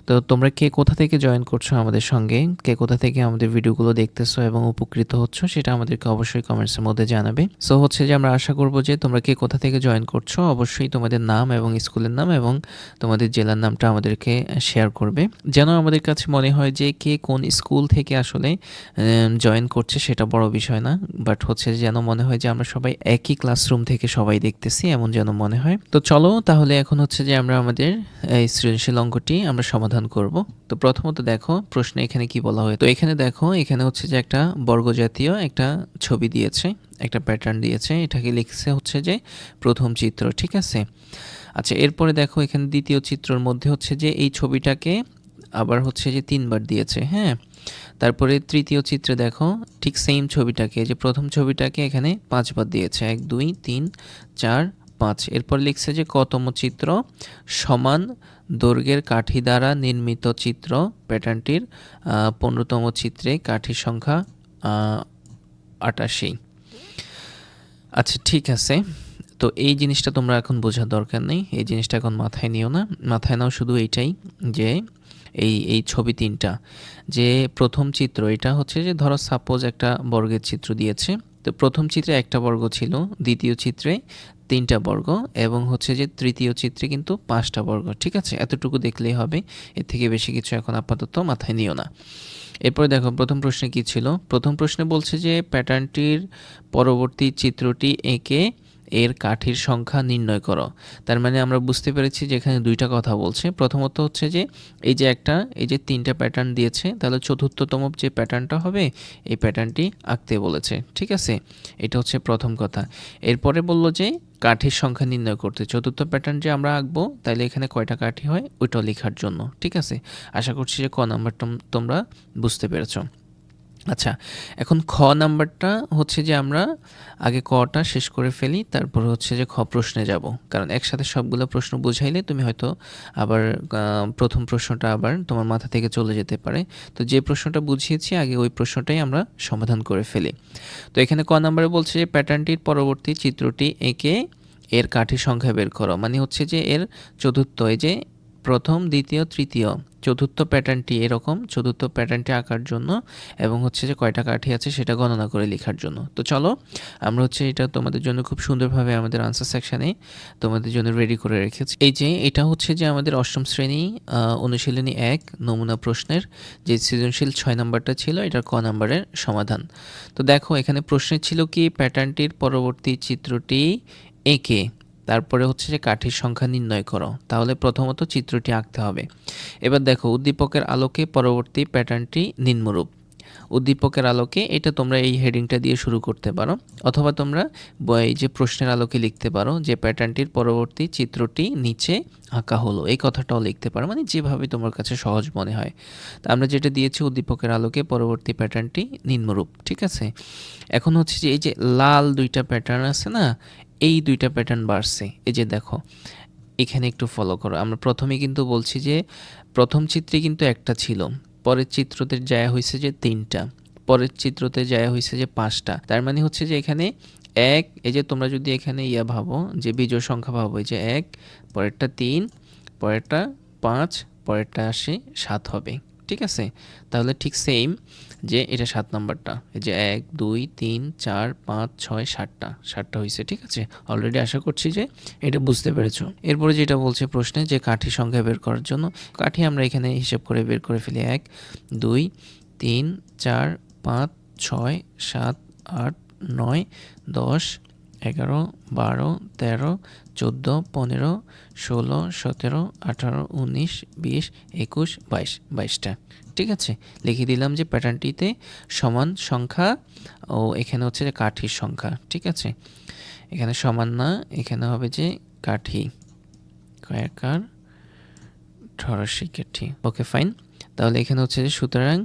তো তোমরা কে কোথা থেকে জয়েন করছো আমাদের সঙ্গে, কে কোথা থেকে আমাদের ভিডিওগুলো দেখতেছো এবং উপকৃত হচ্ছ, সেটা আমাদেরকে অবশ্যই কমেন্টসের মধ্যে জানাবে। সো হচ্ছে যে আমরা আশা করব যে তোমরা কে কোথা থেকে জয়েন করছো অবশ্যই তোমাদের নাম এবং স্কুলের নাম এবং তোমাদের জেলার নামটা আমাদেরকে শেয়ার করবে, যেন আমাদের কাছে মনে হয় যে কে কোন স্কুল থেকে আসলে জয়েন করছে সেটা বড় বিষয় না, বাট হচ্ছে যেন মনে হয় যে আমরা সবাই একই ক্লাসরুম থেকে সবাই দেখতেছি, এমন যেন মনে হয়। তো চলো তাহলে এখন হচ্ছে যে আমরা আমাদের এই সৃজনশীল অঙ্কটি আমরা সমাধান করব। তো প্রথমত দেখো প্রশ্নে এখানে কি বলা হয়। তো এখানে দেখো, এখানে হচ্ছে যে একটা বর্গজাতীয় একটা ছবি দিয়েছে, একটা প্যাটার্ন দিয়েছে, এটাকে লিখছে হচ্ছে যে প্রথম চিত্র, ঠিক আছে। আচ্ছা, এরপরে দেখো এখানে দ্বিতীয় চিত্রের মধ্যে হচ্ছে যে এই ছবিটাকে আবার হচ্ছে যে 3বার দিয়েছে, হ্যাঁ। তারপরে তৃতীয় চিত্রে দেখো ঠিক সেম ছবিটাকে, যে প্রথম ছবিটাকে এখানে 5বার দিয়েছে, 1 2 3 4 5। এরপর লিখছে যে কতম চিত্র, সমান দৈর্ঘ্যের কাঠি দ্বারা নির্মিত চিত্র, প্যাটার্নটির 15তম চিত্রে কাঠির সংখ্যা 88। আচ্ছা ঠিক আছে, তো এই জিনিসটা তোমরা এখন বোঝার দরকার নেই, এই জিনিসটা এখন মাথায় নিও না। মাথায় নাও শুধু এইটাই যে এই ছবি তিনটা, যে প্রথম চিত্র এটা হচ্ছে যে ধরো সাপোজ একটা বর্গের চিত্র দিয়েছে, তো প্রথম চিত্রে একটা বর্গ ছিল, দ্বিতীয় চিত্রে 3টা বর্গ এবং হচ্ছে যে তৃতীয় চিত্রে কিন্তু 5টা বর্গ, ঠিক আছে। এতটুকু দেখলেই হবে, এর থেকে বেশি কিছু এখন আপাতত মাথায় নিও না। এরপরে দেখো প্রথম প্রশ্নে কি ছিল। প্রথম প্রশ্নে বলছে যে প্যাটার্নটির পরবর্তী চিত্রটি এঁকে এর কাঠির সংখ্যা নির্ণয় করো। তার মানে আমরা বুঝতে পেরেছি যে এখানে দুইটা কথা বলছে। প্রথমত হচ্ছে যে এই যে 3টা প্যাটার্ন দিয়েছে, তাহলে চতুর্থতম যে প্যাটার্নটা হবে এই প্যাটার্নটি আঁকতে বলেছে, ঠিক আছে। এটা হচ্ছে প্রথম কথা। এরপরে বললো যে কাঠির সংখ্যা নির্ণয় করতে, চতুর্থ প্যাটার্ন যে আমরা আঁকবো তাহলে এখানে কয়টা কাঠি হয় ওইটাও লেখার জন্য, ঠিক আছে। আশা করছি যে ক নাম্বারটা তোমরা বুঝতে পেরেছো। আচ্ছা, এখন খ নাম্বারটা হচ্ছে যে আমরা আগে কটা শেষ করে ফেলি, তারপর হচ্ছে যে খ প্রশ্নে যাব, কারণ একসাথে সবগুলো প্রশ্ন বুঝাইলে তুমি হয়তো আবার প্রথম প্রশ্নটা আবার তোমার মাথা থেকে চলে যেতে পারে। তো যে প্রশ্নটা বুঝিয়েছি আগে ওই প্রশ্নটাই আমরা সমাধান করে ফেলি। তো এখানে ক নাম্বারে বলছে যে প্যাটার্নটির পরবর্তী চিত্রটি এঁকে এর কাঠির সংখ্যা বের করো, মানে হচ্ছে যে এর চতুর্থ, এই যে প্রথম দ্বিতীয় তৃতীয় চতুর্থ প্যাটার্নটি এরকম, চতুর্থ প্যাটার্নটি আঁকার জন্য এবং হচ্ছে যে কয়টা কাঠি আছে সেটা গণনা করে লেখার জন্য। তো চলো আমরা হচ্ছে এটা তোমাদের জন্য খুব সুন্দরভাবে আমাদের আনসার সেকশানে তোমাদের জন্য রেডি করে রেখেছি। এই যে এটা হচ্ছে যে আমাদের অষ্টম শ্রেণী অনুশীলনী 1 নমুনা প্রশ্নের যে সৃজনশীল 6 নাম্বারটা ছিল, এটার ক নাম্বারের সমাধান। তো দেখো এখানে প্রশ্নে ছিল কি প্যাটার্নটির পরবর্তী চিত্রটি এঁকে তারপরে হচ্ছে যে কাঠির সংখ্যা নির্ণয় করো, তাহলে প্রথমত চিত্রটি আঁকতে হবে। এবার দেখো উদ্দীপকের আলোকে পরবর্তী প্যাটার্নটি নিম্নরূপ। উদ্দীপকের আলোকে, এটা তোমরা এই হেডিংটা দিয়ে শুরু করতে পারো, অথবা তোমরা এই যে প্রশ্নের আলোকে লিখতে পারো যে প্যাটার্নটির পরবর্তী চিত্রটি নিচে আঁকা হলো, এই কথাটাও লিখতে পারো, মানে যেভাবে তোমার কাছে সহজ মনে হয়। তা আমরা যেটা দিয়েছি উদ্দীপকের আলোকে পরবর্তী প্যাটার্নটি নিম্নরূপ, ঠিক আছে। এখন হচ্ছে যে এই যে লাল দুইটা প্যাটার্ন আছে না, এই দুইটা প্যাটার্ন বাড়ছে, এই যে দেখো এখানে একটু ফলো করো। আমরা প্রথমে কিন্তু বলছি যে প্রথম চিত্রে কিন্তু একটা ছিল, পরের চিত্রতে যায় হয়েছে যে 3টা, পরের চিত্রতে যায় হয়েছে যে 5টা। তার মানে হচ্ছে যে এখানে এক, এই যে তোমরা যদি এখানে ভাবো যে বিজোড় সংখ্যা ভাবো, এই যে 1, পরেরটা 3, পরেরটা 5, পরেরটা আসে 7 হবে, ঠিক আছে? তাহলে ঠিক সেম যে এটা 7 নাম্বারটা। এই যে 1, 2, 3, 4, 5, 6, 7টা। 7টা হইছে, ঠিক আছে? অলরেডি আশা করছি যে এটা বুঝতে পেরেছো। এরপরে যেটা বলছে প্রশ্নে যে কাঠি সংখ্যা বের করার জন্য, কাঠি আমরা এখানে হিসেব করে বের করে ফেলি। 1, 2, 3, 4, 5, 6, 7, 8, 9, 10, 11, 12, 13, 14, 15, 16, 17, 18, 19, 20, 21, 22, 22টা। ঠিক আছে, লিখে দিলাম যে প্যাটার্নটিতে সমান সংখ্যা ও এখানে হচ্ছে যে কাঠির সংখ্যা। ঠিক আছে, এখানে সমান না, এখানে হবে যে কাঠি, কয়াকার ঠরাশি কাঠি। Okay fine. তাহলে এখানে হচ্ছে যে সুতরাং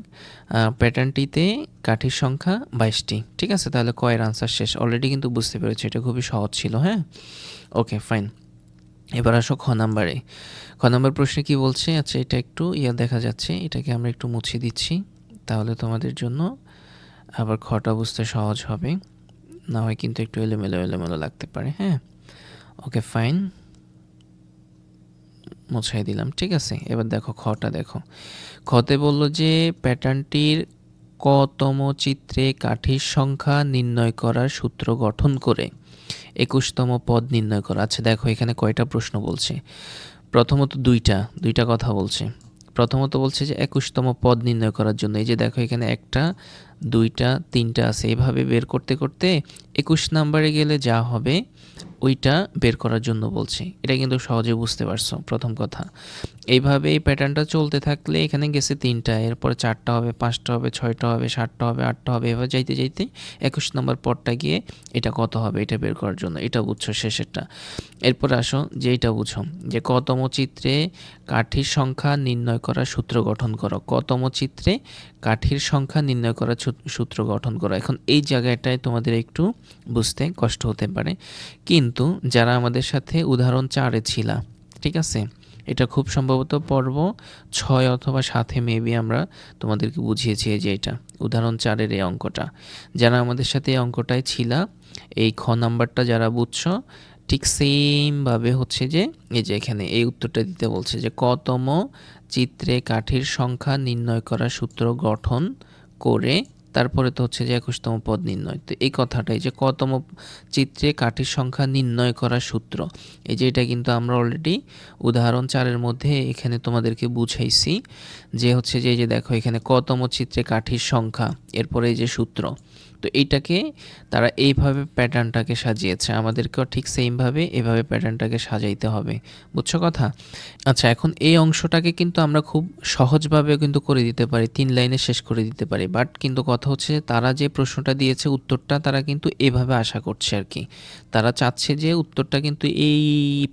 প্যাটার্নটিতে কাঠির সংখ্যা 22টি। ঠিক আছে, তাহলে কয়ের আনসার শেষ। অলরেডি কিন্তু বুঝতে পেরেছি, এটা খুবই সহজ ছিল। হ্যাঁ, ওকে ফাইন। এবার আসো খ নাম্বারে। খ নাম্বার প্রশ্নে কি বলছে? আচ্ছা, এটা একটু দেখা যাচ্ছে, এটাকে আমরা একটু মুছে দিচ্ছি, তাহলে তোমাদের জন্য আবার খটা বুঝতে সহজ হবে, না হয় কিন্তু একটু এলোমেলো লাগতে পারে। হ্যাঁ, ওকে ফাইন, মুছাই দিলাম। ঠিক আছে, এবার দেখো খটা দেখো। খতে বলল যে প্যাটার্নটির কতম চিত্রে কাঠির সংখ্যা নির্ণয় করার সূত্র গঠন করে 21তম পদ নির্ণয় করা। আচ্ছা দেখো, এখানে কয়টা প্রশ্ন বলছে? প্রথমত দুইটা কথা বলছে। প্রথমত বলছে যে 21তম পদ নির্ণয় করার জন্য। এই যে দেখো, এখানে 1টা 2টা 3টা আছে, এইভাবে বের করতে করতে 21 নাম্বারে গেলে যা হবে ওইটা বের করার জন্য বলছে। এটা কিন্তু সহজে বুঝতে পারছো, প্রথম কথা। এইভাবে এই প্যাটার্নটা চলতে থাকলে এখানে গেছে 3টা, এরপরে 4টা হবে, 5টা হবে, 6টা হবে, 7টা হবে, 8টা হবে, এভাবে যাইতে যাইতে 21 নম্বর পদটা গিয়ে এটা কত হবে এটা বের করার জন্য। এটা বুঝছো শেষেরটা। এরপরে আসো যে এটা বুঝো যে কতম চিত্রে কাঠির সংখ্যা নির্ণয় করার সূত্র গঠন করো। কতম চিত্রে কাঠির সংখ্যা নির্ণয় করার সূত্র গঠন করো। এখন এই জায়গাটায় তোমাদের একটু বুঝতে কষ্ট হতে পারে, কিন্তু যারা আমাদের সাথে উদাহরণ 4-এ ছিলা, ঠিক আছে, এটা খুব সম্ভবত পর্ব 6 অথবা 7-এ মেবি আমরা তোমাদেরকে বুঝিয়েছি যে এটা উদাহরণ 4-এর এই অঙ্কটা। যারা আমাদের সাথে এই অঙ্কটায় ছিলা, এই খ নাম্বারটা যারা বুঝছো, ঠিক সেমভাবে হচ্ছে যে এই যে এখানে এই উত্তরটা দিতে বলছে যে কতম চিত্রে কাঠির সংখ্যা নির্ণয় করার সূত্র গঠন করে, তারপরে তো হচ্ছে যে 21তম পদ নির্ণয়। তো এই কথাটাই যে কতম চিত্রে কাঠির সংখ্যা নির্ণয় করার সূত্র, এই যে এটা কিন্তু আমরা অলরেডি উদাহরণ 4-এর মধ্যে এখানে তোমাদেরকে বুঝাইছি যে হচ্ছে যে এই যে দেখো এখানে কতম চিত্রে কাঠির সংখ্যা, এরপরে এই যে সূত্র। তো এইটাকে তারা এইভাবে প্যাটার্নটাকে সাজিয়েছে, আমাদেরকেও ঠিক সেমভাবে এভাবে প্যাটার্নটাকে সাজাইতে হবে। বুঝছো কথা? আচ্ছা, এখন এই অংশটাকে কিন্তু আমরা খুব সহজভাবেও কিন্তু করে দিতে পারি, 3 লাইনে শেষ করে দিতে পারি। বাট কিন্তু কথা হচ্ছে তারা যে প্রশ্নটা দিয়েছে উত্তরটা তারা কিন্তু এভাবে আশা করছে আর কি। তারা চাচ্ছে যে উত্তরটা কিন্তু এই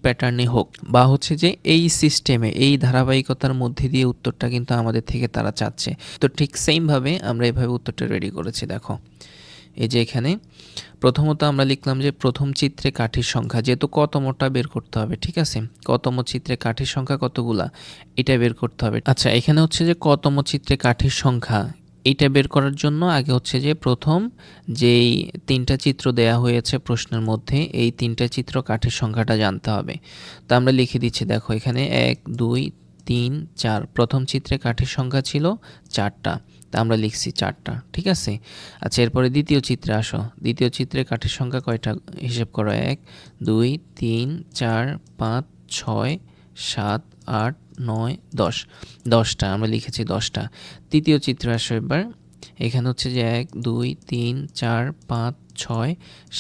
প্যাটার্নে হোক, বা হচ্ছে যে এই সিস্টেমে এই ধারাবাহিকতার মধ্যে দিয়ে উত্তরটা কিন্তু আমাদের থেকে তারা চাচ্ছে। তো ঠিক সেমভাবে আমরা এভাবে উত্তরটা রেডি করেছি। দেখো এই যে এখানে প্রথমত আমরা লিখলাম যে প্রথম চিত্রে কাঠির সংখ্যা, যেহেতু কতমটা বের করতে হবে, ঠিক আছে, কতম চিত্রে কাঠির সংখ্যা কতগুলা এটা বের করতে হবে। আচ্ছা, এখানে হচ্ছে যে কতম চিত্রে কাঠির সংখ্যা এইটা বের করার জন্য আগে হচ্ছে যে প্রথম যেই 3টা চিত্র দেয়া হয়েছে প্রশ্নের মধ্যে, এই 3টা চিত্র কাঠির সংখ্যাটা জানতে হবে। তো আমরা লিখে দিচ্ছি, দেখো এখানে 1, 2, 3, 4, প্রথম চিত্রে কাঠির সংখ্যা ছিল 4টা, তা আমরা লিখছি 4টা। ঠিক আছে, আচ্ছা এরপরে দ্বিতীয় চিত্রে আসো। দ্বিতীয় চিত্রে কাঠির সংখ্যা কয়টা হিসেব করো? 1, 2, 3, 4, 5, 6, 7, 8, 9, 10, 10টা আমরা লিখেছি 10টা। তৃতীয় চিত্রে আসো এবার। এখানে হচ্ছে যে 1, 2, 3, 4, 5, 6,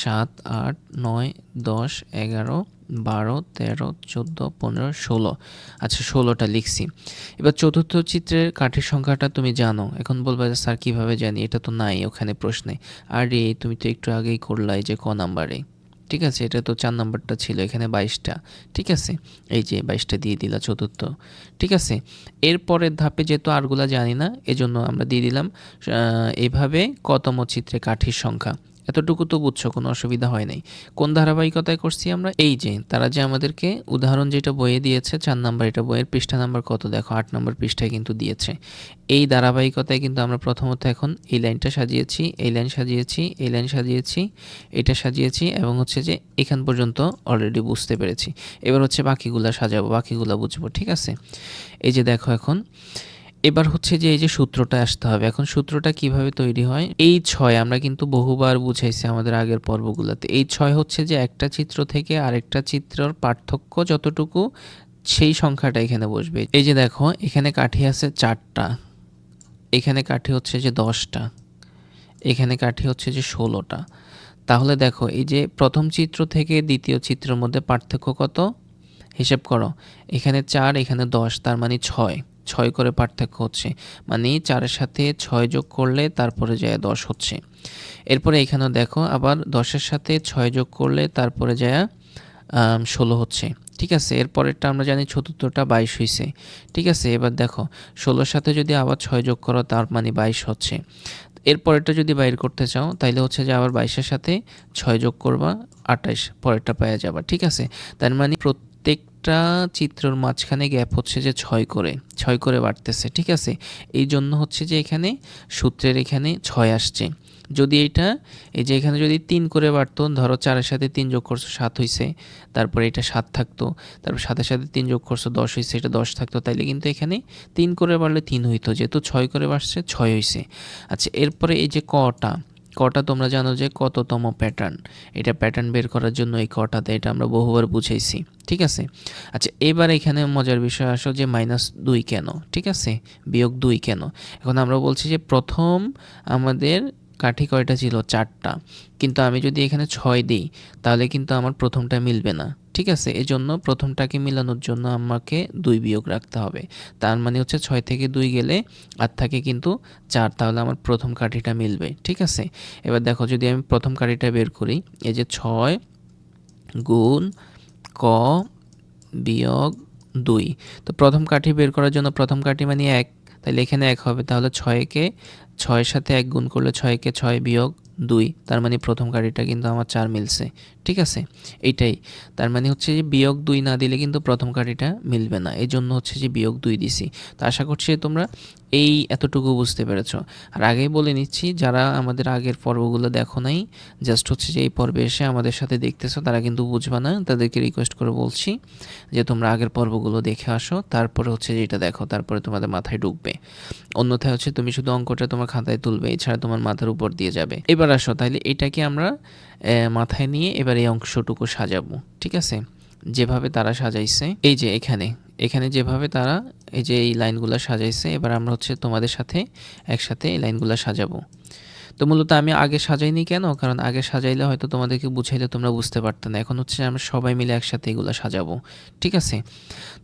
7, 8, 9, 10, 11, 12, 13, 14, 15, 16। আচ্ছা 16টা লিখছি। এবার চতুর্থ চিত্রের কাঠির সংখ্যাটা তুমি জানো। এখন বলবা যে স্যার কীভাবে জানি, এটা তো নাই ওখানে প্রশ্নে। আরে তুমি তো একটু আগেই করলাই যে ক নাম্বারে। ঠিক আছে, এটা তো 4 নাম্বারটা ছিল, এখানে 22টা। ঠিক আছে, এই যে 22টা দিয়ে দিলা চতুর্থ। ঠিক আছে, এরপরের ধাপে যেহেতু আরগুলা জানি না, এজন্য আমরা দিয়ে দিলাম এইভাবে কতম চিত্রে কাঠির সংখ্যা। এতটুকু তো বুঝছো, কোনো অসুবিধা হয় নাই। কোন ধারাবাহিকতায় করছি আমরা? এই যে তারা যে আমাদেরকে উদাহরণ যেটা বইয়ে দিয়েছে 4 নাম্বার, এটা বইয়ের পৃষ্ঠা নাম্বার কত দেখো, 8 নম্বর পৃষ্ঠায় কিন্তু দিয়েছে। এই ধারাবাহিকতায় কিন্তু আমরা প্রথমত এখন এই লাইনটা সাজিয়েছি, এই লাইন সাজিয়েছি, এই লাইন সাজিয়েছি, এটা সাজিয়েছি, এবং হচ্ছে যে এখান পর্যন্ত অলরেডি বুঝতে পেরেছি। এবার হচ্ছে বাকিগুলা সাজাবো, বাকিগুলা বুঝবো। ঠিক আছে, এই যে দেখো এখন এবার হচ্ছে যে এই যে সূত্রটা আসতে হবে। এখন সূত্রটা কিভাবে তৈরি হয়? এই ৬ আমরা কিন্তু বহুবার বুঝাইছি আমাদের আগের পর্বগুলোতে। এই ৬ হচ্ছে যে একটা চিত্র থেকে আরেকটা চিত্রের পার্থক্য যতটুকু সেই সংখ্যাটা এখানে বসবে। এই যে দেখো এখানে কাঠি আছে ৪টা, এখানে কাঠি হচ্ছে যে ১০টা, এখানে কাঠি হচ্ছে যে ১৬টা। তাহলে দেখো এই যে প্রথম চিত্র থেকে দ্বিতীয় চিত্রের মধ্যে পার্থক্য কত? হিসাব করো। এখানে ৪, এখানে ১০, তার মানে ৬। ৬ করে পার্থক্য হচ্ছে। মানে ৪-এর সাথে ৬ যোগ করলে তারপরে যায় ১০ হচ্ছে। এরপরে এখানেও দেখো আবার ১০-এর সাথে ৬ যোগ করলে তারপরে যায় ১৬ হচ্ছে। ঠিক আছে? এরপরেরটা আমরা জানি চতুর্থটা ২২ হইছে। ঠিক আছে? এবার দেখো ১৬-র সাথে যদি আবার ৬ যোগ করো তার মানে ২২ হচ্ছে। এরপরেরটা যদি বাইর করতে চাও তাইলে হচ্ছে যে আবার ২২-এর সাথে ৬ যোগ করবা ২৮, পরেরটা পেয়ে যাবা। ঠিক আছে? তার মানে প্রত্যেকটা চিত্রর মাঝখানে গ্যাপ হচ্ছে যে ৬ করে বাড়তেছে। ঠিক আছে? এই জন্য হচ্ছে যে এখানে সূত্রের এখানে ৬ আসছে। যদি এইটা এই যে এখানে যদি ৩ করে বাড়তো, ধরো ৪-এর সাথে ৩ যোগ করছো ৭ হইছে, তারপরে এটা ৭ থাকতো, তারপর ৭-এর সাথে ৩ যোগ করছো ১০ হইছে, এটা ১০ থাকতো, তাইলে কিন্তু এখানে ৩ করে বাড়লে ৩ হইতো, যেহেতু ৬ করে বাড়ছে ৬ হইছে। আচ্ছা, এরপরে এই যে কটা তোমরা জানো যে কততম প্যাটার্ন, এটা প্যাটার্ন বের করার জন্য এই কটাতে, এটা আমরা বহুবার বুঝাইছি। ঠিক আছে? আচ্ছা, এবার এখানে মজার বিষয় আসো যে -২ কেন? ঠিক আছে? -২ কেন? এখন আমরা বলছি যে প্রথম আমাদের কাঠি কয়টা ছিল? ৪টা। কিন্তু আমি যদি এখানে ৬ দিই তাহলে কিন্তু আমার প্রথমটা মিলবে না। ঠিক আছে? এজন্য প্রথমটাকে মিলানোর জন্য আমাকে ২ বিয়োগ রাখতে হবে। তার মানে হচ্ছে ৬ থেকে ২ গেলে আর থাকে কিন্তু ৪, তাহলে আমার প্রথম কাঠিটা মিলবে। ঠিক আছে? এবার দেখো যদি আমি প্রথম কাঠিটা বের করি, এই যে ৬ গুণ ক বিয়োগ ২। তো প্রথম কাঠি বের করার জন্য প্রথম কাঠি মানে ১, তাহলে এখানে ১ হবে। তাহলে ৬-এর সাথে ১ গুণ করলে ৬-কে ৬ বিয়োগ ২, তার মানে প্রথম কাঠিটা কিন্তু আমার ৪ মিলছে। ঠিক আছে? এইটাই। তার মানে হচ্ছে যে বিয়োগ ২ না দিলে কিন্তু প্রথম কাঠিটা মিলবে না। এজন্য হচ্ছে যে বিয়োগ ২ দিছি। তো আশা করছি তোমরা এই এতটুকু বুঝতে পেরেছো। আর আগেই বলে নিচ্ছি, যারা আমাদের আগের পর্বগুলো দেখো নাই, জাস্ট হচ্ছে যে এই পর্বে এসে আমাদের সাথে দেখতেছো, তারা কিন্তু বুঝবা না। তাদেরকে রিকোয়েস্ট করে বলছি যে তোমরা আগের পর্বগুলো দেখে আসো, তারপরে হচ্ছে যে এটা দেখো, তারপরে তোমাদের মাথায় ঢুকবে। অন্যথায় হচ্ছে তুমি শুধু অঙ্কটা তোমার খাতায় তুলবে, এছাড়া তোমার মাথার উপর দিয়ে যাবে। এবার আসো, তাহলে এটাকে আমরা মাথায় নিয়ে এবার এই অংশটুকু সাজাবো। ঠিক আছে? যেভাবে তারা সাজাইছে, এই যে এখানে যেভাবে তারা এই যে এই লাইনগুলো সাজাইছে, এবার আমরা হচ্ছে তোমাদের সাথে একসাথে এই লাইনগুলো সাজাবো। তো মূলত আমি আগে সাজাইনি কেন? কারণ আগে সাজাইলে হয়তো তোমাদেরকে বুঝাইলে তোমরা বুঝতে পারতে না। এখন হচ্ছে আমরা সবাই মিলে একসাথে এগুলো সাজাবো। ঠিক আছে?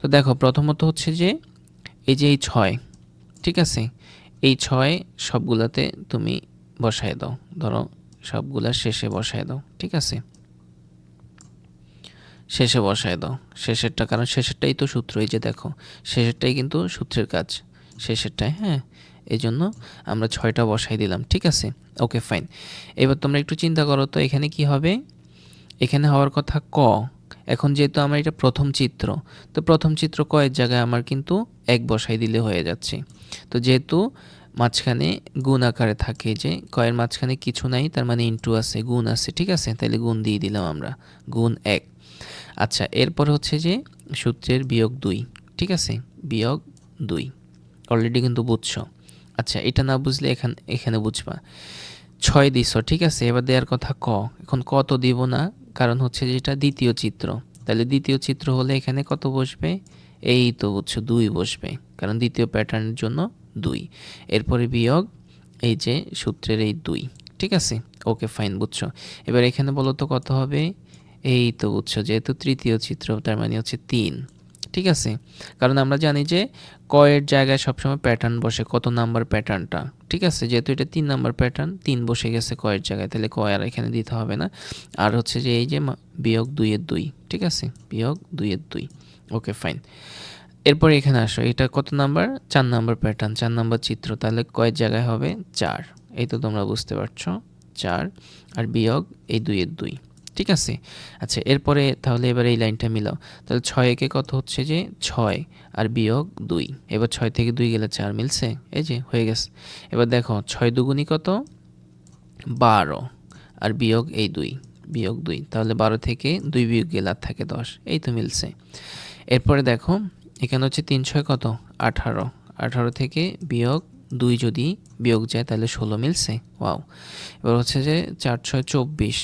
তো দেখো প্রথমত হচ্ছে যে এই যে এই ৬, ঠিক আছে? এই ৬ সবগুলাতে তুমি বসায় দাও। ধরো সবগুলা শেষে বসায় দাও। ঠিক আছে? শেষে বসায় দাও শেষেরটা, কারণ শেষেরটাই তো সূত্র। এই যে দেখো শেষেরটাই কিন্তু সূত্রের কাজ, শেষেরটাই। হ্যাঁ, এই জন্য আমরা ৬টা বসাই দিলাম। ঠিক আছে? ওকে, ফাইন। এবার তোমরা একটু চিন্তা করো তো এখানে কি হবে? এখানে হওয়ার কথা ক। এখন যেহেতু আমার এটা প্রথম চিত্র, তো প্রথম চিত্র কয়ের জায়গায় আমার কিন্তু ১ বসাই দিলে হয়ে যাচ্ছে। তো যেহেতু মাঝখানে গুণ আকারে থাকে, যে কয়ের মাঝখানে কিছু নাই, তার মানে ইনটু আছে, গুণ আছে। ঠিক আছে? তাহলে গুণ দিয়ে দিলাম আমরা, গুণ ১। আচ্ছা, এরপর হচ্ছে যে সূত্রের বিয়োগ ২। ঠিক আছে? বিয়োগ ২ অলরেডি কিন্তু বুঝছো। আচ্ছা, এটা না বুঝলে এখানে বুঝবা। ৬ দিছো। ঠিক আছে? এবার দেওয়ার কথা ক। এখন ক তো দিব না, কারণ হচ্ছে যে এটা দ্বিতীয় চিত্র। তাহলে দ্বিতীয় চিত্র হলে এখানে কত বসবে? এই তো বুঝছো, ২ বসবে, কারণ দ্বিতীয় প্যাটার্নের জন্য ২। এরপরে বিয়োগ এই যে সূত্রের এই ২। ঠিক আছে? ওকে, ফাইন, বুঝছো। এবার এখানে বলো তো কত হবে? এই তো বুঝছো, যেহেতু তৃতীয় চিত্র তার মানে হচ্ছে ৩। ঠিক আছে? কারণ আমরা জানি যে কয়ের জায়গায় সবসময় প্যাটার্ন বসে, কত নাম্বার প্যাটার্নটা। ঠিক আছে? যেহেতু এটা ৩ নাম্বার প্যাটার্ন, ৩ বসে গেছে কয়ের জায়গায়, তাহলে কয় আর এখানে দিতে হবে না। আর হচ্ছে যে এই যে বিয়োগ ২ এর ২। ঠিক আছে? বিয়োগ ২ এর ২। ওকে, ফাইন। এরপরে এখানে আসো, এটা কত নাম্বার? ৪ নাম্বার প্যাটার্ন, ৪ নাম্বার চিত্র, তাহলে কয়ের জায়গায় হবে? ৪। এই তো তোমরা বুঝতে পারছো, ৪ আর বিয়োগ এই ২ এর ২। ঠিক আছে? আচ্ছা, এরপরে তাহলে এবার এই লাইনটা মিলাও। তাহলে ৬ একে কত হচ্ছে যে ৬ আর বিয়োগ ২। এবার ৬ থেকে ২ গেলে ৪ মিলছে। এই যে হয়ে গেছে। এবার দেখো ৬ দুগুণী কত? ১২ আর বিয়োগ এই ২, বিয়োগ ২। তাহলে ১২ থেকে ২ বিয়োগ গেলে আর থাকে ১০। এই তো মিলছে। এরপরে দেখো এখানে হচ্ছে ৩ ৬ কত? ১৮ 18 থেকে বিয়োগ 2 যদি বিয়োগ যায় তাহলে 16 মিলছে। ওয়াও। এবার হচ্ছে যে 4 6 24,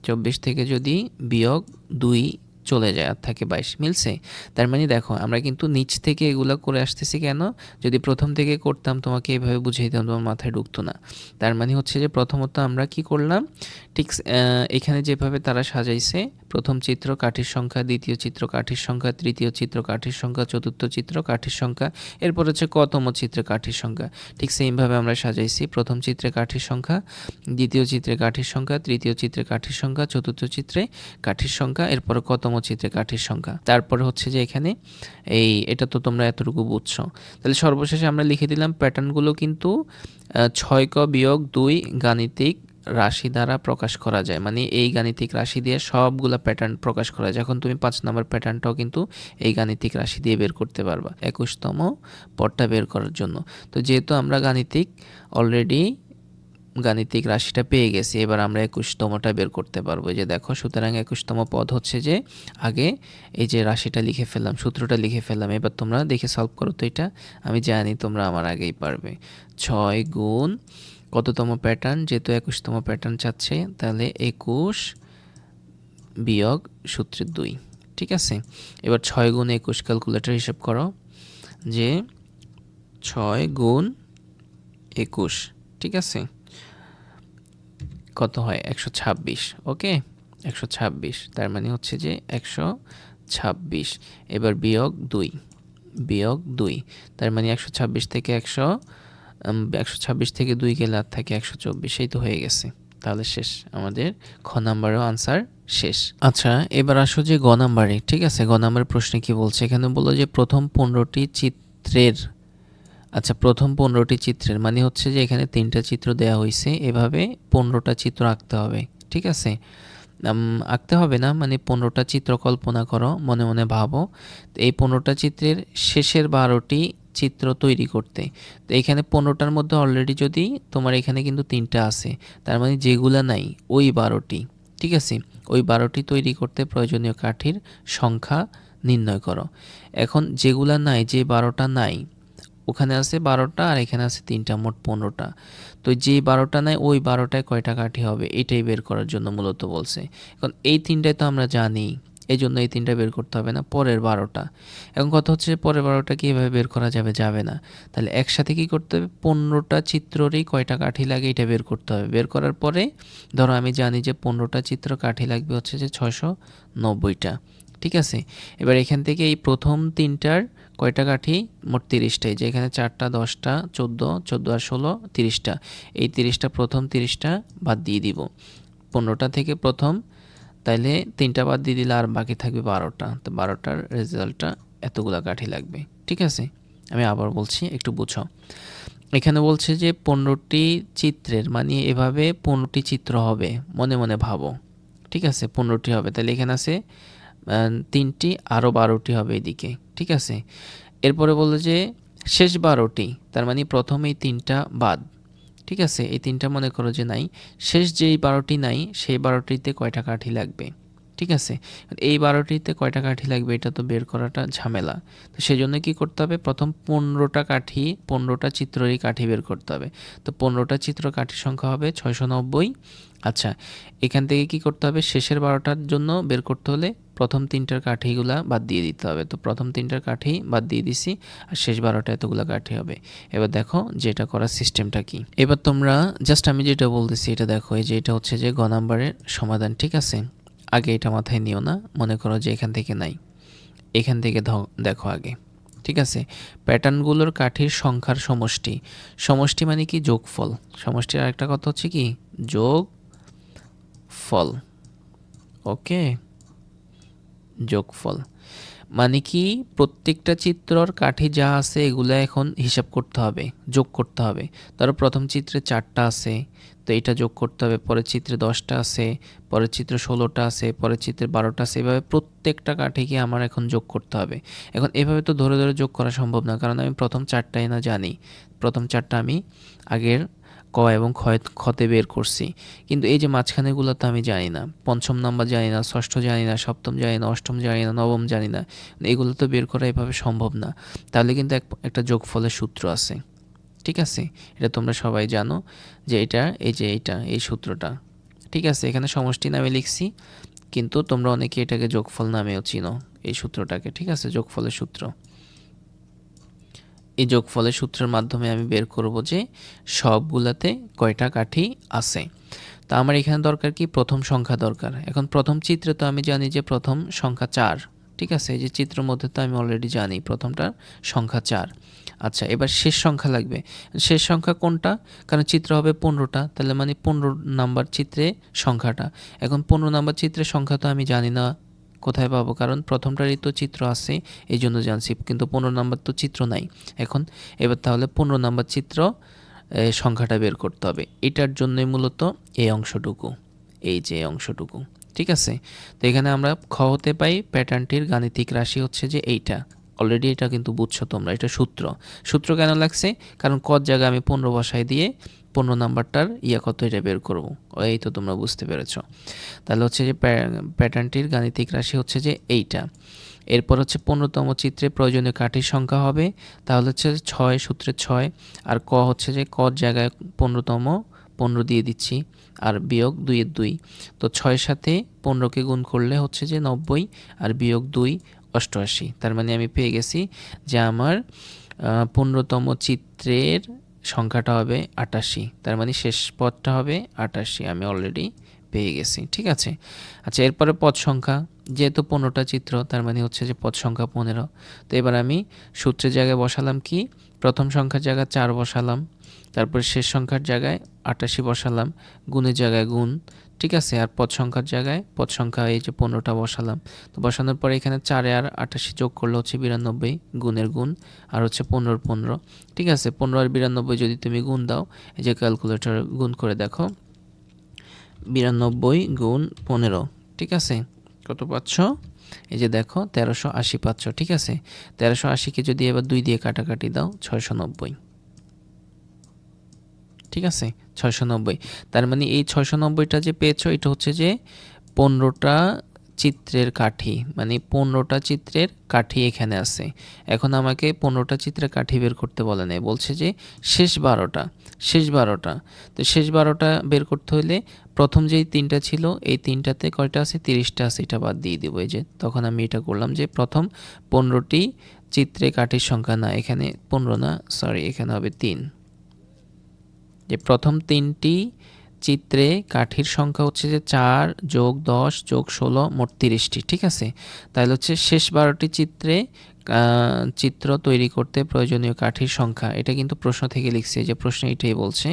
24 থেকে যদি বিয়োগ 2 চলে যায় আর থাকে 22, মিলছে। তার মানে দেখো আমরা কিন্তু নিচ থেকে এগুলো করে আসতেছি কেন, যদি প্রথম থেকে করতাম তোমাকে এভাবে বুঝিয়ে দিতাম তোমার মাথায় ঢুকতো না। তার মানে হচ্ছে যে প্রথমত আমরা কি করলাম, ঠিক এখানে যেভাবে তারা সাজাইছে, প্রথম চিত্র কাঠির সংখ্যা, দ্বিতীয় চিত্র কাঠির সংখ্যা, তৃতীয় চিত্র কাঠির সংখ্যা, চতুর্থ চিত্র কাঠির সংখ্যা, এরপর হচ্ছে কতম চিত্রে কাঠির সংখ্যা, ঠিক সেমভাবে আমরা সাজাইছি। প্রথম চিত্রে কাঠির সংখ্যা, দ্বিতীয় চিত্রে কাঠির সংখ্যা, তৃতীয় চিত্রে কাঠির সংখ্যা, চতুর্থ চিত্রে কাঠির সংখ্যা, এরপরে কতম চিত্রে কাঠির সংখ্যা। তারপরে হচ্ছে যে এখানে এটা তো তোমরা এতটুকু বুঝছো। তাহলে সর্বশেষে আমরা লিখে দিলাম প্যাটার্নগুলো কিন্তু 6ক বিয়োগ 2 গাণিতিক রাশি দ্বারা প্রকাশ করা যায়, মানে এই গাণিতিক রাশি দিয়ে সবগুলা প্যাটার্ন প্রকাশ করা যায়। এখন তুমি 5 নম্বর প্যাটার্নটাও কিন্তু এই গাণিতিক রাশি দিয়ে বের করতে পারবা 21তম পদটা বের করার জন্য। তো যেহেতু আমরা অলরেডি গাণিতিক রাশিটা পেয়ে গেছি, এবার আমরা 21তমটা বের করতে পারবো। যে দেখো, সুতরাং 21তম পদ হচ্ছে যে আগে এই যে রাশিটা লিখে ফেললাম, সূত্রটা লিখে ফেললাম। এবার তোমরা দেখে সলভ করো তো, এটা আমি জানি তোমরা আমার আগেই পারবে। 6 গুণ কততম প্যাটার্ন, যেহেতু 21তম প্যাটার্ন চাচ্ছে, তাহলে 21 বিয়োগ সূত্রের 2, ঠিক আছে। এবার 6 গুণ 21 ক্যালকুলেটর হিসাব করো, যে 6 গুণ 21, ঠিক আছে, কত হয় 126। ওকে, 126, তার মানে হচ্ছে যে 126। এবার বিয়োগ 2, তার মানে 126 থেকে 126 থেকে 2 গেলে আর থাকে 124, এই তো হয়ে গেছে। তাহলে শেষ, আমাদের খ নাম্বারেও আনসার শেষ। আচ্ছা, এবার আসো যে গ নাম্বারে, ঠিক আছে। গ নাম্বারের প্রশ্নে কি বলছে, এখানে বললো যে প্রথম 15টি চিত্রের, আচ্ছা প্রথম 15টি চিত্রের মানে হচ্ছে যে এখানে 3টা চিত্র দেওয়া হয়েছে, এভাবে 15টা চিত্র আঁকতে হবে, ঠিক আছে। আঁকতে হবে না, মানে 15টা চিত্র কল্পনা করো, মনে মনে ভাবো। এই 15টা চিত্রের শেষের 12টি চিত্র তৈরি করতে, তো এখানে 15টার মধ্যে অলরেডি যদি তোমার এখানে কিন্তু 3টা আছে, তার মানে যেগুলা নাই ওই 12টি, ঠিক আছে। ওই 12টি তৈরি করতে প্রয়োজনীয় কাঠির সংখ্যা নির্ণয় করো। এখন যেগুলা নাই, যে 12টা নাই, ওখানে আছে 12টা আর এখানে আছে 3টা, মোট 15টা। তো যে 12টা নাই ওই 12টায় কয়টা কাঠি হবে এটাই বের করার জন্য মূলত বলছে। এখন এই 3টায় তো আমরা জানি, এই জন্য এই 3টা বের করতে হবে না, পরের 12টা। এখন কথা হচ্ছে পরের 12টা কীভাবে বের করা যাবে, যাবে না। তাহলে একসাথে কী করতে হবে, 15টা চিত্ররই কয়টা কাঠি লাগে এটা বের করতে হবে। বের করার পরে ধরো আমি জানি যে 15টা চিত্র কাঠি লাগবে হচ্ছে যে 690টা, ঠিক আছে। এবার এখান থেকে এই প্রথম 3টার কয়টা কাঠি, মোট 30টাই, যে এখানে 4টা 10টা 14, 14 আর 16 30টা, এই 30টা প্রথম 30টা বাদ দিয়ে দিব 15টা থেকে প্রথম, তাইলে 3টা বাদ দিয়ে দিলে আর বাকি থাকবে 12টা। তো 12টার রেজাল্টটা এতগুলা কাঠি লাগবে, ঠিক আছে। আমি আবার বলছি, একটু বুঝো। এখানে বলছে যে 15টি চিত্রের, মানে এভাবে 15টি চিত্র হবে, মনে মনে ভাবো, ঠিক আছে। 15টি হবে, তাহলে এখানে আছে 3টি, আরও 12টি হবে এদিকে, ঠিক আছে। এরপরে বললো যে শেষ 12টি, তার মানে প্রথমেই 3টা বাদ, ঠিক আছে। এই 3টা মনে করো যে নাই, শেষ যেই 12টি নাই সেই 12টিতে কয়টা কাঠি লাগবে, ঠিক আছে। এই 12টিতে কয়টা কাঠি লাগবে এটা তো বের করাটা ঝামেলা। তো সেই জন্য কী করতে হবে, প্রথম 15টা কাঠি, 15টা চিত্ররই কাঠি বের করতে হবে। তো 15টা চিত্র কাঠির সংখ্যা হবে 690। আচ্ছা, এখান থেকে কি করতে হবে, শেষের 12টার জন্য বের করতে হলে প্রথম 3টার কাঠিগুলা বাদ দিয়ে দিতে হবে। তো প্রথম 3টার কাঠি বাদ দিয়ে দিছি, আর শেষ 12টা এতগুলো কাঠি হবে। এবার দেখো যে এটা করার সিস্টেমটা কি। এবার তোমরা জাস্ট আমি যেটা বলতেছি এটা দেখো, এই যে এটা হচ্ছে যে গ নাম্বারের সমাধান, ঠিক আছে। আগে এটা মাথায় নিও না, মনে করো যে এখান থেকে নাই, এখান থেকে দেখো আগে, ঠিক আছে। প্যাটার্নগুলোর কাঠির সংখ্যার সমষ্টি, সমষ্টি মানে কি, যোগফল। সমষ্টির আরেকটা কথা হচ্ছে কি, যোগফল। ওকে, যোগফল মানে কি, প্রত্যেকটা চিত্রর কাঠি যা আছে এগুলো এখন হিসাব করতে হবে, যোগ করতে হবে। ধরো প্রথম চিত্রে 4টা আছে, তো এটা যোগ করতে হবে। পরের চিত্রে 10টা আছে, পরের চিত্রে 16টা আছে, পরের চিত্রে 12টা আছে, এভাবে প্রত্যেকটা কাঠিকে আমার এখন যোগ করতে হবে। এখন এভাবে তো ধরে ধরে যোগ করা সম্ভব না, কারণ আমি প্রথম 4টাই না জানি, প্রথম 4টা আমি আগের ক এবং খতে বের করছি, কিন্তু এই যে মাঝখানেগুলো তো আমি জানি না। পঞ্চম নাম্বার জানি না, ষষ্ঠ জানি না, সপ্তম জানি না, অষ্টম জানি না, নবম জানি না। এগুলো তো বের করা এভাবে সম্ভব না। তাহলে কিন্তু একটা যোগফলের সূত্র আছে, ঠিক আছে? এটা তোমরা সবাই জানো যে এটা এই সূত্রটা, ঠিক আছে? এখানে সমষ্টি নামে লিখছি, কিন্তু তোমরা অনেকে এটাকে যোগফল নামেও চিনো এই সূত্রটাকে, ঠিক আছে? যোগফলের সূত্র। এই যোগফলের সূত্রের মাধ্যমে আমি বের করব যে সবগুলাতে কয়টা কাঠি আছে। তো আমার এখানে দরকার কি, প্রথম সংখ্যা দরকার। এখন প্রথম চিত্রে তো আমি জানি যে প্রথম সংখ্যা 4, ঠিক আছে? এই যে চিত্রের মধ্যে তো আমি অলরেডি জানি প্রথমটার সংখ্যা 4। আচ্ছা, এবার শেষ সংখ্যা লাগবে। শেষ সংখ্যা কোনটা? কারণ চিত্র হবে 15টা, তাহলে মানে 15 নাম্বার চিত্রে সংখ্যাটা। এখন 15 নাম্বার চিত্রের সংখ্যা তো আমি জানি না, কোথায় পাবো? কারণ প্রথমটারই তো চিত্র আছে, এই জন্য জানছি, কিন্তু 15 নাম্বার তো চিত্র নাই। এখন এবার তাহলে 15 নাম্বার চিত্র সংখ্যাটা বের করতে হবে। এটার জন্যই মূলত এই অংশটুকু, এই যে অংশটুকু, ঠিক আছে? তো এখানে আমরা খ হতে পাই প্যাটার্নটির গাণিতিক রাশি হচ্ছে যে এইটা। অলরেডি এটা কিন্তু বুঝছো তোমরা, এটা সূত্র কেন লাগছে? কারণ কত জায়গায় আমি 15 বসাই দিয়ে 15 নাম্বারটার কত এটা বের করবো। এই তো তোমরা বুঝতে পেরেছো। তাহলে হচ্ছে যে প্যাটার্নটির গাণিতিক রাশি হচ্ছে যে এইটা। এরপর হচ্ছে 15তম চিত্রে প্রয়োজনীয় কাঠির সংখ্যা হবে, তাহলে হচ্ছে 6, সূত্রে 6। আর ক হচ্ছে যে ক জায়গায় 15তম 15 দিয়ে দিচ্ছি, আর বিয়োগ 2 এর 2। তো 6-এর সাথে 15কে গুণ করলে হচ্ছে যে 90, আর বিয়োগ 2 88। তার মানে আমি পেয়ে গেছি যে আমার 15তম চিত্রের সংখ্যাটা হবে 88। তার মানে শেষ পদটা হবে 88, আমি অলরেডি পেয়ে গেছি, ঠিক আছে? আচ্ছা, এরপরে পদ সংখ্যা, যেহেতু 15টা চিত্র তার মানে হচ্ছে যে পদ সংখ্যা 15। তো এবার আমি সূত্রের জায়গায় বসালাম কি, প্রথম সংখ্যার জায়গায় 4 বসালাম, তারপর শেষ সংখ্যার জায়গায় 88 বসালাম, গুণের জায়গায় গুণ, ঠিক আছে? আর পদ সংখ্যার জায়গায় পদ সংখ্যা এই যে 15টা বসালাম। তো বসানোর পরে এখানে 4 আর 88 যোগ করলে হচ্ছে 92, গুণের গুণ, আর হচ্ছে 15 15, ঠিক আছে? 15 আর 92 যদি তুমি গুণ দাও, এই যে ক্যালকুলেটর গুণ করে দেখো, 92 গুণ 15, ঠিক আছে? কত পাচ্ছ? এই যে দেখো 1380 পাচ্ছ, ঠিক আছে? 1380কে যদি এবার 2 দিয়ে কাটাকাটি দাও, 690, ঠিক আছে? 690। তার মানে এই 690টা যে পেয়েছো, এটা হচ্ছে যে 15টা চিত্রের কাঠি, মানে 15টা চিত্রের কাঠি এখানে আছে। এখন আমাকে 15টা চিত্রের কাঠি বের করতে বলে নাই, বলছে যে শেষ 12টা। তো শেষ 12টা বের করতে হলে প্রথম যেই 3টা ছিল, এই 3টাতে কয়টা আছে? 30টা আছে, এটা বাদ দিয়ে দেবো। এই যে তখন আমি এটা করলাম যে প্রথম 15টি চিত্রে কাঠির সংখ্যা, না এখানে 15 না, সরি, এখানে হবে 3। যে প্রথম 3টি চিত্রে কাঠির সংখ্যা হচ্ছে যে 4 যোগ 10 যোগ 16, মোট 30টি, ঠিক আছে? তাহলে হচ্ছে শেষ 12টি চিত্র তৈরি করতে প্রয়োজনীয় কাঠির সংখ্যা, এটা কিন্তু প্রশ্ন থেকে লিখছি, যে প্রশ্ন এটাই বলছে।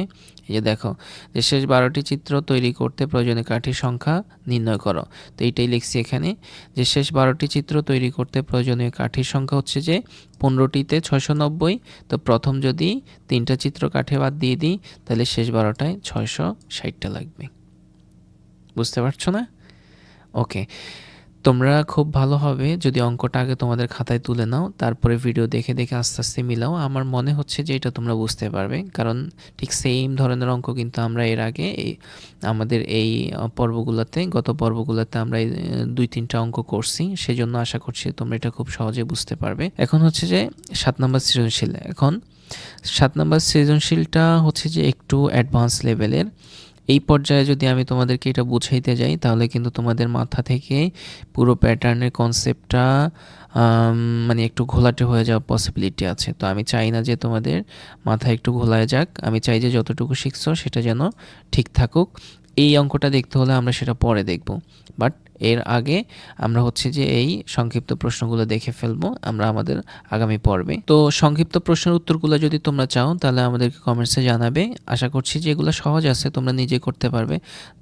এই যে দেখো, যে শেষ 12টি চিত্র তৈরি করতে প্রয়োজনীয় কাঠির সংখ্যা নির্ণয় করো। তো এইটাই লিখছি এখানে, যে শেষ 12টি চিত্র তৈরি করতে প্রয়োজনীয় কাঠির সংখ্যা হচ্ছে যে 15টিতে 690। তো প্রথম যদি 3টা চিত্র কাঠে বাদ দিয়ে দিই, তাহলে শেষ 12টায় 660টা লাগবে। বুঝতে পারছো না? ওকে, তোমরা খুব ভালো হবে যদি অঙ্কটা আগে তোমাদের খাতায় তুলে নাও, তারপরে ভিডিও দেখে দেখে আস্তে আস্তে মিলাও। আমার মনে হচ্ছে যে এটা তোমরা বুঝতে পারবে, কারণ ঠিক সেম ধরনের অঙ্ক কিন্তু আমরা এর আগে আমাদের এই গত পর্বগুলোতে আমরা এই 2-3টা অঙ্ক করছি, সেজন্য আশা করছি তোমরা এটা খুব সহজে বুঝতে পারবে। এখন হচ্ছে যে 7 নম্বর সৃজনশীল। এখন 7 নম্বর সৃজনশীলটা হচ্ছে যে একটু অ্যাডভান্স লেভেলের। এই পর্যায়ে যদি আমি তোমাদেরকে এটা বুঝাইতে যাই, তাহলে কিন্তু তোমাদের মাথা থেকে পুরো প্যাটার্নের কনসেপ্টটা মানে একটু ঘোলাটে হয়ে যাওয়ার পসিবিলিটি আছে। তো আমি চাই না যে তোমাদের মাথা একটু ঘোলায় যাক, আমি চাই যে যতটুকু শিখছো সেটা যেন ঠিক থাকুক। এই অঙ্কটা দেখতে হলে আমরা সেটা পরে দেখব, বাট এর আগে আমরা হচ্ছে যে এই সংক্ষিপ্ত প্রশ্নগুলো দেখে ফেলবো আমরা আমাদের আগামী পর্বে। তো সংক্ষিপ্ত প্রশ্নের উত্তরগুলো যদি তোমরা চাও, তাহলে আমাদেরকে কমেন্টসে জানাবে। আশা করছি যে এগুলো সহজ আছে, তোমরা নিজে করতে পারবে।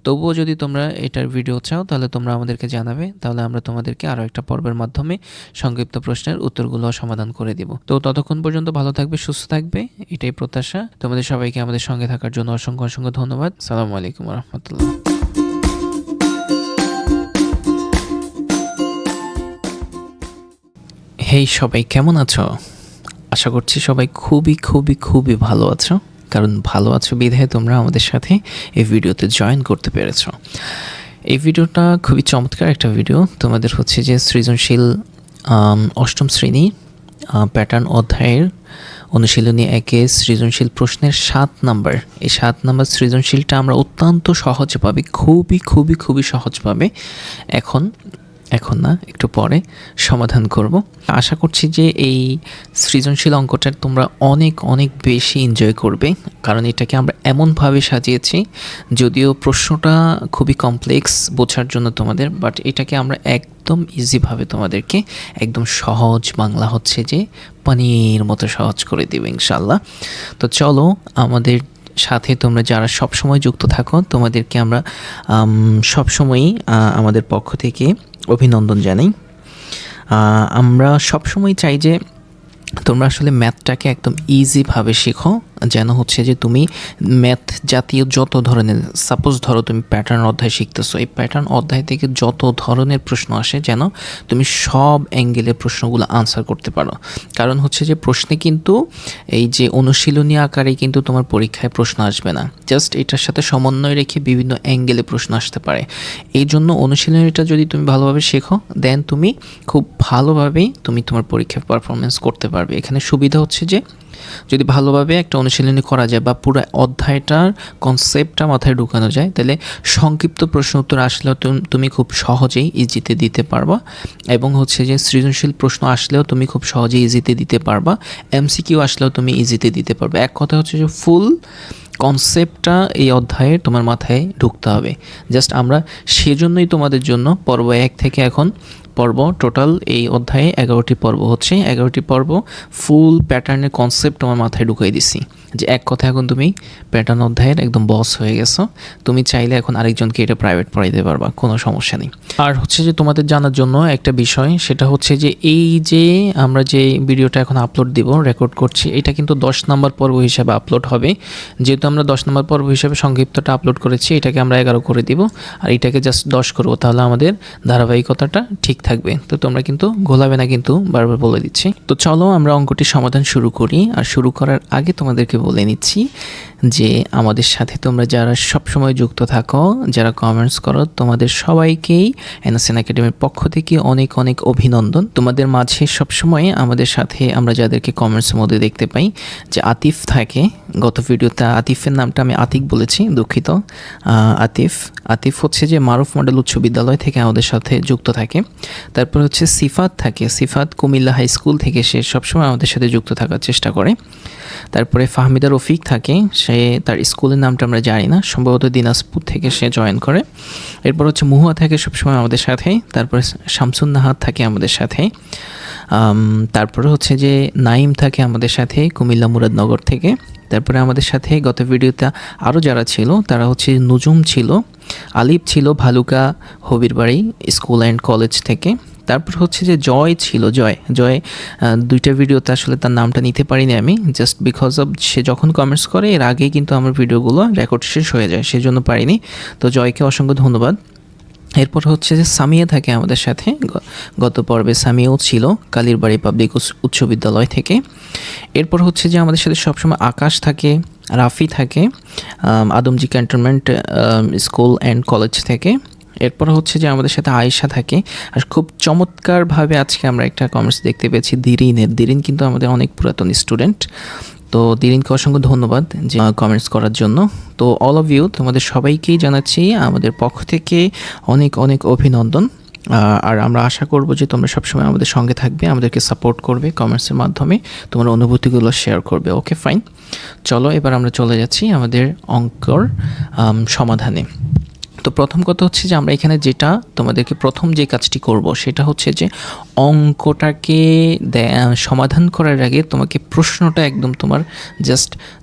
তবুও যদি তোমরা এটার ভিডিও চাও, তাহলে তোমরা আমাদেরকে জানাবে, তাহলে আমরা তোমাদেরকে আরও একটা পর্বের মাধ্যমে সংক্ষিপ্ত প্রশ্নের উত্তরগুলো সমাধান করে দিব। তো ততক্ষণ পর্যন্ত ভালো থাকবে, সুস্থ থাকবে, এটাই প্রত্যাশা। তোমাদের সবাইকে আমাদের সঙ্গে থাকার জন্য অসংখ্য অসংখ্য ধন্যবাদ। আসসালামু আলাইকুম ওয়া রাহমাতুল্লাহ। হেই সবাই, কেমন আছো? আশা করছি সবাই খুবই খুবই খুবই ভালো আছো, কারণ ভালো আছো বিধায় তোমরা আমাদের সাথে এই ভিডিওতে জয়েন করতে পেরেছো। এই ভিডিওটা খুবই চমৎকার একটা ভিডিও। তোমাদের হচ্ছে যে সৃজনশীল অষ্টম শ্রেণী প্যাটার্ন অধ্যায়ের অনুশীলনী 1 সৃজনশীল প্রশ্নের 7 নাম্বার, এই 7 নাম্বার সৃজনশীলটা আমরা অত্যন্ত সহজভাবে খুবই সহজভাবে এখন না একটু পরে সমাধান করব। আশা করছি যে এই সৃজনশীল অঙ্কটা তোমরা অনেক বেশি এনজয় করবে, কারণ এটাকে আমরা এমনভাবে সাজিয়েছি, যদিও প্রশ্নটা খুবই কমপ্লেক্স বোঝার জন্য তোমাদের, বাট এটাকে আমরা একদম ইজিভাবে তোমাদেরকে একদম সহজ বাংলা হচ্ছে যে পানির মতো সহজ করে দেব ইনশাল্লাহ। তো চলো আমাদের সাথে তোমরা যারা সবসময় যুক্ত থাকো তোমাদেরকে আমরা সবসময়ই আমাদের পক্ষ থেকে অভিনন্দন জানাই। আমরা সবসময় চাই যে তোমরা আসলে ম্যাথটাকে একদম ইজিভাবে শেখো, যেন হচ্ছে যে তুমি ম্যাথ জাতীয় যত ধরনের, সাপোজ ধরো তুমি প্যাটার্ন অধ্যায় শিখতেছো, এই প্যাটার্ন অধ্যায় থেকে যত ধরনের প্রশ্ন আসে যেন তুমি সব অ্যাঙ্গেলের প্রশ্নগুলো আনসার করতে পারো। কারণ হচ্ছে যে প্রশ্নে কিন্তু এই যে অনুশীলনী আকারে কিন্তু তোমার পরীক্ষায় প্রশ্ন আসবে না, জাস্ট এটার সাথে সমন্বয় রেখে বিভিন্ন অ্যাঙ্গেলে প্রশ্ন আসতে পারে। এই জন্য অনুশীলনীটা যদি তুমি ভালোভাবে শেখো দেন তুমি খুব ভালোভাবেই তুমি তোমার পরীক্ষায় পারফরমেন্স করতে পারবে। এখানে সুবিধা হচ্ছে যে যদি ভালোভাবে একটা অনুশীলনী করা যায় বা পুরো অধ্যায়টার কনসেপ্টটা মাথায় ঢুকানো যায়, তাহলে সংক্ষিপ্ত প্রশ্ন উত্তর আসলেও তুমি খুব সহজেই ইজিতে দিতে পারবা, এবং হচ্ছে যে সৃজনশীল প্রশ্ন আসলেও তুমি খুব সহজেই ইজিতে দিতে পারবা, এমসিকিউ আসলেও তুমি ইজিতে দিতে পারবে। এক কথা হচ্ছে যে ফুল কনসেপ্টটা এই অধ্যায়ে তোমার মাথায় ঢুকতে হবে। জাস্ট আমরা সেজন্যই তোমাদের জন্য পর্ব 1 থেকে এখন পর্ব টোটাল এই অধ্যায়ে 11টি পর্ব হচ্ছে, 11টি পর্ব ফুল প্যাটার্নের কনসেপ্ট তোমার মাথায় ঢুকিয়ে দিছি, যে এক কথা এখন তুমি প্যাটার্ন অধ্যায়ের একদম বস হয়ে গেছো। তুমি চাইলে এখন আরেকজনকে এটা প্রাইভেট পড়াইতে পারবা, কোনো সমস্যা নেই। আর হচ্ছে যে তোমাদের জানার জন্য একটা বিষয়, সেটা হচ্ছে যে এই যে আমরা যে ভিডিওটা এখন আপলোড দিব, রেকর্ড করছি, এটা কিন্তু 10 নম্বর পর্ব হিসাবে আপলোড হবে। যেহেতু আমরা 10 নম্বর পর্ব হিসাবে সংক্ষিপ্তটা আপলোড করেছি, এটাকে আমরা 11 করে দিব, আর এটাকে জাস্ট 10 করবো, তাহলে আমাদের ধারাবাহিকতাটা ঠিক থাকবে। তো তোমরা কিন্তু গোলাবে না, কিন্তু বারবার বলে দিচ্ছি। তো চলো আমরা অঙ্কটির সমাধান শুরু করি। আর শুরু করার আগে তোমাদেরকে বলে নিচ্ছি যে আমাদের সাথে তোমরা যারা সবসময় যুক্ত থাকো, যারা কমেন্টস করো, তোমাদের সবাইকেই এনএসএন একাডেমির পক্ষ থেকে অনেক অভিনন্দন। তোমাদের মাঝে সবসময় আমাদের সাথে আমরা যাদেরকে কমেন্টসের মধ্যে দেখতে পাই, যে আতিফ থাকে, গত ভিডিওতে আতিফের নামটা আমি আতিক বলেছি, দুঃখিত। আতিফ হচ্ছে যে মারুফ মডেল উচ্চ বিদ্যালয় থেকে আমাদের সাথে যুক্ত থাকে। তারপর হচ্ছে সিফাত থাকে, সিফাত কুমিল্লা হাই স্কুল থেকে, সে সবসময় আমাদের সাথে যুক্ত থাকার চেষ্টা করে। তারপরে ফাহমিদা রফিক থাকে, সে তার স্কুলের নামটা আমরা জানি না, সম্ভবত দিনাজপুর থেকে সে জয়েন করে। এরপর হচ্ছে মুহুয়া থাকে সবসময় আমাদের সাথে। তারপরে শামসুন নাহার থাকে আমাদের সাথে। তারপরে হচ্ছে যে নাইম থাকে আমাদের সাথে কুমিল্লা মুরাদনগর থেকে। তারপরে আমাদের সাথে গত ভিডিওতে আরও যারা ছিল তারা হচ্ছে নুজুম ছিল, আলিফ ছিল Bhaluka Habirbari school and college থেকে। তারপর হচ্ছে যে জয় ছিল, জয় দুইটা ভিডিওতে আসলে তার নামটা নিতে পারিনি আমি, জাস্ট বিকজ অফ সে যখন কমেন্টস করে এর আগেই কিন্তু আমার ভিডিওগুলো রেকর্ড শেষ হয়ে যায়, সেজন্য পারিনি। তো জয়কে অসংখ্য ধন্যবাদ। এরপর হচ্ছে যে সামিয়া থাকে আমাদের সাথে, গত পর্বে সামিয়াও ছিল কালীরবাড়ি পাবলিক উচ্চ বিদ্যালয় থেকে। এরপর হচ্ছে যে আমাদের সাথে সবসময় আকাশ থাকে, রাফি থাকে Adamjee cantonment school and college থেকে। এরপর হচ্ছে যে আমাদের সাথে আয়েশা থাকে। আর খুব চমৎকারভাবে আজকে আমরা একটা কমেন্টস দেখতে পেয়েছি দিরিন কিন্তু আমাদের অনেক পুরাতন স্টুডেন্ট। তো দিরিনকে অসংখ্য ধন্যবাদ যে কমেন্টস করার জন্য। তো অল অফ ইউ, তোমাদের সবাইকেই জানাচ্ছি আমাদের পক্ষ থেকে অনেক অভিনন্দন। আর আমরা আশা করব যে তোমরা সবসময় আমাদের সঙ্গে থাকবে, আমাদেরকে সাপোর্ট করবে, কমেন্টসের মাধ্যমে তোমার অনুভূতিগুলো শেয়ার করবে। ওকে ফাইন, চলো এবার আমরা চলে যাচ্ছি আমাদের অঙ্কর সমাধানে। তো প্রথম কথা হচ্ছে যে আমরা এখানে যেটা তোমাদেরকে প্রথম যে কাজটি করব সেটা হচ্ছে যে অঙ্কটাকে সমাধান করার আগে তোমাকে প্রশ্নটা একদম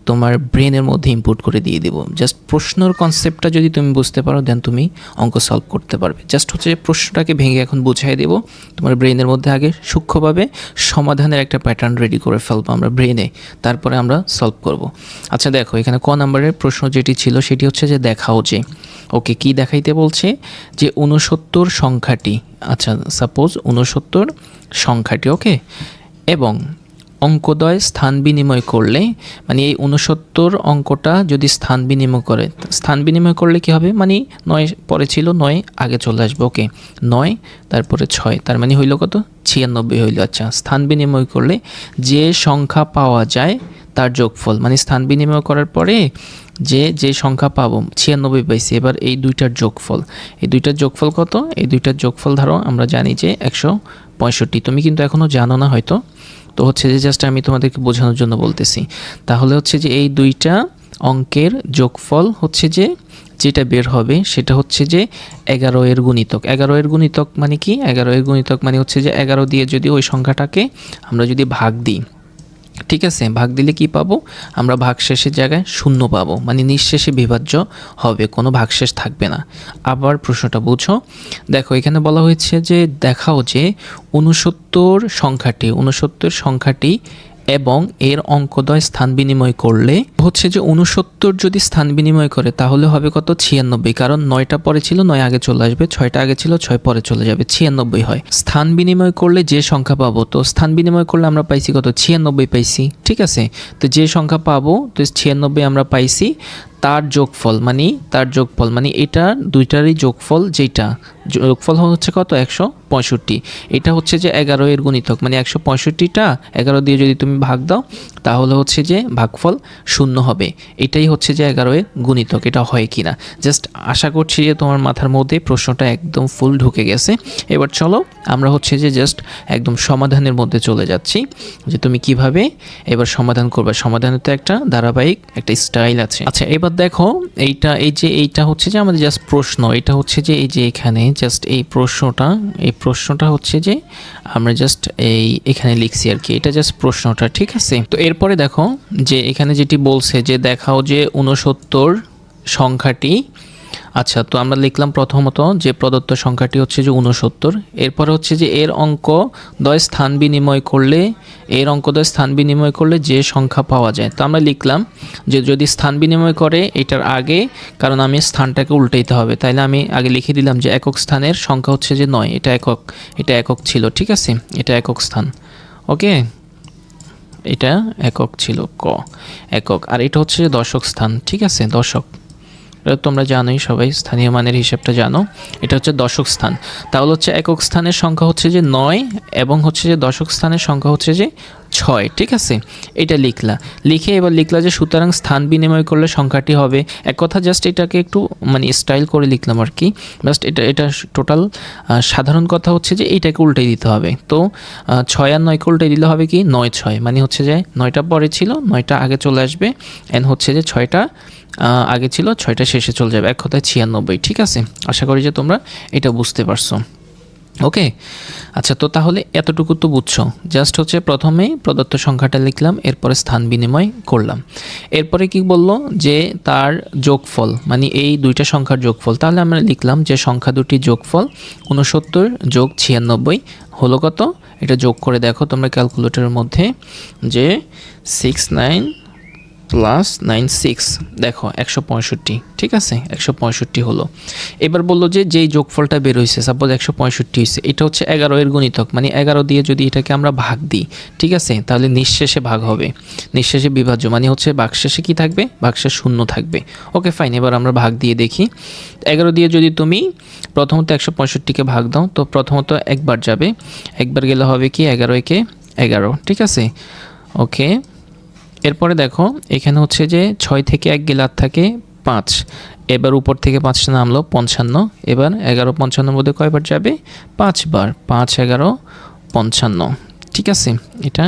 তোমার ব্রেনের মধ্যে ইনপুট করে দিয়ে দেব। জাস্ট প্রশ্নর কনসেপ্টটা যদি তুমি বুঝতে পারো দেন তুমি অঙ্ক সলভ করতে পারবে। জাস্ট হচ্ছে প্রশ্নটাকে ভেঙে এখন বুঝাই দেব তোমার ব্রেনের মধ্যে, আগে সূক্ষ্মভাবে সমাধানের একটা প্যাটার্ন রেডি করে ফেলবো আমরা ব্রেনে, তারপরে আমরা সলভ করব। আচ্ছা দেখো এখানে ক নাম্বারের প্রশ্ন যেটি ছিল সেটি হচ্ছে যে দেখাও যে, ওকে কি দেখাইতে বলছে, যে 69 সংখ্যাটি, আচ্ছা সাপোজ 69 সংখ্যাটি, ওকে, এবং অঙ্কদ্বয় স্থান বিনিময় করলে, মানে এই 69 অঙ্কটা যদি স্থান বিনিময় করে, স্থান বিনিময় করলে কি হবে, মানে 9 পরে ছিল, 9 আগে চলে আসবে। ওকে, 9 তারপরে 6, তার মানে হইল কত, 96 হইল। আচ্ছা, স্থান বিনিময় করলে যে সংখ্যা পাওয়া যায় তার যোগফল, মানে স্থান বিনিময় করার পরে যে সংখ্যা পাবো, 96 পাইছি, এবার এই দুইটার যোগফল, এই দুইটার যোগফল কত, এই দুইটার যোগফল ধরো আমরা জানি যে 165। তুমি কিন্তু এখনও জানো না হয়তো, তো হচ্ছে যে জাস্ট আমি তোমাদেরকে বোঝানোর জন্য বলতেছি। তাহলে হচ্ছে যে এই দুইটা অঙ্কের যোগফল হচ্ছে যে যেটা বের হবে সেটা হচ্ছে যে 11 এর গুণিতক। 11 এর গুণিতক মানে কি, 11 এর গুণিতক মানে হচ্ছে যে 11 দিয়ে যদি ওই সংখ্যাটাকে আমরা যদি ভাগ দিই, ঠিক আছে, ভাগ দিলে কি পাবো আমরা, ভাগশেষের জায়গায় শূন্য পাবো, মানে নিঃশেষে বিভাজ্য হবে, কোনো ভাগশেষ থাকবে না। আবার প্রশ্নটা বুঝো, দেখো এখানে বলা হয়েছে যে দেখাও যে 69 সংখ্যাটি এবং এর অঙ্কদ্বয় স্থান বিনিময় করলে, হচ্ছে যে 69 যদি স্থান বিনিময় করে তাহলে হবে কত, 96, কারণ 9টা পরে ছিল, 9 আগে চলে আসবে, 6টা আগে ছিল, 6 পরে চলে যাবে, 96 হয়। স্থান বিনিময় করলে যে সংখ্যা পাবো, তো স্থান বিনিময় করলে আমরা পাইছি কত, 96 পাইছি, ঠিক আছে। তো যে সংখ্যা পাবো, তো 96 আমরা পাইছি, তার যোগফল মানে এটা দুইটারই যোগফল, যেটা যোগফল হচ্ছে কত, 165। এটা হচ্ছে যে 11 এর গুণিতক, মানে 165টা 11 দিয়ে যদি তুমি ভাগ দাও তাহলে হচ্ছে যে ভাগফল শূন্য হবে। এটাই হচ্ছে যে 11 এর গুণিতক। এটা হয় কি না, জাস্ট আশা করছি যে তোমার মাথার মধ্যে প্রশ্নটা একদম ফুল ঢুকে গেছে। এবার চলো আমরা হচ্ছে যে জাস্ট একদম সমাধানের মধ্যে চলে যাচ্ছি, যে তুমি কিভাবে এবার সমাধান করবে। সমাধানের তো একটা ধারাবাহিক একটা স্টাইল আছে। আচ্ছা, এবার দেখো এইটা হচ্ছে যে আমাদের জাস্ট প্রশ্ন, এটা হচ্ছে যে এই যে এখানে জাস্ট এই প্রশ্নটা হচ্ছে যে আমরা জাস্ট এখানে লিখছি আর কি, এটা জাস্ট প্রশ্নটা, ঠিক আছে। তো এরপরে দেখো যে এখানে যেটি বলছে যে দেখাও যে 69 সংখ্যাটি, আচ্ছা তো আমরা লিখলাম প্রথমত যে প্রদত্ত সংখ্যাটি হচ্ছে যে 69, এরপরে হচ্ছে যে এর অঙ্কদ্বয় স্থান বিনিময় করলে যে সংখ্যা পাওয়া যায়। তো আমরা লিখলাম যে যদি স্থান বিনিময় করে এটার আগে, কারণ আমি স্থানটাকে উল্টাইতে হবে, তাইলে আমি আগে লিখে দিলাম যে একক স্থানের সংখ্যা হচ্ছে যে 9, এটা একক ছিল, ঠিক আছে, এটা একক স্থান। ওকে, এটা একক ছিল, একক, আর এটা হচ্ছে যে দশক স্থান, ঠিক আছে, দশক, তোমরা জানোই সবাই, স্থানীয় মানের হিসাবটা জানো, এটা হচ্ছে দশক স্থান। তাহলে হচ্ছে একক স্থানের সংখ্যা হচ্ছে যে 9 এবং হচ্ছে যে দশক স্থানের সংখ্যা হচ্ছে যে 6, ঠিক আছে। এটা লিখে এবার লিখলা যে সুতরাং স্থান বিনিময় করলে সংখ্যাটি হবে, এক কথা জাস্ট এটাকে একটু মানে স্টাইল করে লিখলাম আর কি, জাস্ট এটা টোটাল সাধারণ কথা হচ্ছে যে এইটাকে উল্টে দিতে হবে। তো 6 আর 9কে উল্টে দিলে হবে কি 9 6, মানে হচ্ছে যে 9টা পরে ছিল, 9টা আগে চলে আসবে, এন্ড হচ্ছে যে 6টা আগে ছিল, 6টা শেষে চলে যাবে, এক কথায় 96, ঠিক আছে। আশা করি যে তোমরা এটা বুঝতে পারছো। ওকে, আচ্ছা তো তাহলে এতটুকু তো বুঝছো, জাস্ট হচ্ছে প্রথমে প্রদত্ত সংখ্যাটা লিখলাম, এরপরে স্থান বিনিময় করলাম, এরপরে কি বললো যে তার যোগফল, মানে এই দুইটা সংখ্যার যোগফল। তাহলে আমরা লিখলাম যে সংখ্যা দুটির যোগফল 69 যোগ 96 হলো কত, এটা যোগ করে দেখো তোমরা ক্যালকুলেটরের মধ্যে, যে 69 প্লাস 96, দেখো 165, ঠিক আছে, 165 হলো। এবার বললো যে যেই যোগফলটা বের হয়েছে, সাপোজ 165 হয়েছে, এটা হচ্ছে 11 এর গুণিতক, মানে 11 দিয়ে যদি এটাকে আমরা ভাগ দিই, ঠিক আছে, তাহলে নিঃশেষে ভাগ হবে, নিঃশেষে বিভাজ্য, মানে হচ্ছে ভাগশেষে কি থাকবে, ভাগশেষ শূন্য থাকবে। ওকে ফাইন, এবার আমরা ভাগ দিয়ে দেখি। 11 দিয়ে যদি তুমি প্রথমত 165কে ভাগ দাও, তো প্রথমত একবার যাবে, একবার গেলে হবে কি 11 একে 11, ঠিক আছে। ওকে, এরপরে দেখো এখানে হচ্ছে যে 6 থেকে 1 গেলে আর থাকে 5, এবার উপর থেকে 5টা নামলো 55, এবার 11 55 মধ্যে কয়বার যাবে, 5 বার, 5 11 55, ঠিক আছে। এটা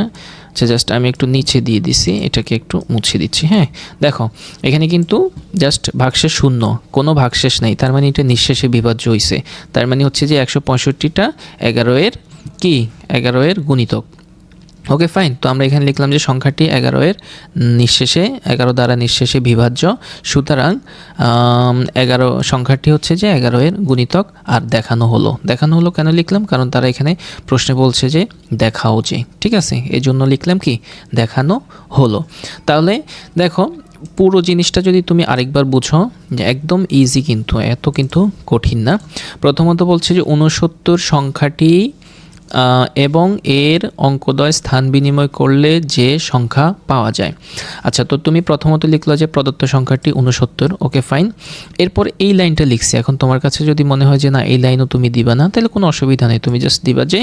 আচ্ছা জাস্ট আমি একটু নিচে দিয়ে দিছি, এটাকে একটু মুছে দিচ্ছি। হ্যাঁ দেখো এখানে কিন্তু জাস্ট ভাগশেষ শূন্য, কোনো ভাগশেষ নেই, তার মানে এটা নিঃশেষে বিভাজ্য হয়েছে, তার মানে হচ্ছে যে 165টা 11 এর গুণিতক। ওকে ফাইন, তো আমরা এখানে লিখলাম যে সংখ্যাটি 11 এর নিঃশেষে, 11 দ্বারা নিঃশেষে বিভাজ্য, সুতরাং 11 সংখ্যাটি হচ্ছে যে 11 এর গুণিতক। আর দেখানো হলো কেন লিখলাম, কারণ তারা এখানে প্রশ্নে বলছে যে দেখাও যে, ঠিক আছে, এই জন্য লিখলাম কি দেখানো হলো। তাহলে দেখো পুরো জিনিসটা যদি তুমি আরেকবার বুঝো, যে একদম ইজি, কিন্তু এত কিন্তু কঠিন না। প্রথমত বলছে যে 69 সংখ্যাটি এবং এর অঙ্কদ্বয় স্থান বিনিময় করলে যে সংখ্যা পাওয়া যায়। আচ্ছা, তো তুমি প্রথমত লিখলো যে প্রদত্ত সংখ্যাটি 69, ওকে ফাইন। এরপর এই লাইনটা লিখছি। এখন তোমার কাছে যদি মনে হয় যে না এই লাইনও তুমি দিবা না, তাহলে কোনো অসুবিধা নেই, তুমি জাস্ট দিবা যে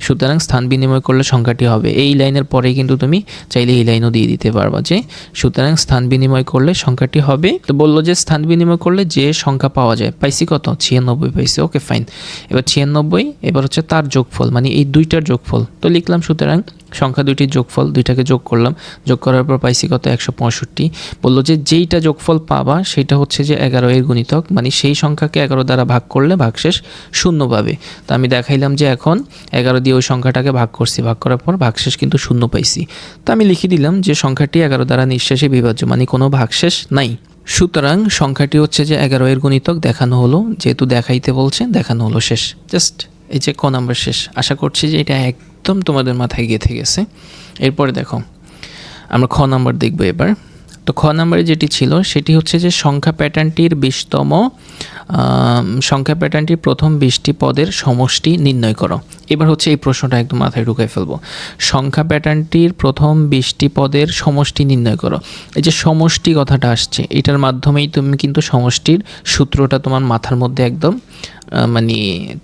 সুতরাং স্থান বিনিময় করলে সংখ্যাটি হবে। এই লাইনের পরেই কিন্তু তুমি চাইলে এই লাইনও দিয়ে দিতে পারবা যে সুতরাং স্থান বিনিময় করলে সংখ্যাটি হবে। তো বললো যে স্থান বিনিময় করলে যে সংখ্যা পাওয়া যায়, পাইছি কত, 96 পাইছি, ওকে ফাইন। এবার 96, এবার হচ্ছে তার যোগফল, মানে এই দুইটার যোগফল। তো লিখলাম সুতরাং সংখ্যা দুইটির যোগফল, দুইটাকে যোগ করলাম, যোগ করার পর পাইছি কত, 165। বললো যে যেইটা যোগফল পাবা সেটা হচ্ছে যে 11 এর গুণিতক, মানে সেই সংখ্যাকে 11 দ্বারা ভাগ করলে ভাগশেষ 0 পাবে। তো আমি দেখাইলাম যে এখন 11 দিয়ে ওই সংখ্যাটাকে ভাগ করছি, ভাগ করার পর ভাগশেষ কিন্তু 0 পাইছি। তো আমি লিখে দিলাম যে সংখ্যাটি 11 দ্বারা নিঃশেষে বিভাজ্য, মানে কোনো ভাগশেষ নাই। সুতরাং সংখ্যাটি হচ্ছে যে 11 এর গুণিতক দেখানো হলো, যেহেতু দেখাইতে বলছে দেখানো হলো, শেষ। জাস্ট এই যে ক নাম্বার শেষ। আশা করছি যে এটা একদম তোমাদের মাথায় গেঁথে গেছে। এরপরে দেখো আমরা খ নাম্বার দেখব এবার। তো খ নাম্বারে যেটি ছিল সেটি হচ্ছে যে সংখ্যা প্যাটার্নটির 20তম সংখ্যা প্যাটার্নটির প্রথম 20টি পদের সমষ্টি নির্ণয় করো। এবার হচ্ছে এই প্রশ্নটা একদম মাথায় ঢুকাই ফেলবো। সংখ্যা প্যাটার্নটির প্রথম 20টি পদের সমষ্টি নির্ণয় করো। এই যে সমষ্টি কথাটা আসছে, এটার মাধ্যমেই তুমি কিন্তু সমষ্টির সূত্রটা তোমার মাথার মধ্যে একদম মানে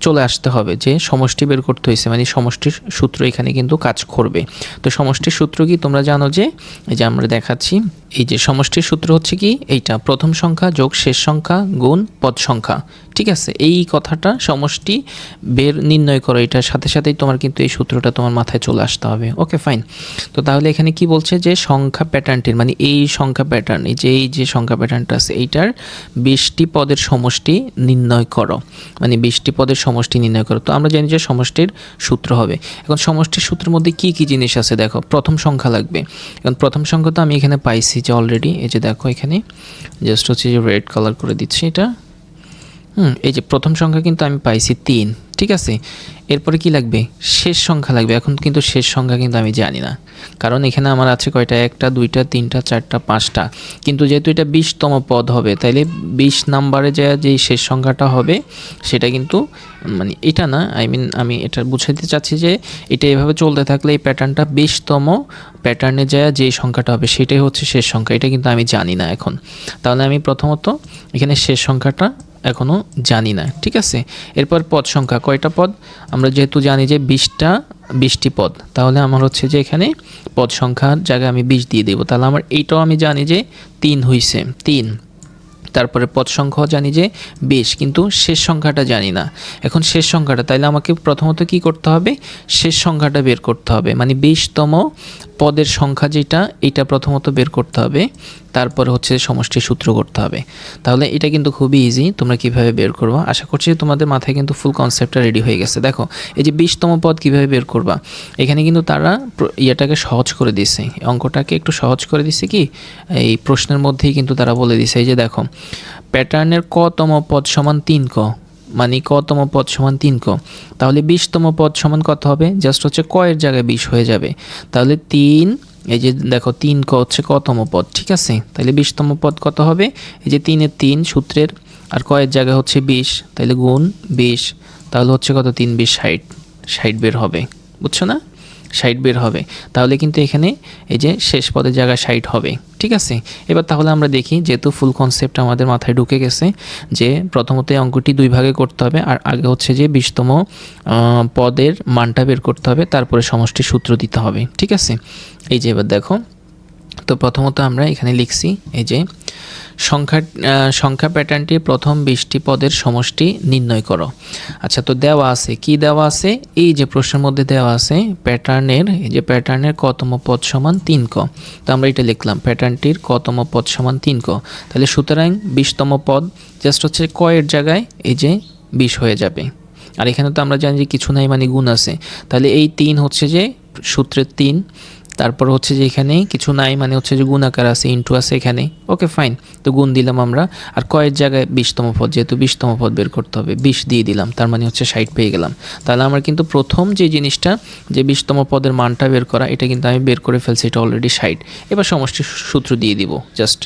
চলে আসতে হবে যে সমষ্টি বের করতে হয়েছে, মানে সমষ্টির সূত্র এখানে কিন্তু কাজ করবে। তো সমষ্টির সূত্র কি তোমরা জানো যে এই যে আমরা দেখাচ্ছি, এই যে সমষ্টির সূত্র হচ্ছে কি এইটা, প্রথম সংখ্যা যোগ শেষ সংখ্যা গুণ পদ সংখ্যা। ঠিক আছে, এই কথাটা সমষ্টি বের নির্ণয় করো, এটার সাথে সাথেই তোমার কিন্তু এই সূত্রটা তোমার মাথায় চলে আসতে হবে, ওকে ফাইন। তো তাহলে এখানে কি বলছে যে সংখ্যা প্যাটার্নটির, মানে এই সংখ্যা প্যাটার্ন, এই যে সংখ্যা প্যাটার্নটা আছে এইটার 20টি পদের সমষ্টি নির্ণয় করো, মানে 20টি পদের সমষ্টি নির্ণয় করো। তো আমরা জানি যে সমষ্টির সূত্র হবে। এখন সমষ্টির সূত্রের মধ্যে কি কি জিনিস আছে দেখো, প্রথম সংখ্যা লাগবে। এখন প্রথম সংখ্যা তো আমি এখানে পাইছি যে অলরেডি, এই যে দেখো এখানে জাস্ট হচ্ছে যে রেড কালার করে দিচ্ছি এটা, এই যে প্রথম সংখ্যা কিন্তু আমি পাইছি 3, ঠিক আছে। এরপরে কি লাগবে, শেষ সংখ্যা লাগবে। এখন কিন্তু শেষ সংখ্যা কিন্তু আমি জানি না, কারণ এখানে আমার আছে কয়টা, 1টা 2টা 3টা 4টা 5টা, কিন্তু যেহেতু এটা 20তম পদ হবে তাইলে 20 নাম্বারে যেই শেষ সংখ্যাটা হবে সেটা কিন্তু মানে এটা না, আমি এটা বুঝাইতে চাচ্ছি যে এটা এভাবে চলতে থাকলে এই প্যাটার্নটা 20তম প্যাটার্নে যে সংখ্যাটা হবে সেটাই হচ্ছে শেষ সংখ্যা, এটা কিন্তু আমি জানি না এখন। তাহলে আমি প্রথমত এখানে শেষ সংখ্যাটা এখনও জানি না, ঠিক আছে। এরপর পদ সংখ্যা, কয়টা পদ, আমরা যেহেতু জানি যে 20টি পদ, তাহলে আমার হচ্ছে যে এখানে পদ সংখ্যার জায়গায় আমি 20 দিয়ে দেবো। তাহলে আমার এইটাও আমি জানি যে 3 হইছে, 3। তারপরে পদ সংখ্যাও জানি যে 20, কিন্তু শেষ সংখ্যাটা জানি না। এখন শেষ সংখ্যাটা, তাইলে আমাকে প্রথমত কি করতে হবে, শেষ সংখ্যাটা বের করতে হবে, মানে 20তম পদের সংখ্যা যেটা, এটা প্রথমত বের করতে হবে, তারপর হচ্ছে সমষ্টির সূত্র করতে হবে। তাহলে এটা কিন্তু খুবই ইজি, তোমরা কিভাবে বের করবা আশা করছি তোমাদের মাথায় কিন্তু ফুল কনসেপ্টটা রেডি হয়ে গেছে। দেখো এই যে 20তম পদ কিভাবে বের করবা, এখানে কিন্তু তারা ইয়েটাকে সহজ করে দিছে, অঙ্কটাকে একটু সহজ করে দিছে, কি এই প্রশ্নের মধ্যেই কিন্তু তারা বলে দিছে, এই যে দেখো প্যাটার্নের কতম পদ সমান 3 ক, মানে কতম পদ সমান 3 ক, তাহলে 20তম পদ সমান কত হবে, জাস্ট হচ্ছে ক এর জায়গায় 20 হয়ে যাবে। তাহলে 3, এই যে দেখো 3 ক হচ্ছে কতম পদ, ঠিক আছে। তাহলে 20তম পদ কত হবে, এই যে 3 এর 3 সূত্রের, আর ক এর জায়গায় হচ্ছে 20, তাহলে গুণ 20, তাহলে হচ্ছে কত, 3 20 60 বের হবে, বুঝছো না, 60 বের হবে। তাহলে কিন্তু এখানে এই যে শেষ পদের জায়গায় 60 হবে, ঠিক আছে। এবার তাহলে আমরা দেখি, যেহেতু ফুল কনসেপ্ট আমাদের মাথায় ঢুকে গেছে যে প্রথমত এই অঙ্কটি 2 ভাগে করতে হবে, আর আগে হচ্ছে যে 20তম পদের মানটা বের করতে হবে, তারপরে সমষ্টির সূত্র দিতে হবে, ঠিক আছে। এই যে এবার দেখো, তো প্রথমত আমরা এখানে লিখছি এই যে সংখ্যা প্যাটার্নটির প্রথম 20টি পদের সমষ্টি নির্ণয় করো। আচ্ছা, তো দেওয়া আছে, কি দেওয়া আছে, এই যে প্রশ্নের মধ্যে দেওয়া আছে প্যাটার্নের কতম পদ সমান 3 ক। তো আমরা এটা লিখলাম প্যাটার্নটির কতম পদ সমান 3 ক। তাহলে সুতরাং 20তম পদ জাস্ট হচ্ছে ক এর জায়গায় এই যে 20 হয়ে যাবে, আর এখানে তো আমরা জানি যে কিছু নাই, মানে গুণ আছে। তাহলে এই 3 হচ্ছে যে সূত্রের 3, তারপর হচ্ছে যে এখানে কিছু নাই, মানে হচ্ছে যে গুণ আকার আছে, ইন্টু আছে এখানে, ওকে ফাইন। তো গুণ দিলাম আমরা, আর কয়ের জায়গায় 20তম পদ, যেহেতু 20তম পদ বের করতে হবে 20 দিয়ে দিলাম, তার মানে হচ্ছে 60 পেয়ে গেলাম। তাহলে আমার কিন্তু প্রথম যে জিনিসটা, যে 20তম পদের মানটা বের করা, এটা কিন্তু আমি বের করে ফেলছি, এটা অলরেডি 60। এবার সমষ্টির সূত্র দিয়ে দিব জাস্ট।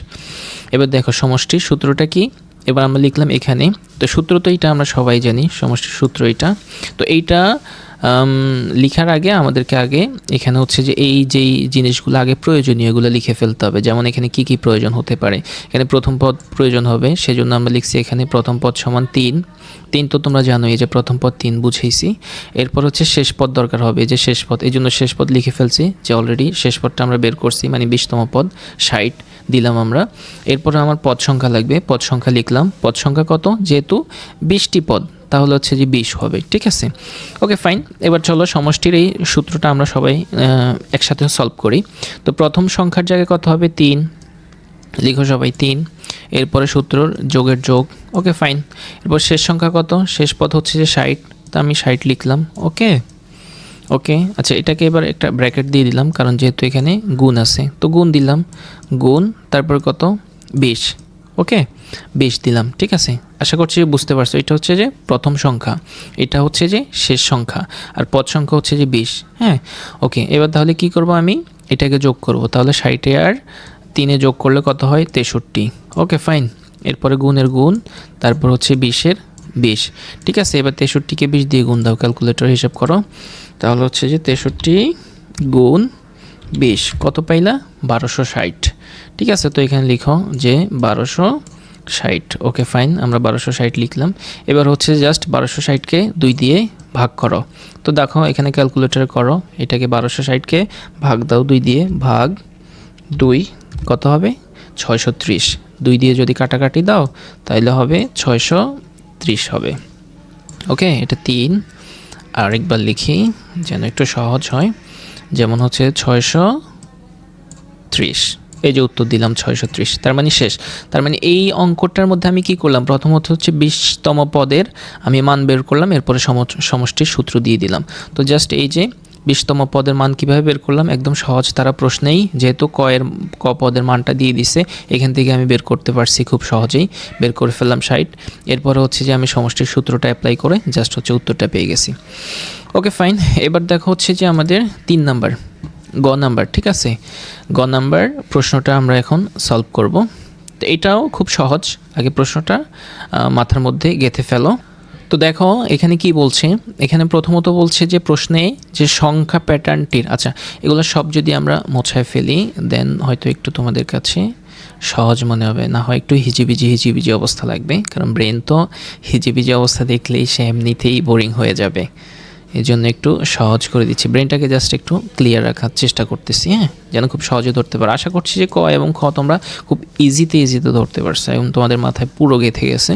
এবার দেখো সমষ্টির সূত্রটা কি, এবার আমরা লিখলাম এখানে। তো সূত্র তো এইটা আমরা সবাই জানি, সমষ্টির সূত্র এটা। তো এইটা লিখার আগে আমাদেরকে আগে এখানে হচ্ছে যে এই যেই জিনিসগুলো আগে প্রয়োজনীয় এগুলো লিখে ফেলতে হবে। যেমন এখানে কি কি প্রয়োজন হতে পারে। এখানে প্রথম পদ প্রয়োজন হবে, সেজন্য আমরা লিখছি এখানে প্রথম পদ সমান 3। 3 তো তোমরা জানো, এই যে প্রথম পদ 3 বুঝেইছি। এরপর হচ্ছে শেষ পদ দরকার হবে, এই যে শেষ পদ, এই জন্য শেষ পদ লিখে ফেলছি যে অলরেডি শেষ পদটা আমরা বের করছি, মানে 20তম পদ 60 দিলাম আমরা। এরপরে আমার পদ সংখ্যা লাগবে, পদ সংখ্যা লিখলাম। পদ সংখ্যা কত, যেহেতু 20টি পদ তাহলে হচ্ছে যে 20 হবে, ঠিক আছে। Okay fine. এবার চলো সমষ্টির এই সূত্রটা আমরা সবাই একসাথে সলভ করি। তো প্রথম সংখ্যার জায়গায় কত হবে, 3 লিখো সবাই 3। এরপরে সূত্রর যোগের যোগ, ওকে ফাইন। এরপর শেষ সংখ্যা কত, শেষ পদ হচ্ছে যে 60, তো আমি 60 লিখলাম। ওকে ওকে আচ্ছা, এটাকে এবার একটা ব্র্যাকেট দিয়ে দিলাম, কারণ যেহেতু এখানে গুণ আছে, তো গুণ দিলাম, গুণ তারপর কত 20। ওকে 20 দিলাম, ঠিক আছে। আশা করছি বুঝতে পারছো, এটা হচ্ছে যে প্রথম সংখ্যা, এটা হচ্ছে যে শেষ সংখ্যা, আর পদ সংখ্যা হচ্ছে যে 20। হ্যাঁ ওকে, এবার তাহলে কি করব, আমি এটাকে যোগ করব। তাহলে 60 আর 3 যোগ করলে কত হয়, 63। Okay fine. এরপরে গুণের গুণ, তারপর হচ্ছে 20-এর 20, ঠিক আছে। এবার 63কে 20 দিয়ে গুণ দাও, ক্যালকুলেটর হিসাব করো। তাহলে হচ্ছে যে 63 গুণ 20 কত পাইলা, 1260, ঠিক আছে। তো এখানে লিখো যে 1260। ওকে ফাইন, আমরা 1260 লিখলাম। এবার হচ্ছে জাস্ট 1260কে 2 দিয়ে ভাগ করো। তো দেখো এখানে ক্যালকুলেটরে করো, এটাকে 1260কে ভাগ দাও 2 দিয়ে, ভাগ 2 কত হবে, 630। 2 দিয়ে যদি কাটাকাটি দাও তাহলে হবে 630 হবে। ওকে, এটা 3। আরেকবার লিখি যেন একটু সহজ হয়, যেমন হচ্ছে 630। এই যে উত্তর দিলাম 630, তার মানে শেষ। তার মানে এই অঙ্কটার মধ্যে আমি কি করলাম, প্রথমত হচ্ছে 20তম পদের আমি মান বের করলাম, এরপরে সমষ্টির সূত্র দিয়ে দিলাম। তো জাস্ট এই যে 20তম পদের মান কীভাবে বের করলাম, একদম সহজ তারা প্রশ্নেই, যেহেতু ক পদের মানটা দিয়ে দিছে, এখান থেকে আমি বের করতে পারছি খুব সহজেই, বের করে ফেললাম 60। এরপরে হচ্ছে যে আমি সমষ্টির সূত্রটা অ্যাপ্লাই করে জাস্ট হচ্ছে উত্তরটা পেয়ে গেছি। Okay fine. এবার দেখো হচ্ছে যে আমাদের 3 নাম্বার, গ নাম্বার, ঠিক আছে। গ নাম্বার প্রশ্নটা আমরা এখন সলভ করব। তো এটাও খুব সহজ, আগে প্রশ্নটা মাথার মধ্যে গেঁথে ফেলো। তো দেখো এখানে কি বলছে, এখানে প্রথমত বলছে যে প্রশ্নে যে সংখ্যা প্যাটার্নটির, আচ্ছা এগুলো সব যদি আমরা মোছায় ফেলি দেন হয়তো একটু তোমাদের কাছে সহজ মনে হবে, না হয় একটু হিজিবিজি অবস্থা লাগবে, কারণ ব্রেন তো হিজিবিজি অবস্থা দেখলেই সে এমনিতেই বোরিং হয়ে যাবে। এই জন্য একটু সহজ করে দিচ্ছি, ব্রেনটাকে জাস্ট একটু ক্লিয়ার রাখার চেষ্টা করতেছি, হ্যাঁ, যেন খুব সহজে ধরতে পারো। আশা করছি যে ক এবং খ তোমরা খুব ইজিতে ধরতে পারছো এবং তোমাদের মাথায় পুরো গেঁথে গেছে।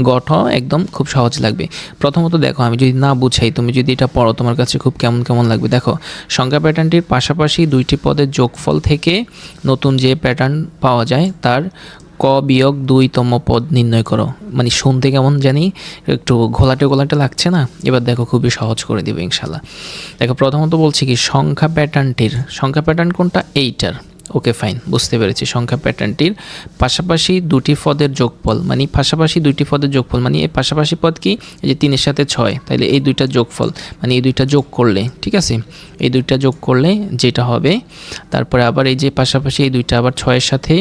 গঠ একদম খুব সহজ লাগবে। প্রথমত দেখো, আমি যদি না বুঝাই, তুমি যদি এটা পড়ো তোমার কাছে খুব কেমন লাগবে। দেখো, সংখ্যা প্যাটার্নটির পাশাপাশি 2টি পদের যোগফল থেকে নতুন যে প্যাটার্ন পাওয়া যায় তার ক বিয়োগ 2তম পদ নির্ণয় করো। মানে শুনতে কেমন জানি একটু ঘোলাটে লাগছে না? এবার দেখো খুবই সহজ করে দিবে ইনশাল্লাহ। দেখো প্রথমত বলছি কি, সংখ্যা প্যাটার্ন কোনটা, এইটার। ওকে ফাইন, বুঝতে পেরেছি। সংখ্যা প্যাটার্নটির পাশাপাশি 2টি পদের যোগফল, মানে পাশাপাশি 2টি পদের যোগফল মানে এই পাশাপাশি পদ কি, এই যে 3-এর সাথে 6, তাহলে এই 2টা যোগফল, মানে এই 2টা যোগ করলে, ঠিক আছে, এই 2টা যোগ করলে যেটা হবে, তারপরে আবার এই যে পাশাপাশি এই 2টা আবার 6-এর সাথে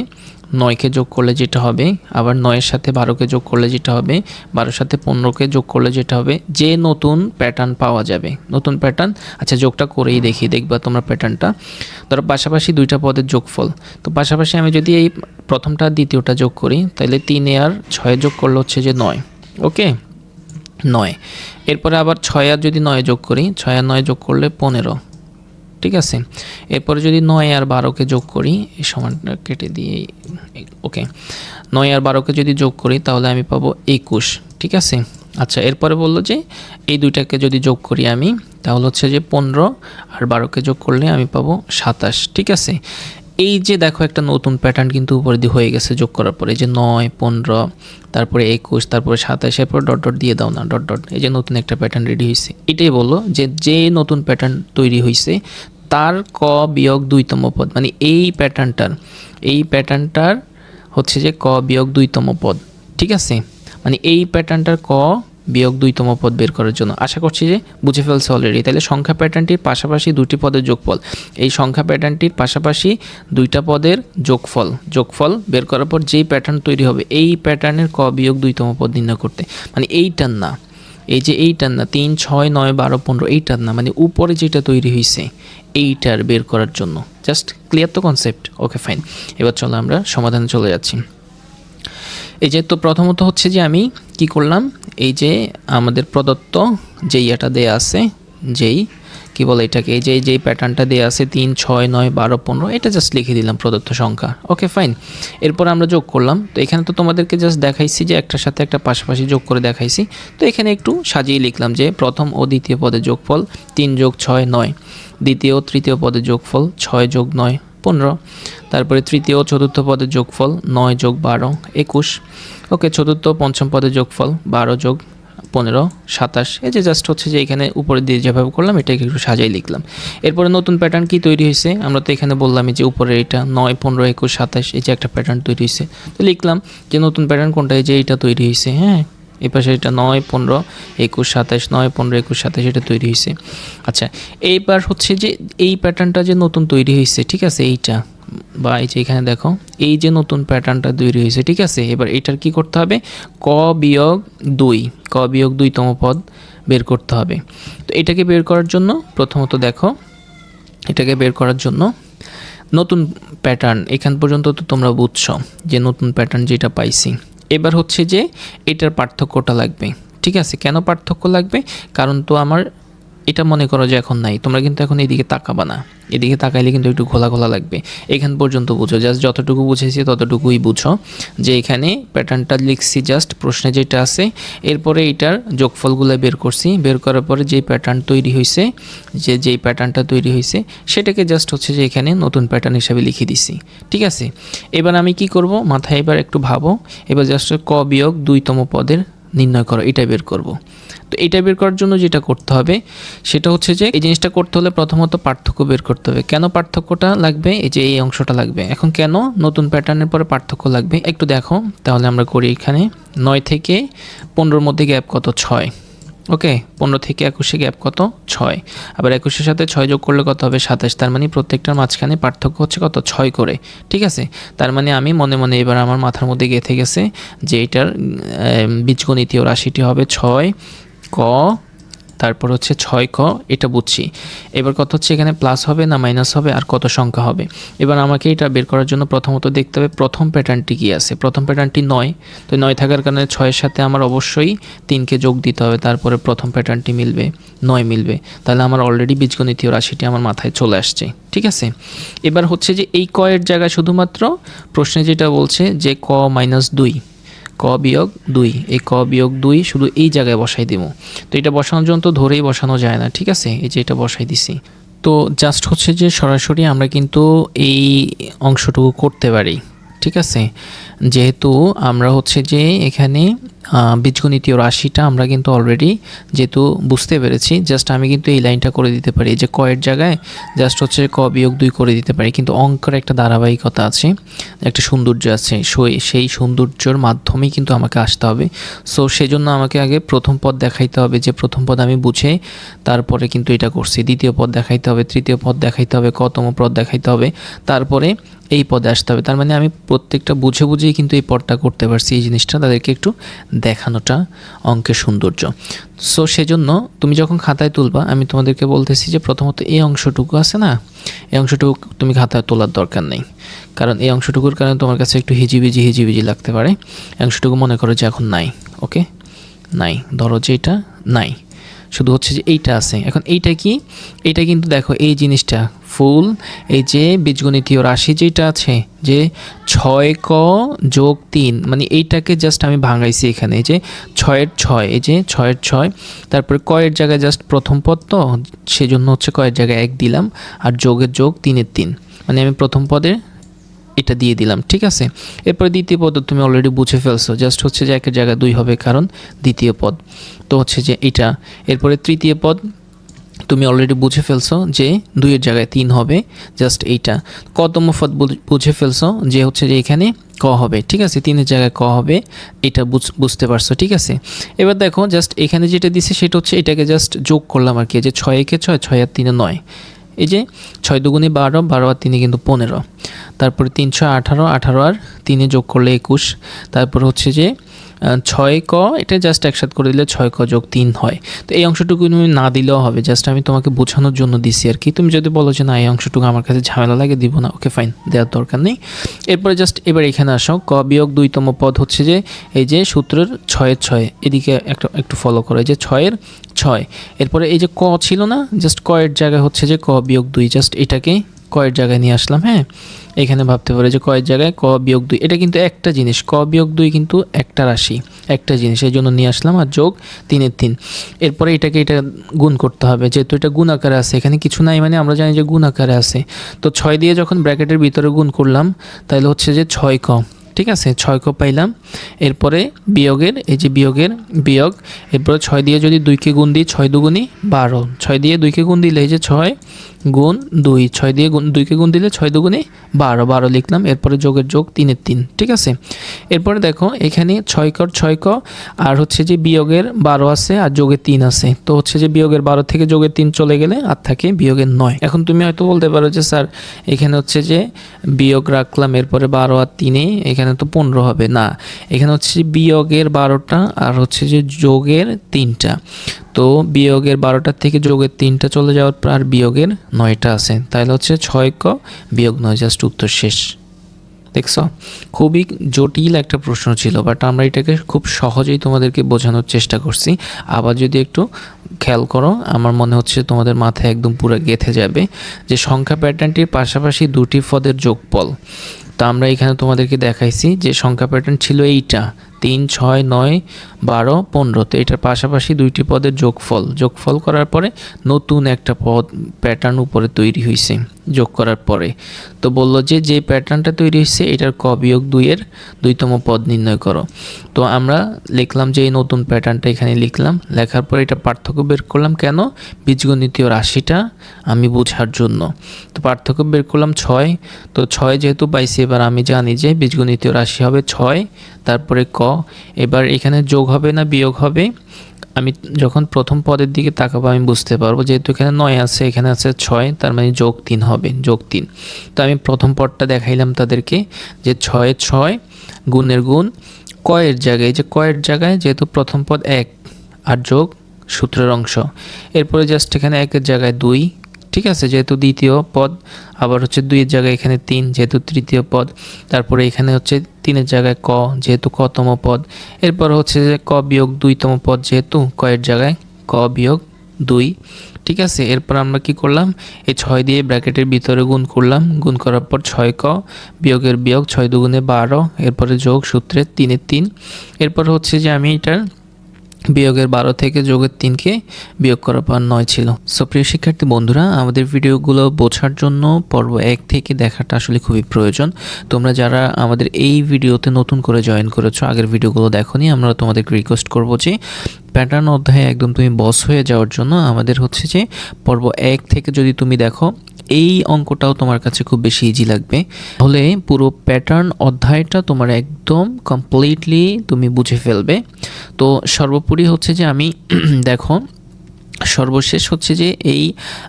9কে যোগ করলে যেটা হবে, আবার 9-এর সাথে 12কে যোগ করলে যেটা হবে, 12-এর সাথে 15কে যোগ করলে যেটা হবে, যে নতুন প্যাটার্ন পাওয়া যাবে, নতুন প্যাটার্ন। আচ্ছা যোগটা করেই দেখবা তোমরা প্যাটার্নটা। ধরো পাশাপাশি 2টা পদের যোগফল, তো পাশাপাশি আমি যদি এই প্রথমটা দ্বিতীয়টা যোগ করি, তাহলে 3 আর 6 যোগ করলে হচ্ছে যে 9। ওকে 9। এরপরে আবার 6 আর যদি 9 যোগ করি, 6 আর 9 যোগ করলে 15, ঠিক আছে। এরপরে যদি 9 আর 12কে যোগ করি, এই সমানটা কেটে দিয়ে, ওকে 9 আর 12কে যদি যোগ করি তাহলে আমি পাবো 21, ঠিক আছে। আচ্ছা এরপরে বললো যে এই 2টাকে যদি যোগ করি আমি, তাহলে হচ্ছে যে 15 আর 12কে যোগ করলে আমি পাবো 27, ঠিক আছে। এই যে দেখো একটা নতুন প্যাটার্ন কিন্তু উপরে দিয়ে হয়ে গেছে যোগ করার পরে, যে 9, 15, তারপরে 21, তারপরে 27, এরপর ডট দিয়ে দাও না, ডট, এই যে নতুন একটা প্যাটার্ন রেডি হয়েছে। এটাই বললো যে নতুন প্যাটার্ন তৈরি হয়েছে তার ক বিয়োগ 2তম পদ, মানে এই প্যাটার্নটার হচ্ছে যে ক বিয়োগ 2তম পদ, ঠিক আছে। মানে এই প্যাটার্নটার ক বিয়োগ 2তম পদ বের করার জন্য। আশা করছি যে বুঝে ফেলছে অলরেডি। তাহলে সংখ্যা প্যাটার্নটির পাশাপাশি 2টি পদের যোগফল, এই সংখ্যা প্যাটার্নটির পাশাপাশি 2টা পদের যোগফল বের করার পর যেই প্যাটার্ন তৈরি হবে এই প্যাটার্নের ক বিয়োগ 2তম পদ নির্ণয় করতে, মানে এইটার না, এই যে এইটার না 3, 6, 9, 12, 15 এইটার না, মানে উপরে যেটা তৈরি হয়েছে এইটার বের করার জন্য। জাস্ট ক্লিয়ার তো কনসেপ্ট? Okay fine. এবার চলো আমরা সমাধানে চলে যাচ্ছি। এই যে তো প্রথমত হচ্ছে যে আমি কি করলাম, এই যে আমাদের প্রদত্ত যেই এটা দেয়া আছে, যেই কি বলে এটাকে, এই যে যেই প্যাটার্নটা দেয়া আছে 3, 6, 9, 12, 15 এটা জাস্ট লিখে দিলাম প্রদত্ত সংখ্যা। Okay fine. এরপর আমরা যোগ করলাম। তো এখানে তো তোমাদেরকে জাস্ট দেখাইছি যে একটার সাথে একটা পাশাপাশি যোগ করে দেখাইছি। তো এখানে একটু সাজিয়ে লিখলাম যে প্রথম ও দ্বিতীয় পদের যোগফল 3 যোগ 6, 9, দ্বিতীয় ও তৃতীয় পদের যোগফল 6 যোগ 9, 15, তারপরে তৃতীয় ও চতুর্থ পদের যোগফল 9 যোগ 12, 21, ওকে, চতুর্থ পঞ্চম পদের যোগফল 12 যোগ 15, 27। এই যে জাস্ট হচ্ছে যে এখানে উপরে দিয়ে যেভাবে করলাম এটাকে একটু সাজাই লিখলাম। এরপরে নতুন প্যাটার্ন কি তৈরি হয়েছে, আমরা তো এখানে বললামই যে উপরে এটা 9, 15, 21, 27 এই যে একটা প্যাটার্ন তৈরি হয়েছে। তো লিখলাম যে নতুন প্যাটার্ন কোনটা, এই যে এইটা তৈরি হয়েছে। হ্যাঁ, এই পাশে এটা 9, 15, 21, 27, 9, 15, 21, 27 এটা তৈরি হয়েছে। আচ্ছা, এইবার হচ্ছে যে এই প্যাটার্নটা যে নতুন তৈরি হয়েছে, ঠিক আছে, এইটা বা এই যে এখানে দেখো এই যে নতুন প্যাটার্নটা তৈরি হয়েছে, ঠিক আছে। এবার এটার কি করতে হবে, ক বিয়োগ 2তম পদ বের করতে হবে। তো এটাকে বের করার জন্য প্রথমত দেখো, এটাকে বের করার জন্য নতুন প্যাটার্ন এখান পর্যন্ত তো তোমরা বুঝছো যে নতুন প্যাটার্ন যেটা পাইছি। এবার হচ্ছে যে এটার পার্থক্যটা লাগবে, ঠিক আছে। কেন পার্থক্য লাগবে, কারণ তো আমার এটা মনে করো যে এখন নাই, তোমরা কিন্তু এখন এদিকে তাকাবা না, এদিকে তাকাইলে কিন্তু একটু ঘোলা ঘোলা লাগবে। এখান পর্যন্ত বুঝো, জাস্ট যতটুকু বুঝেছি ততটুকুই বুঝো যে এখানে প্যাটার্নটা লিখছি জাস্ট প্রশ্নে যেটা আছে, এরপরে এটার যোগফলগুলো বের করছি, বের করার পরে যেই প্যাটার্ন তৈরি হয়েছে, যেই প্যাটার্নটা তৈরি হয়েছে সেটাকে জাস্ট হচ্ছে যে এখানে নতুন প্যাটার্ন হিসাবে লিখে দিছি, ঠিক আছে। এবার আমি কি করব, মাথায় এবার একটু ভাবো, এবার জাস্ট ক বিয়োগ 2তম পদের নির্ণয় করো, এটা বের করব। তো এটা বের করার জন্য যেটা করতে হবে সেটা হচ্ছে যে এই জিনিসটা করতে হলে প্রথমত পার্থক্য বের করতে হবে। কেন পার্থক্যটা লাগবে, এই যে এই অংশটা লাগবে। এখন কেন নতুন প্যাটার্নের পরে পার্থক্য লাগবে একটু দেখো, তাহলে আমরা করি। এখানে 9 থেকে 15 মধ্যে গ্যাপ কত, 6, ওকে। 15 থেকে 21 গ্যাপ কত, 6, আবার 21-এর সাথে 6 যোগ করলে কত হবে, 27। তার মানে প্রত্যেকটার মাঝখানে পার্থক্য হচ্ছে কত, 6 করে, ঠিক আছে। তার মানে আমি মনে মনে এবার আমার মাথার মধ্যে গেঁথে গেছে যে এটার বীজগণিতীয় রাশিটি হবে 6 ক, তারপর হচ্ছে 6 ক, এটা বুঝছি। এবার কত হচ্ছে এখানে প্লাস হবে না মাইনাস হবে, আর কত সংখ্যা হবে। এবার আমাকে এটা বের করার জন্য প্রথমত দেখতে হবে প্রথম প্যাটার্নটি কী আছে। প্রথম প্যাটার্নটি 9, তো 9 থাকার কারণে 6-এর সাথে আমার অবশ্যই 3কে যোগ দিতে হবে, তারপরে প্রথম প্যাটার্নটি মিলবে, 9 মিলবে। তাহলে আমার অলরেডি বীজগণিতীয় রাশিটি আমার মাথায় চলে আসছে, ঠিক আছে। এবার হচ্ছে যে এই ক এর জায়গায় শুধুমাত্র প্রশ্নে যেটা বলছে যে ক মাইনাস 2, ক বিয়োগ 2, এই ক বিয়োগ 2 শুধু এই জায়গায় বসাই দেবো। তো এটা বসানোর জন্য তো ধরেই বসানো যায় না, ঠিক আছে, এই যে এটা বসাই দিছি। তো জাস্ট হচ্ছে যে সরাসরি আমরা কিন্তু এই অংশটুকু করতে পারি, ঠিক আছে। যেহেতু আমরা হচ্ছে যে এখানে বীজগণিতীয় রাশিটা আমরা কিন্তু অলরেডি যেহেতু বুঝতে পেরেছি, জাস্ট আমি কিন্তু এই লাইনটা করে দিতে পারি, যে ক এর জায়গায় জাস্ট হচ্ছে ক বিয়োগ 2 করে দিতে পারি। কিন্তু অঙ্কের একটা ধারাবাহিকতা আছে, একটা সৌন্দর্য আছে, সেই সৌন্দর্যের মাধ্যমেই কিন্তু আমাকে আসতে হবে। সো সেজন্য আমাকে আগে প্রথম পদ দেখাইতে হবে, যে প্রথম পদ আমি বুঝে তারপরে কিন্তু এটা করছি। দ্বিতীয় পদ দেখাইতে হবে, তৃতীয় পদ দেখাইতে হবে, কতম পদ দেখাইতে হবে, তারপরে এই পদে আসতে হবে। তার মানে আমি প্রত্যেকটা বুঝে বুঝেই কিন্তু এই পদটা করতে পারছি। এই জিনিসটা তাদেরকে একটু দেখানোটা অঙ্কের সৌন্দর্য। সো সেজন্য তুমি যখন খাতায় তুলবা, আমি তোমাদেরকে বলতেছি যে প্রথমত এই অংশটুকু আছে না, এই অংশটুকু তুমি খাতায় তোলার দরকার নেই, কারণ এই অংশটুকুর কারণে তোমার কাছে একটু হিজিবিজি লাগতে পারে। এই অংশটুকু মনে করো যে এখন নাই, ওকে, নাই, ধরো যে এটা নাই, শুধু হচ্ছে যে এইটা আছে। এখন এইটা কি, এইটা কিন্তু দেখো এই জিনিসটা ফুল, এই যে বীজগণিতীয় রাশি যেটা আছে যে 6 ক যোগ 3, মানে এইটাকে জাস্ট আমি ভাঙাইছি এখানে, এই যে 6-এর 6, এই যে 6-এর 6, তারপরে ক এর জায়গায় জাস্ট প্রথম পদ, তো সেজন্য হচ্ছে ক এর জায়গায় 1 দিলাম, আর যোগের যোগ 3-এর 3, মানে আমি প্রথম পদে এটা দিয়ে দিলাম, ঠিক আছে। এরপরে দ্বিতীয় পদ তুমি অলরেডি বুঝে ফেলছো, জাস্ট হচ্ছে যে 1-এর জায়গায় 2 হবে, কারণ দ্বিতীয় পদ, তো হচ্ছে যে এটা। এরপরে তৃতীয় পদ তুমি অলরেডি বুঝে ফেলছো যে 2-এর জায়গায় 3 হবে, জাস্ট এইটা। কতম পদ বুঝে ফেলছো যে হচ্ছে যে এখানে ক হবে, ঠিক আছে, 3-এর জায়গায় ক হবে, এটা বুঝতে পারছো, ঠিক আছে। এবার দেখো জাস্ট এখানে যেটা দিছে সেটা হচ্ছে এটাকে জাস্ট যোগ করলাম আর কি, যে 6 একে 6, 6 আর 3-এ 9, এই যে 6 দুগুণে 12, 12 আর 3-এ কিন্তু 15, তারপরে 3 6 18, 18 আর 3-এ যোগ করলে 21, তারপর হচ্ছে যে 6 ক, এটা জাস্ট একসাথে করে দিলে 6 ক যোগ 3 হয়। তো এই অংশটুকু তুমি না দিলেও হবে, জাস্ট আমি তোমাকে বোঝানোর জন্য দিছি আর কি। তুমি যদি বলো যে না এই অংশটুকু আমার কাছে ঝামেলা লাগে, দিব না, ওকে ফাইন, দেওয়ার দরকার নেই। এরপরে জাস্ট এবার এখানে আসো, ক বিয়োগ 2তম পদ হচ্ছে যে এই যে সূত্রের 6-এর 6, এদিকে একটু ফলো করো, এই যে 6-এর 6, এরপরে এই যে ক ছিল না, জাস্ট ক এর জায়গায় হচ্ছে যে ক বিয়োগ 2, জাস্ট এটাকে ক এর জায়গায় নিয়ে আসলাম। হ্যাঁ, এখানে ভাবতে পারে যে ক এর জায়গায় ক বিয়োগ 2, এটা কিন্তু একটা জিনিস, ক বিয়োগ 2 কিন্তু একটা রাশি, একটা জিনিস, এই জন্য নিয়ে আসলাম, আর যোগ 3-এর 3। এরপরে এটা গুণ করতে হবে, যেহেতু এটা গুণ আকারে আছে, এখানে কিছু নাই মানে আমরা জানি যে গুণ আকারে আছে। তো 6 দিয়ে যখন ব্র্যাকেটের ভিতরে গুণ করলাম তাহলে হচ্ছে যে 6 ক, ঠিক আছে, 6 ক পাইলাম। এরপরে বিয়োগের, এই যে বিয়োগের বিয়োগ, এরপরে 6 দিয়ে যদি 2কে গুণ দিই, 6 দুগুণি 12, 6 দিয়ে 2কে গুণ দিলে এই যে 6 গুণ 2, 6 দিয়ে 2কে গুণ দিলে 6 দুগুণে 12, 12 লিখলাম। এরপরে যোগের যোগ, 3-এর 3, ঠিক আছে। এরপরে দেখো এখানে 6 কর 6 ক, আর হচ্ছে যে বিয়োগের 12 আছে আর যোগের 3 আছে, তো হচ্ছে যে বিয়োগের 12 থেকে যোগের 3 চলে গেলে আর থাকে বিয়োগের 9। এখন তুমি হয়তো বলতে পারো যে স্যার এখানে হচ্ছে যে বিয়োগ রাখলাম, এরপরে 12 আর 3-এ এখানে তো 15 হবে না, এখানে হচ্ছে বিয়োগের 12টা আর হচ্ছে যে যোগের 3টা, তো বিয়োগের 12টার থেকে যোগের 3টা চলে যাওয়ার পর আর বিয়োগের 9টা আছে, তাহলে হচ্ছে 6 ক বিয়োগ 9, জাস্ট উত্তর শেষ। দেখছো, খুবই জটিল একটা প্রশ্ন ছিল, বাট আমরা এটাকে খুব সহজেই তোমাদেরকে বোঝানোর চেষ্টা করছি। আবার যদি একটু খেয়াল করো, আমার মনে হচ্ছে তোমাদের মাথায় একদম পুরো গেঁথে যাবে যে সংখ্যা প্যাটার্নটির পাশাপাশি দুটি পদের যোগফল। তো আমরা এখানে তোমাদেরকে দেখাইছি যে সংখ্যা প্যাটার্ন ছিল এইটা, 3 6 9 12 15, তো এটার পাশাপাশি দুইটি পদের যোগফল করার পরে নতুন একটা পদ প্যাটার্ন উপরে তৈরি হয়েছে যোগ করার পরে। তো বললো যে যে প্যাটার্নটা তৈরি হয়েছে এটার ক বিয়োগ 2-এর 2তম পদ নির্ণয় করো। তো আমরা লিখলাম যে এই নতুন প্যাটার্নটা এখানে লিখলাম, লেখার পরে এটা পার্থক্য বের করলাম, কেন, বীজগণিতীয় রাশিটা আমি বোঝার জন্য। তো পার্থক্য বের করলাম 6, তো 6 যেহেতু পাইছি এবার আমি জানি যে বীজগণিতীয় রাশি হবে 6, তারপরে ক, এবার এখানে যোগ হবে না বিয়োগ হবে, আমি যখন প্রথম পদের দিকে তাকাবো আমি বুঝতে পারবো, যেহেতু এখানে 9 আছে এখানে আছে 6, তার মানে যোগ 3 হবে, যোগ 3। তো আমি প্রথম পদটা দেখাইলাম তাদেরকে যে 6 6 গুণের গুণ, ক এর জায়গায়, যে ক এর জায়গায় যেহেতু প্রথম পদ 1 আর যোগ সূত্রের অংশ, এরপরে জাস্ট এখানে 1-এর জায়গায় 2, ঠিক আছে, যেহেতু দ্বিতীয় পদ, আবার হচ্ছে 2-এর জায়গায় এখানে 3 যেহেতু তৃতীয় পদ, তারপরে এখানে হচ্ছে 3-এর জায়গায় ক যেহেতু কতম পদ, এরপর হচ্ছে যে ক বিয়োগ 2তম পদ যেহেতু ক এর জায়গায় ক বিয়োগ 2, ঠিক আছে। এরপর আমরা কি করলাম, এই 6 দিয়ে ব্র্যাকেটের ভিতরে গুণ করলাম, গুণ করার পর 6 ক বিয়োগের বিয়োগ, 6 দুগুণে 12, এরপরে যোগ সূত্রে 3-এর 3, এরপর হচ্ছে যে আমি এটার বিয়োগের 12 থেকে যোগের 3কে বিয়োগ করার পর 9 ছিল। সো প্রিয় শিক্ষার্থী বন্ধুরা, আমাদের ভিডিওগুলো বোঝার জন্য পর্ব 1 থেকে দেখাটা আসলে খুবই প্রয়োজন। তোমরা যারা আমাদের এই ভিডিওতে নতুন করে জয়েন করেছো, আগের ভিডিওগুলো দেখোনি, আমরা তোমাদেরকে রিকোয়েস্ট করবো যে প্যাটার্ন অধ্যায়ে একদম তুমি বস হয়ে যাওয়ার জন্য আমাদের হচ্ছে যে পর্ব 1 থেকে যদি তুমি দেখো, এই অঙ্কটাও তোমার কাছে খুব বেশি ইজি লাগবে, তাহলে পুরো প্যাটার্ন অধ্যায়টা তোমার একদম কমপ্লিটলি তুমি বুঝে ফেলবে। তো সর্বোপরি হচ্ছে যে আমি দেখো সর্বশেষ হচ্ছে যে এই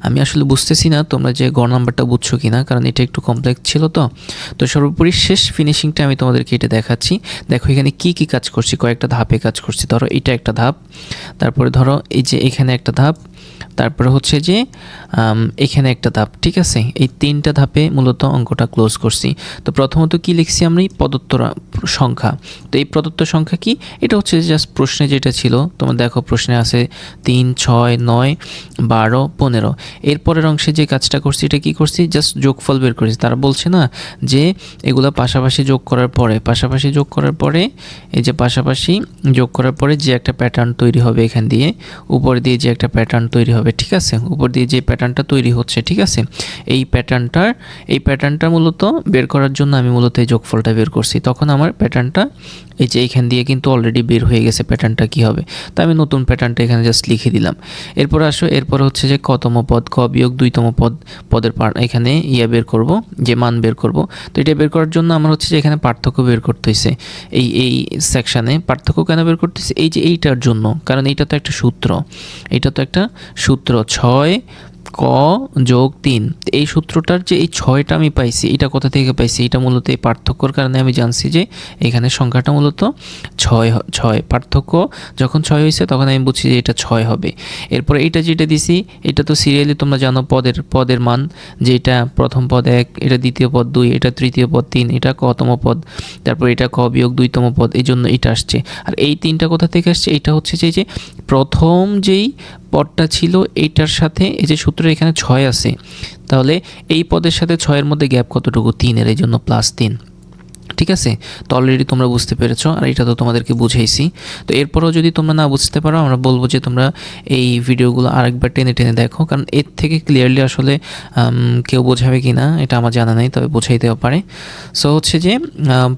আমি আসলে বুঝতেছি না তোমরা যে গ নাম্বারটা বুঝছো কিনা, কারণ এটা একটু কমপ্লেক্স ছিল। তো সর্বোপরি শেষ ফিনিশিংটা আমি তোমাদেরকে এটা দেখাচ্ছি। দেখো এখানে কি কি কাজ করছি, কয়েকটা ধাপে কাজ করছি। ধরো এটা একটা ধাপ, তারপরে ধরো এই যে এখানে একটা ধাপ, তারপরে হচ্ছে যে এখানে একটা ধাপ, ঠিক আছে। এই 3টা ধাপে মূলত অঙ্কটা ক্লোজ করছি। তো প্রথমত কি লিখছি আমরা, প্রদত্ত সংখ্যা। তো এই প্রদত্ত সংখ্যা কি, এটা হচ্ছে জাস্ট প্রশ্নে যেটা ছিল, তোমার দেখো প্রশ্নে আছে 3 6 9 12 15। এরপরের অংশে যে কাজটা করছি এটা কি করছি, জাস্ট যোগফল বের করেছি। তারা বলছে না যে এগুলো পাশাপাশি যোগ করার পরে এই যে পাশাপাশি যোগ করার পরে যে একটা প্যাটার্ন তৈরি হবে, এখান দিয়ে উপর দিয়ে যে একটা প্যাটার্ন তৈরি হবে, ঠিক আছে, উপর দিয়ে যে প্যাটার্নটা তৈরি হচ্ছে, ঠিক আছে। এই প্যাটার্নটা মূলত বের করার জন্য আমি মূলত এই যোগফলটা বের করছি। তখন আমার আমার প্যাটার্নটা এই যে এইখান দিয়ে কিন্তু অলরেডি বের হয়ে গেছে প্যাটার্নটা কী হবে। তো আমি নতুন প্যাটার্নটা এখানে জাস্ট লিখে দিলাম। এরপর আসো, এরপর হচ্ছে যে কতম পদ, ক বিয়োগ 2তম পদের এখানে বের করব, যে মান বের করব। তো এটা বের করার জন্য আমার হচ্ছে যে এখানে পার্থক্য বের করতে হয়েছে। এই সেকশানে পার্থক্য কেন বের করতেছে? এই যে এইটার জন্য, কারণ এইটা তো একটা সূত্র, এইটা তো একটা সূত্র 6 ক যোগ 3। এই সূত্রটার যে এই 6টা আমি পাইছি, এটা কোথা থেকে পাইছি? এটা মূলত এই পার্থক্যর কারণে আমি জানছি যে এখানে সংখ্যাটা মূলত 6 পার্থক্য যখন 6 হয়েছে তখন আমি বুঝছি যে এটা 6 হবে। এরপরে এইটা যেটা দিছি, এটা তো সিরিয়ালি তোমরা জানো পদের মান, যে এটা প্রথম পদ 1, এটা দ্বিতীয় পদ 2, এটা তৃতীয় পদ 3, এটা কতম পদ, তারপর এটা ক বিয়োগ 2তম পদ, এই জন্য এটা আসছে। আর এই 3টা কোথা থেকে আসছে? এটা হচ্ছে যে প্রথম যেই পদটা ছিল এইটার সাথে এই যে সূত্র এখানে 6 আছে, তাহলে এই পদের সাথে 6-এর মধ্যে গ্যাপ কতটুকু? 3-এর, এই জন্য +3। ঠিক আছে, তো অলরেডি তোমরা বুঝতে পেরেছো, আর এটা তো তোমাদেরকে বুঝাইছি। তো এরপরও যদি তোমরা না বুঝতে পারো, আমরা বলবো যে তোমরা এই ভিডিওগুলো আরেকবার টেনে টেনে দেখো, কারণ এর থেকে ক্লিয়ারলি আসলে কেউ বোঝাবে কি না এটা আমার জানা নেই, তবে বোঝাইতেও পারে। সো হচ্ছে যে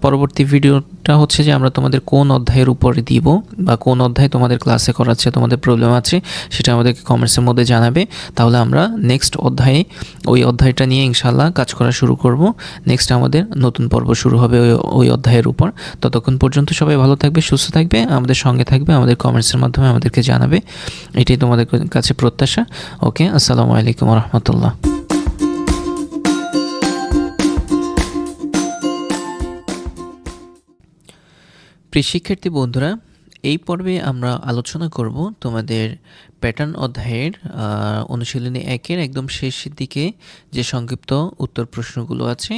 পরবর্তী ভিডিওটা হচ্ছে যে আমরা তোমাদের কোন অধ্যায়ের উপরে দিব বা কোন অধ্যায় তোমাদের ক্লাসে করাচ্ছে, তোমাদের প্রবলেম আছে সেটা আমাদেরকে কমেন্টসের মধ্যে জানাবে। তাহলে আমরা নেক্সট অধ্যায়ে ওই অধ্যায়টা নিয়ে ইনশাল্লাহ কাজ করা শুরু করব। নেক্সট আমাদের নতুন পর্ব শুরু হবে ওই অধ্যায়ের উপর। ততক্ষণ পর্যন্ত সবাই ভালো থাকবে, সুস্থ থাকবে, আমাদের সঙ্গে থাকবে, আমাদের কমেন্টসের মাধ্যমে আমাদেরকে জানাবে, এটাই তোমাদের কাছে প্রত্যাশা। ওকে, আসসালামু আলাইকুম রহমতুল্লাহ। প্রিয় শিক্ষার্থী বন্ধুরা, এই পর্বে আমরা আলোচনা করব তোমাদের প্যাটার্ন অধ্যায়ের অনুশীলনী 1-এর একদম শেষের দিকে যে সংক্ষিপ্ত উত্তর প্রশ্নগুলো আছে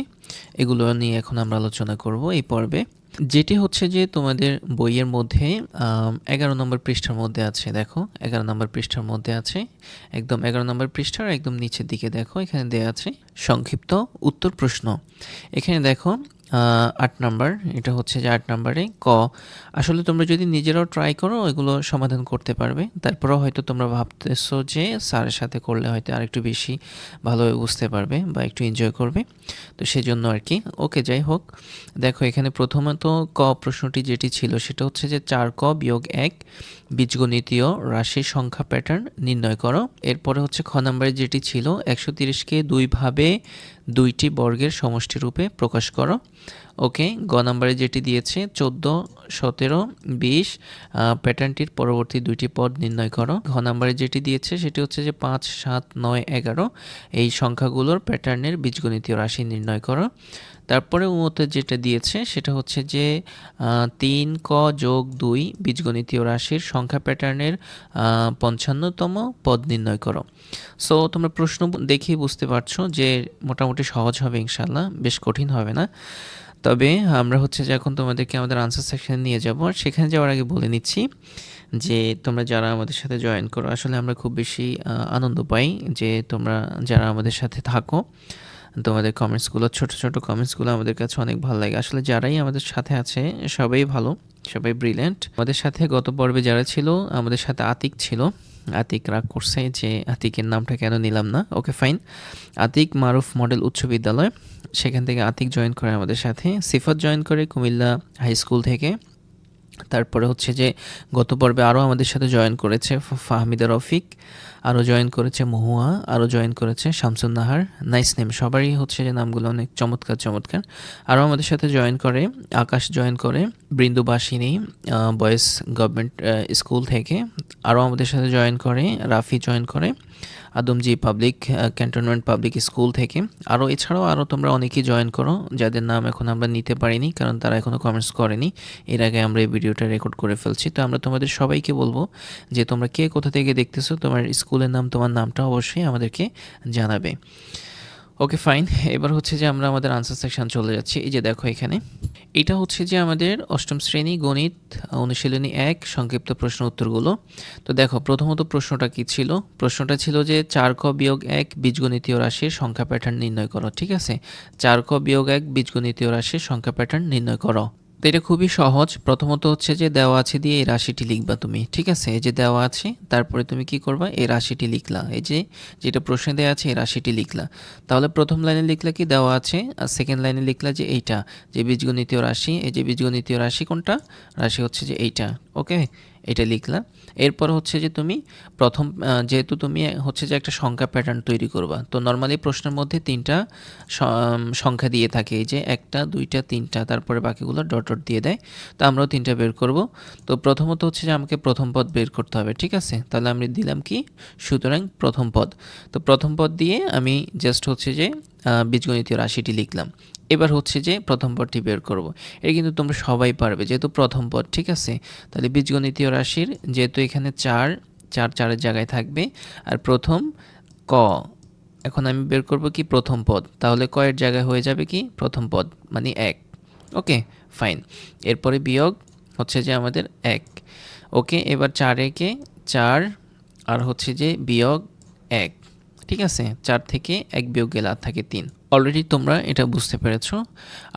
এগুলো নিয়ে এখন আমরা আলোচনা করব এই পর্বে, যেটি হচ্ছে যে তোমাদের বইয়ের মধ্যে 11 নম্বর পৃষ্ঠার মধ্যে আছে। দেখো 11 নম্বর পৃষ্ঠার মধ্যে আছে, একদম 11 নম্বর পৃষ্ঠার একদম নিচের দিকে দেখো, এখানে দেওয়া আছে সংক্ষিপ্ত উত্তর প্রশ্ন। এখানে দেখো 8 নাম্বার, এটা হচ্ছে যে 8 নাম্বারে ক। আসলে তোমরা যদি নিজেরাও ট্রাই করো এগুলো সমাধান করতে পারবে, তারপরেও হয়তো তোমরা ভাবতেছো যে স্যারের সাথে করলে হয়তো আরেকটু বেশি ভালোভাবে বুঝতে পারবে বা একটু এনজয় করবে, তো সেজন্য আর কি। ওকে, যাই হোক, দেখো এখানে প্রথমত ক প্রশ্নটি যেটি ছিল সেটা হচ্ছে যে 4ক বিয়োগ 1 বীজগণিতীয় রাশির সংখ্যা প্যাটার্ন নির্ণয় করো। এরপরে হচ্ছে খ নাম্বারে যেটি ছিল 130কে 2 ভাবে 2টি বর্গের সমষ্টি রূপে প্রকাশ করো। ওকে, গ নাম্বারে যেটি দিয়েছে 14, 17, 20 প্যাটার্নটির পরবর্তী 2টি পদ নির্ণয় করো। ঘ নাম্বারে যেটি দিয়েছে সেটি হচ্ছে যে 5, 7, 9, 11 এই সংখ্যাগুলোর প্যাটার্নের বীজগণিতীয় রাশি নির্ণয় করো। তারপরে উমতে যেটা দিয়েছে সেটা হচ্ছে যে 3ক যোগ 2 বীজগণিতীয় রাশির সংখ্যা প্যাটার্নের 55তম পদ নির্ণয় করো। সো তোমরা প্রশ্ন দেখেই বুঝতে পারছো যে মোটামুটি সহজ হবে ইনশাল্লাহ, বেশ কঠিন হবে না। তবে আমরা হচ্ছে যে এখন তোমাদেরকে আমাদের আনসার সেকশনে নিয়ে যাব, আর সেখানে যাওয়ার আগে বলে নিচ্ছি যে তোমরা যারা আমাদের সাথে জয়েন করো, আসলে আমরা খুব বেশি আনন্দ পাই যে তোমরা যারা আমাদের সাথে থাকো, তোমাদের কমেন্টসগুলো, ছোট ছোট কমেন্টসগুলো আমাদের কাছে অনেক ভালো লাগে। আসলে যারাই আমাদের সাথে আছে সবাই ভালো, সবাই ব্রিলিয়েন্ট। আমাদের সাথে গত পর্বে যারা ছিল, আমাদের সাথে আতিক ছিল, আতিক রাগ করছে যে আতিকের নামটা কেন নিলাম না। ওকে ফাইন, আতিক মারুফ মডেল উচ্চ বিদ্যালয়, সেখান থেকে আতিক জয়েন করে আমাদের সাথে। সিফাত জয়েন করে কুমিল্লা হাই স্কুল থেকে। তারপরে হচ্ছে যে গত পর্বে আরও আমাদের সাথে জয়েন করেছে ফাহমিদা রফিক, আরও জয়েন করেছে মহুয়া, আরও জয়েন করেছে শামসুন নাহার। নাইস নেম, সবারই হচ্ছে যে নামগুলো অনেক চমৎকার চমৎকার। আরও আমাদের সাথে জয়েন করে আকাশ, জয়েন করে বৃন্দুবাসিনী বয়েজ গভর্নমেন্ট স্কুল থেকে। আরও আমাদের সাথে জয়েন করে রাফি, জয়েন করে Adamjee public cantonment public school থেকে। আরও এছাড়াও আরও তোমরা অনেকেই জয়েন করো যাদের নাম এখন আমরা নিতে পারিনি, কারণ তারা এখনও কমেন্টস করেনি, এর আগে আমরা এই ভিডিওটা রেকর্ড করে ফেলছি। তো আমরা তোমাদের সবাইকে বলবো যে তোমরা কে কোথা থেকে দেখতেছো, তোমার স্কুলের নাম, তোমার নামটা অবশ্যই আমাদেরকে জানাবে। ওকে ফাইন, এবার হচ্ছে যে আমরা আমাদের আনসার সেকশন চলে যাচ্ছি। এই যে দেখো এখানে এটা হচ্ছে যে আমাদের অষ্টম শ্রেণী গণিত অনুশীলনী 1 সংক্ষিপ্ত প্রশ্ন উত্তরগুলো। তো দেখো প্রথমত প্রশ্নটা কি ছিল? প্রশ্নটা ছিল যে 4ক বিয়োগ 1 বীজগণিতীয় রাশির সংখ্যা প্যাটার্ন নির্ণয় করো। ঠিক আছে, 4ক বিয়োগ 1 বীজগণিতীয় রাশির সংখ্যা প্যাটার্ন নির্ণয় করো। তো এটা খুবই সহজ। প্রথমত হচ্ছে যে দেওয়া আছে দিয়ে এই রাশিটি লিখবা তুমি। ঠিক আছে? এই যে দেওয়া আছে, তারপরে তুমি কি করবা? এই রাশিটি লিখলা। এই যে যেটা প্রশ্নে দেয়া আছে এই রাশিটি লিখলা। তাহলে প্রথম লাইনে লিখলা কি দেওয়া আছে, আর সেকেন্ড লাইনে লিখলা যে এইটা, যে বীজগণিতীয় রাশি। এই যে বীজগণিতীয় রাশি কোনটা? রাশি হচ্ছে যে এইটা। ওকে? এটা লিখলা। এরপর হচ্ছে যে তুমি প্রথম যেহেতু তুমি হচ্ছে যে একটা সংখ্যা প্যাটার্ন তৈরি করবা। তো নরমালি প্রশ্নের মধ্যে ৩টা সংখ্যা দিয়ে থাকে। এই যে ১টা, ২টা, ৩টা, তারপরে বাকিগুলো ডট, ডট দিয়ে দেয়। তো আমরাও ৩টা বের করব। তো প্রথমত হচ্ছে যে আমাকে প্রথম পদ বের করতে হবে। ঠিক আছে? তাহলে আমি দিলাম কি? সুতরাং প্রথম পদ। তো প্রথম পদ দিয়ে আমি জাস্ট হচ্ছে যে বীজগণিতীয় রাশিটি লিখলাম। এবার হচ্ছে যে প্রথম পদটি বের করব। এটা কিন্তু তোমরা সবাই পারবে যেহেতু প্রথম পদ। ঠিক আছে? তাহলে বীজগণিতীয় রাশির যেহেতু এখানে ৪, ৪ জায়গায় থাকবে, আর প্রথম ক। এখন আমি বের করব কি? প্রথম পদ। তাহলে ক এর জায়গায় হয়ে যাবে কি? প্রথম পদ মানে ১। ওকে? ফাইন। এরপরে বিয়োগ হচ্ছে যে আমাদের ১। ওকে? এবার ৪ একে ৪, আর হচ্ছে যে বিয়োগ ১। ঠিক আছে? ৪ থেকে ১ বিয়োগ গেলে আর থাকে ৩। অলরেডি তোমরা এটা বুঝতে পেরেছো।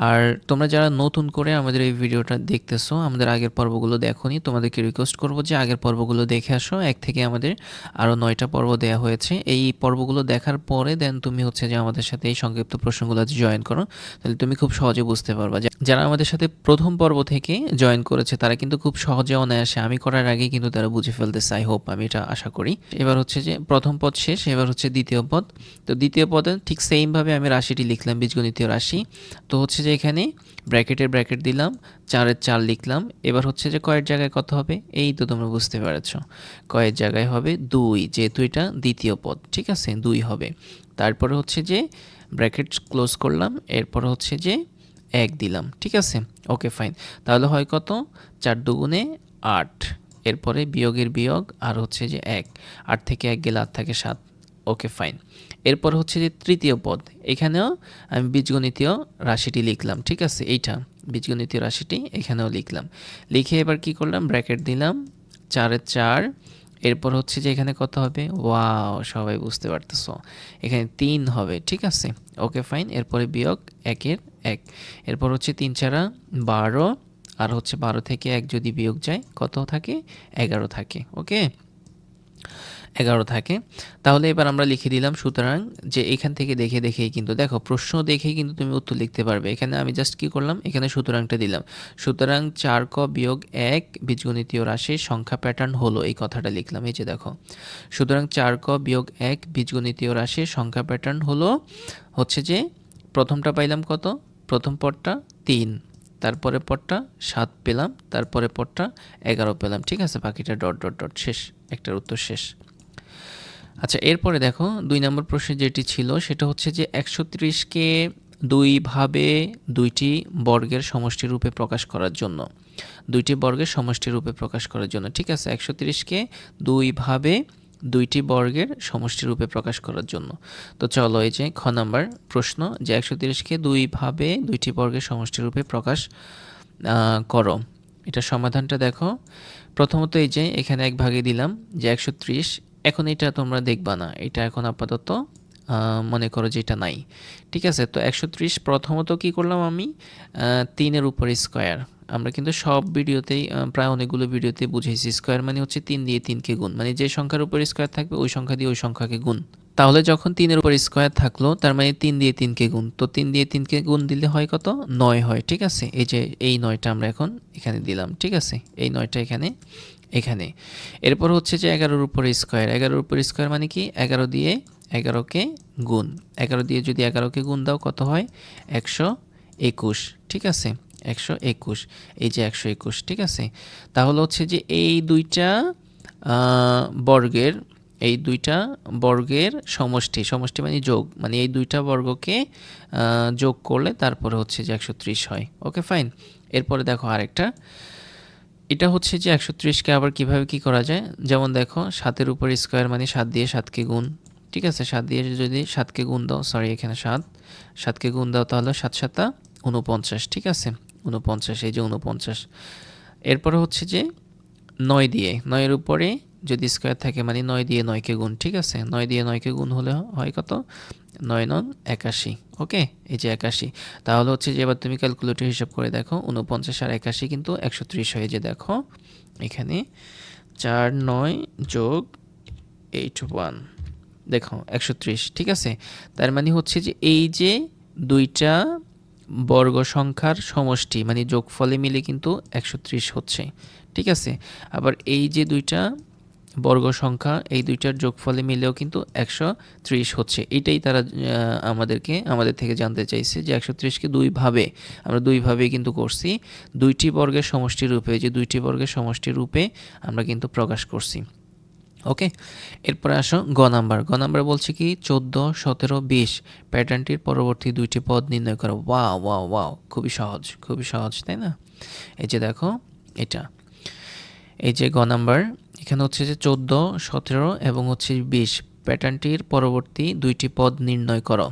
আর তোমরা যারা নতুন করে আমাদের এই ভিডিওটা দেখতেছো, আমাদের আগের পর্বগুলো দেখোনি, তোমাদেরকে রিকোয়েস্ট করব যে আগের পর্বগুলো দেখে আসো। ১ থেকে আমাদের আরও ৯টা পর্ব দেয়া হয়েছে। এই পর্বগুলো দেখার পরে দেন তুমি হচ্ছে যে আমাদের সাথে এই সংক্ষিপ্ত প্রশ্নগুলো জয়েন করো। তাহলে তুমি খুব সহজে বুঝতে পারবা। যারা আমাদের সাথে প্রথম পর্ব থেকে জয়েন করেছে তারা কিন্তু খুব সহজে অনায়াসে আমি করার আগেই কিন্তু তারা বুঝে ফেলতেছে। আই হোপ, আমি এটা আশা করি। এবার হচ্ছে যে প্রথম পদ শেষ, এবার হচ্ছে দ্বিতীয় পদ। তো দ্বিতীয় পদে ঠিক সেমভাবে আমি রাশিটি লিখলাম, বীজগণিতীয় রাশি। তো হচ্ছে যে এখানে ব্র্যাকেটের ব্র্যাকেট দিলাম, ৪-এর ৪ লিখলাম। এবার হচ্ছে যে কয়ের জায়গায় কত হবে? এই তো তোমরা বুঝতে পেরেছ। কয়ের জায়গায় হবে ২, যেহেতু এটা দ্বিতীয় পদ। ঠিক আছে? ২ হবে। তারপরে হচ্ছে যে ব্র্যাকেট ক্লোজ করলাম, এরপর হচ্ছে যে ১ দিলাম। ঠিক আছে? Okay fine. তাহলে হয় কত? ৪ দুগুণে ৮। এরপরে বিয়োগের বিয়োগ, আর হচ্ছে যে ১। ৮ থেকে ১ গেলে আর থাকে ৭। Okay fine. এরপর হচ্ছে যে তৃতীয় পদ। এখানেও আমি বীজগণিতীয় রাশিটি লিখলাম। ঠিক আছে? এইটা বীজগণিতীয় রাশিটি এখানেও লিখলাম। লিখে এবার কি করলাম? ব্র্যাকেট দিলাম, ৪-এর ৪। এরপর হচ্ছে যে এখানে কত হবে? ওয়াও! সবাই বুঝতে পারতেছো। এখানে ৩ হবে। ঠিক আছে? Okay fine. এরপরে বিয়োগ ১-এর ১। এরপর হচ্ছে ৩-৪ ১২, আর হচ্ছে ১২ থেকে ১ যদি বিয়োগ যায় কত থাকে? ১১ থাকে। ওকে? ১১ থাকে। তাহলে এবার আমরা লিখে দিলাম সুতরাং, যে এখান থেকে দেখে দেখেই কিন্তু দেখো প্রশ্ন দেখেই কিন্তু তুমি উত্তর লিখতে পারবে। এখানে আমি জাস্ট কি করলাম? এখানে সুতরাংটা দিলাম। সুতরাং ৪ক বিয়োগ ১ বীজগণিতীয় রাশির সংখ্যা প্যাটার্ন হলো, এই কথাটা লিখলাম। এই যে দেখো, সুতরাং ৪ক বিয়োগ ১ বীজগণিতীয় রাশির সংখ্যা প্যাটার্ন হলো হচ্ছে যে প্রথমটা পাইলাম কত? প্রথম পদটা ৩, তারপরে পদটা ৭ পেলাম, তারপরে পদটা ১১ পেলাম। ঠিক আছে? বাকিটা ডট, ডট, ডট, শেষ। একটার উত্তর শেষ। আচ্ছা, এরপরে দেখো ২ নম্বর প্রশ্নে যেটি ছিল সেটা হচ্ছে যে ১৩০কে ২ ভাবে ২টি বর্গের সমষ্টিরূপে প্রকাশ করার জন্য। ২টি বর্গের সমষ্টিরূপে প্রকাশ করার জন্য। ঠিক আছে? ১৩০কে ২ ভাবে ২টি বর্গের সমষ্টিরূপে প্রকাশ করার জন্য। তো চলো এই যে খ নাম্বার প্রশ্ন, যে ১৩০কে ২ ভাবে ২টি বর্গের সমষ্টিরূপে প্রকাশ করো। এটার সমাধানটা দেখো। প্রথমত এই যে এখানে ১ ভাগে দিলাম যে ১৩০। এখন এটা তোমরা দেখবা না, এটা এখন আপাতত মনে করো যে এটা নাই। ঠিক আছে? তো ১৩০ প্রথমত কি করলাম আমি? ৩-এর উপর স্কোয়ার। আমরা কিন্তু সব ভিডিওতেই প্রায় অনেকগুলো ভিডিওতে বুঝেছি স্কোয়ার মানে হচ্ছে ৩ দিয়ে ৩কে গুণ, মানে যে সংখ্যার উপর স্কোয়ার থাকবে ওই সংখ্যা দিয়ে ওই সংখ্যাকে গুণ। তাহলে যখন ৩-এর উপর স্কোয়ার থাকলো তার মানে ৩ দিয়ে ৩কে গুণ, তো ৩ দিয়ে ৩কে গুণ দিলে হয় কত? ৯ হয়। ঠিক আছে? এই যে এই ৯টা আমরা এখন এখানে দিলাম। ঠিক আছে? এই ৯টা এখানে। এরপর হচ্ছে যে ১১-এর উপর স্কোয়ার। ১১-এর উপর স্কোয়ার মানে কি? ১১ দিয়ে ১১কে গুণ। ১১ দিয়ে যদি ১১কে গুণ দাও কত হয়? ১২১। ঠিক আছে? ১২১। এই যে ১২১। ঠিক আছে? তাহলে হচ্ছে যে এই দুইটা বর্গের সমষ্টি মানে যোগ, মানে এই দুইটা বর্গকে যোগ করলে তারপরে হচ্ছে যে ১৩০ হয়। Okay fine. এরপরে দেখো আরেকটা, এটা হচ্ছে যে ১৩০কে আবার কিভাবে কি করা যায়? যেমন দেখো ৭-এর উপর স্কোয়ার মানে ৭ দিয়ে ৭কে গুণ। ঠিক আছে? ৭ দিয়ে যদি 7কে গুণ দাও, সরি এখানে ৭কে গুণ দাও তাহলে ৭ ৭ ৪৯। ঠিক আছে? ৪৯, এই যে ৪৯। এরপরে হচ্ছে যে ৯ দিয়ে ৯-এর উপরে যদি স্কোয়ার থাকে মানে 9 দিয়ে 9কে গুণ, ঠিক আছে? 9 দিয়ে 9কে গুণ হলে হয় কত? 9 নং 81। ওকে, এই যে 81। তাহলে হচ্ছে যে এবার তুমি ক্যালকুলেটর হিসাব করে দেখো, 49 আর 81 কিন্তু 130 হয়ে, যে দেখো এখানে 4 9 যোগ 81, দেখো 130, ঠিক আছে? তার মানে হচ্ছে যে এই যে দুইটা বর্গ সংখ্যার সমষ্টি মানে যোগফলে মিলে কিন্তু 130 হচ্ছে, ঠিক আছে? আবার এই যে দুইটা বর্গ সংখ্যা, এই দুইটার যোগফলে মিলেও কিন্তু 130 হচ্ছে। এটাই তারা আমাদের থেকে জানতে চাইছে যে 130কে দুইভাবে, আমরা দুইভাবেই কিন্তু করছি, দুইটি বর্গের সমষ্টি রূপে, যে দুইটি বর্গের সমষ্টি রূপে আমরা কিন্তু প্রকাশ করছি। ওকে, এরপরে আসো গ নাম্বার। গ নাম্বার বলছে কি 14 17 20 প্যাটার্নটির পরবর্তী দুইটি পদ নির্ণয় করো। ওয়াও ওয়াও ওয়াও, খুবই সহজ, খুবই সহজ, তাই না? এই যে দেখো এটা, এই যে গ নাম্বার, এখানে হচ্ছে যে 14 17 এবং হচ্ছে 20 প্যাটার্নটির পরবর্তী দুইটি পদ নির্ণয় করো।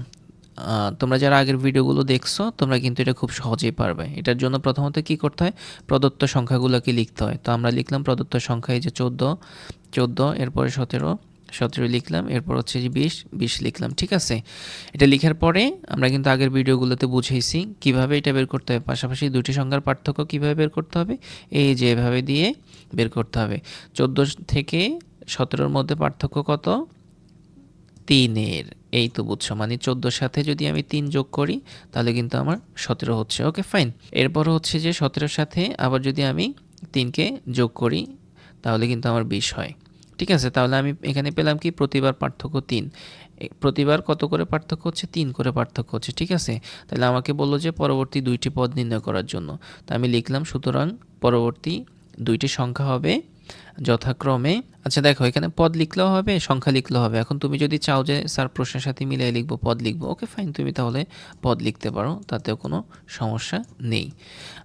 তোমরা যারা আগের ভিডিওগুলো দেখছো তোমরা কিন্তু এটা খুব সহজেই পারবে। এটার জন্য প্রথমত কি করতে হয়, প্রদত্ত সংখ্যাগুলোকে লিখতে হয়। তো আমরা লিখলাম প্রদত্ত সংখ্যা, এই যে 14, এরপরে 17 লিখলাম, এরপর হচ্ছে যে 20 লিখলাম, ঠিক আছে? এটা লেখার পরে আমরা কিন্তু আগের ভিডিওগুলোতে বুঝেইছি কিভাবে এটা বের করতে হবে, পাশাপাশি দুটি সংখ্যার পার্থক্য কিভাবে বের করতে হবে, এই যে এভাবে দিয়ে বের করতে হবে। 14 থেকে 17-র মধ্যে পার্থক্য কত? 3-এর। এই তো বুঝছো, মানে 14-র সাথে যদি আমি 3 যোগ করি তাহলে কিন্তু আমার 17 হচ্ছে। Okay fine. এরপর হচ্ছে যে 17-র সাথে আবার যদি আমি 3কে যোগ করি তাহলে কিন্তু আমার 20 হয়, ঠিক আছে? তাহলে আমি এখানে পেলাম কি, প্রতিবার পার্থক্য 3। প্রতিবার কত করে পার্থক্য হচ্ছে? 3 করে পার্থক্য হচ্ছে, ঠিক আছে? তাহলে আমাকে বললো যে পরবর্তী দুইটি পদ নির্ণয় করার জন্য। তো আমি লিখলাম, সুতরাং পরবর্তী দুইটি সংখ্যা হবে যথাক্রমে, আচ্ছা দেখো এখানে পদ লিখলেও হবে, সংখ্যা লিখলেও হবে। এখন তুমি যদি চাও যে স্যার প্রশ্নের সাথে মিলিয়ে লিখবো, পদ লিখবো, ওকে ফাইন, তুমি তাহলে পদ লিখতে পারো, তাতেও কোনো সমস্যা নেই।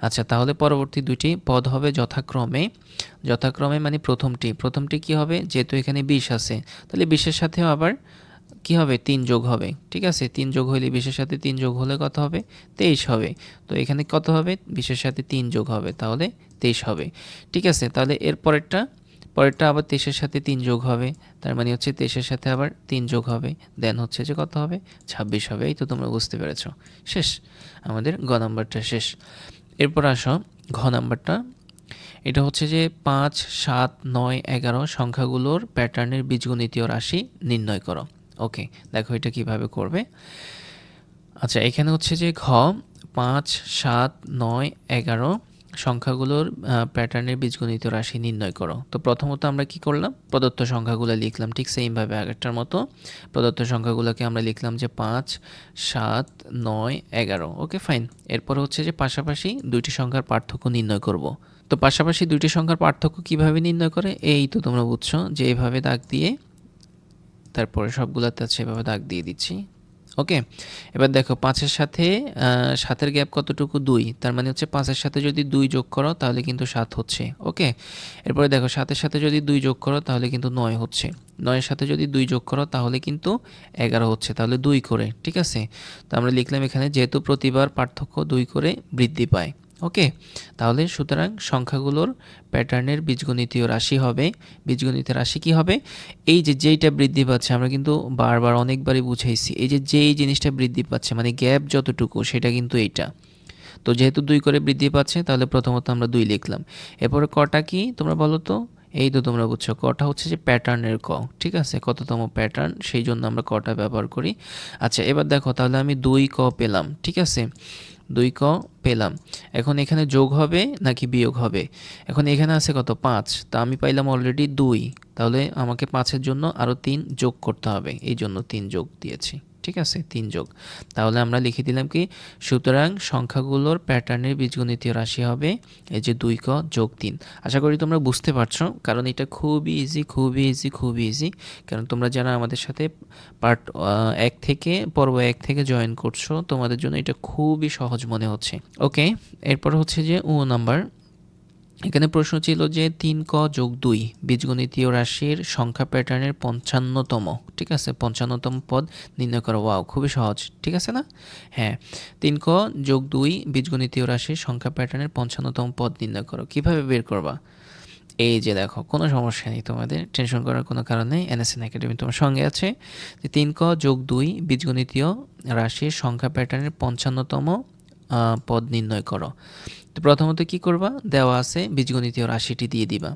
আচ্ছা, তাহলে পরবর্তী দুইটি পদ হবে যথাক্রমে মানে প্রথমটি কি হবে, যেহেতু এখানে 20 আছে তাহলে 20-এর সাথেও আবার কি হবে, 3 যোগ হবে, ঠিক আছে? 3 যোগ হলে 20-এর সাথে 3 যোগ হলে কত হবে? 23 হবে। তো এখানে কত হবে? 20-এর সাথে 3 যোগ হবে, তাহলে 23 হবে, ঠিক আছে? তাহলে এর পরেরটা আবার 23-এর সাথে 3 যোগ হবে, তার মানে হচ্ছে 23-এর সাথে আবার 3 যোগ হবে, দেন হচ্ছে যে কত হবে? 26 হবে। এই তো তোমরা বুঝতে পেরেছো। শেষ, আমাদের গ নাম্বারটা শেষ। এরপর আসো ঘ নাম্বারটা। এটা হচ্ছে যে 5 7 9 11 সংখ্যাগুলোর প্যাটার্নের বীজগণিতীয় রাশি নির্ণয় করো। ওকে, দেখো এটা কিভাবে করবে। আচ্ছা, এখানে হচ্ছে যে ঘ 5 7 9 11 সংখ্যাগুলোর প্যাটার্নের বীজগণিতীয় রাশি নির্ণয় করো। তো প্রথমত আমরা কি করলাম, প্রদত্ত সংখ্যাগুলো লিখলাম, ঠিক সেইমভাবে আগেরটার মতো প্রদত্ত সংখ্যাগুলোকে আমরা লিখলাম যে 5 7 9 11। Okay fine. এরপর হচ্ছে যে পাশাপাশি দুইটি সংখ্যার পার্থক্য নির্ণয় করব। তো পাশাপাশি দুইটি সংখ্যার পার্থক্য কিভাবে নির্ণয় করে, এই তো তোমরা বুঝছো যে এইভাবে দাগ দিয়ে, তারপরে সবগুলোতে আছে এভাবে দাগ দিয়ে দিচ্ছি। ওকে, এবার দেখো 5-এর সাথে 7-এর গ্যাপ কতটুকু? 2, তার মানে হচ্ছে 5-এর সাথে যদি 2 যোগ করো তাহলে কিন্তু 7 হচ্ছে। ওকে, এরপরে দেখো 7-এর সাথে যদি 2 যোগ করো তাহলে কিন্তু 9 হচ্ছে, 9-এর সাথে যদি 2 যোগ করো তাহলে কিন্তু 11 হচ্ছে, তাহলে 2 করে, ঠিক আছে? তো আমরা লিখলাম এখানে যেহেতু প্রতিবার পার্থক্য 2 করে বৃদ্ধি পায়। ওকে, তাহলে সুতরাং সংখ্যাগুলোর প্যাটার্নের বীজগণিতীয় রাশি হবে, বীজগণিতের রাশি কি হবে? এই যে যেইটা বৃদ্ধি পাচ্ছে, আমরা কিন্তু বারবার অনেকবারই বুঝাইছি, এই যে যেই জিনিসটা বৃদ্ধি পাচ্ছে মানে গ্যাপ যতটুকু, সেটা কিন্তু এইটা। তো যেহেতু 2 করে বৃদ্ধি পাচ্ছে তাহলে প্রথমত আমরা 2 লিখলাম। এরপরে কটা কি তোমরা বলো তো? এই তো তোমরা বুঝছো, কটা হচ্ছে যে প্যাটার্নের ক, ঠিক আছে? কততম প্যাটার্ন, সেই জন্য আমরা কটা ব্যবহার করি। আচ্ছা, এবার দেখো তাহলে আমি 2 ক পেলাম, ঠিক আছে? 2 ক পেলাম। এখন এখানে যোগ হবে নাকি বিয়োগ হবে? এখন এখানে আছে কত? 5, তা আমি পাইলাম অলরেডি 2, তাহলে আমাকে 5-এর জন্য আরও 3 যোগ করতে হবে, এই জন্য 3 যোগ দিয়েছি, ঠিক আছে? 3 যোগ। তাহলে আমরা লিখে দিলাম কি, সুতরাং সংখ্যাগুলোর প্যাটার্নের বীজগণিতীয় রাশি হবে এই যে 2 ক যোগ 3। আশা করি তোমরা বুঝতে পারছো, কারণ এটা খুবই ইজি, কারণ তোমরা যারা আমাদের সাথে পার্ট 1 থেকে পর্ব 1 থেকে জয়েন করছো, তোমাদের জন্য এটা খুবই সহজ মনে হচ্ছে। ওকে, এরপর হচ্ছে যে নাম্বার। এখানে প্রশ্ন ছিল যে 3 ক যোগ 2 বীজগণিতীয় রাশির সংখ্যা প্যাটার্নের 55তম, ঠিক আছে? 55তম পদ নির্ণয় করো। ওয়াও, খুবই সহজ, ঠিক আছে না? হ্যাঁ, 3 ক যোগ 2 বীজগণিতীয় রাশির সংখ্যা প্যাটার্নের 55তম পদ নির্ণয় করো। কিভাবে বের করবা? এই যে দেখো কোনো সমস্যা নেই, তোমাদের টেনশন করার কোনো কারণ নেই। এনএসএন একাডেমি তোমার সঙ্গে আছে। যে 3ক যোগ 2 বীজগণিতীয় রাশির সংখ্যা প্যাটার্নের 55তম পদ নির্ণয় করো। তো প্রথমত কি করবা, দেওয়া আছে বীজগণিতীয় রাশিটি দিয়ে দিবা।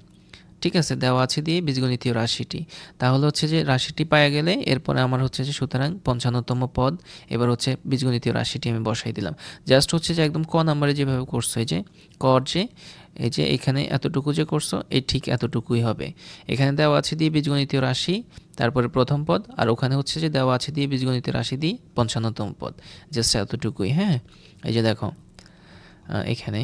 ঠিক আছে, দেওয়া আছে দিয়ে বীজগণিতীয় রাশিটি, তাহলে হচ্ছে যে রাশিটি পাওয়া গেলে এরপরে আমার হচ্ছে যে সুতরাং 55তম পদ, এবার হচ্ছে বীজগণিতীয় রাশিটি আমি বসাই দিলাম। জাস্ট হচ্ছে যে একদম ক নাম্বারে যেভাবে করছো, এই যে কর যে এই যে এখানে এতটুকু যে করছো এই ঠিক এতটুকুই হবে। এখানে দেওয়া আছে দিয়ে বীজগণিতীয় রাশি, তারপরে প্রথম পদ, আর ওখানে হচ্ছে যে দেওয়া আছে দিয়ে বীজগণিতীয় রাশি দিয়ে 55তম পদ, জাস্ট এতটুকুই। হ্যাঁ, এই যে দেখো এখানে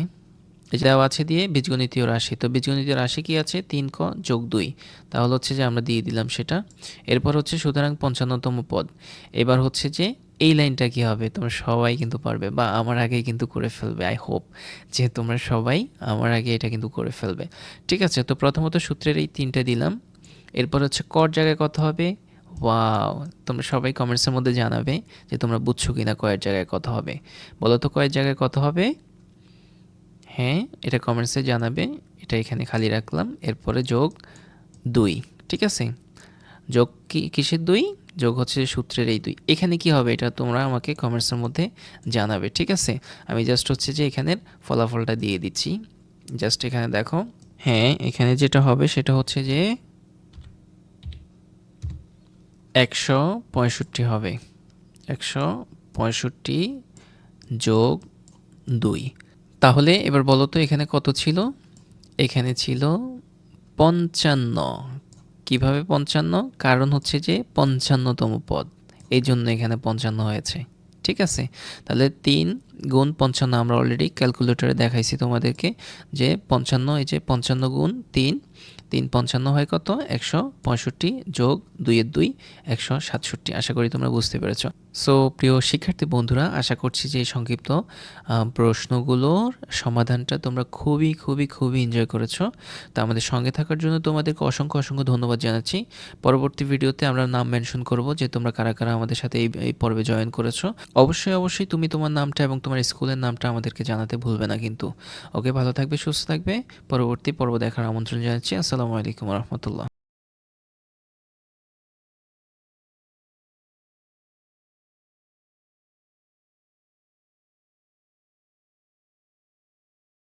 এই যে দেওয়া আছে দিয়ে বীজগণিতীয় রাশি, তো বীজগণিতীয় রাশি কি আছে 3ক যোগ 2, তাহলে হচ্ছে যে আমরা দিয়ে দিলাম সেটা। এরপর হচ্ছে সুতরাং 55তম পদ। এবার হচ্ছে যে এই লাইনটা কি হবে, তোমরা সবাই কিন্তু পারবে বা আমার আগেই কিন্তু করে ফেলবে। আই হোপ যে তোমরা সবাই আমার আগে এটা কিন্তু করে ফেলবে। ঠিক আছে, তো প্রথমত সূত্রের এই 3টা দিলাম। এরপর হচ্ছে কর জায়গায় কত হবে। ওয়াও, তোমরা সবাই কমেন্টসের মধ্যে জানাবে যে তোমরা বুঝছো কিনা কয়ের জায়গায় কত হবে। বলো তো কয়ের জায়গায় কত হবে। হ্যাঁ, এটা কমেন্টসে জানাবে। এটা এখানে খালি রাখলাম। এরপরে যোগ 2, ঠিক আছে। যোগ কিসের 2, যোগ হচ্ছে সূত্রের এই 2। এখানে কি হবে এটা তোমরা আমাকে কমেন্টসের মধ্যে জানাবে, ঠিক আছে। আমি জাস্ট হচ্ছে যে এখানের ফলাফলটা দিয়ে দিচ্ছি। জাস্ট এখানে দেখো, হ্যাঁ এখানে যেটা হবে সেটা হচ্ছে যে 165 হবে। 165 যোগ 2। তাহলে এবার বলো তো এখানে কত ছিল। এখানে ছিল 55। কিভাবে 55? কারণ হচ্ছে যে 55তম পদ, এই জন্য এখানে 55 হয়েছে। ঠিক আছে, তাহলে 3 গুণ 55 আমরা অলরেডি ক্যালকুলেটরে দেখাইছি তোমাদেরকে যে 55, এই যে 55 গুণ 3, 3 55 হয় কত 165 যোগ 2 এর 2 167। আশা করি তোমরা বুঝতে পেরেছ। সো প্রিয় শিক্ষার্থী বন্ধুরা, আশা করছি যে এই সংক্ষিপ্ত প্রশ্নগুলোর সমাধানটা তোমরা খুবই খুবই খুবই এনজয় করেছো। তো আমাদের সঙ্গে থাকার জন্য তোমাদেরকে অসংখ্য অসংখ্য ধন্যবাদ জানাচ্ছি। পরবর্তী ভিডিওতে আমরা নাম মেনশন করব যে তোমরা কারা কারা আমাদের সাথে এই পর্বে জয়েন করেছো। অবশ্যই অবশ্যই তুমি তোমার নামটা এবং তোমার স্কুলের নামটা আমাদেরকে জানাতে ভুলবে না কিন্তু। ওকে, ভালো থাকবে, সুস্থ থাকবে। পরবর্তী পর্ব দেখার আমন্ত্রণ জানাচ্ছি। আসসালামু আলাইকুম রহমতুল্লাহ।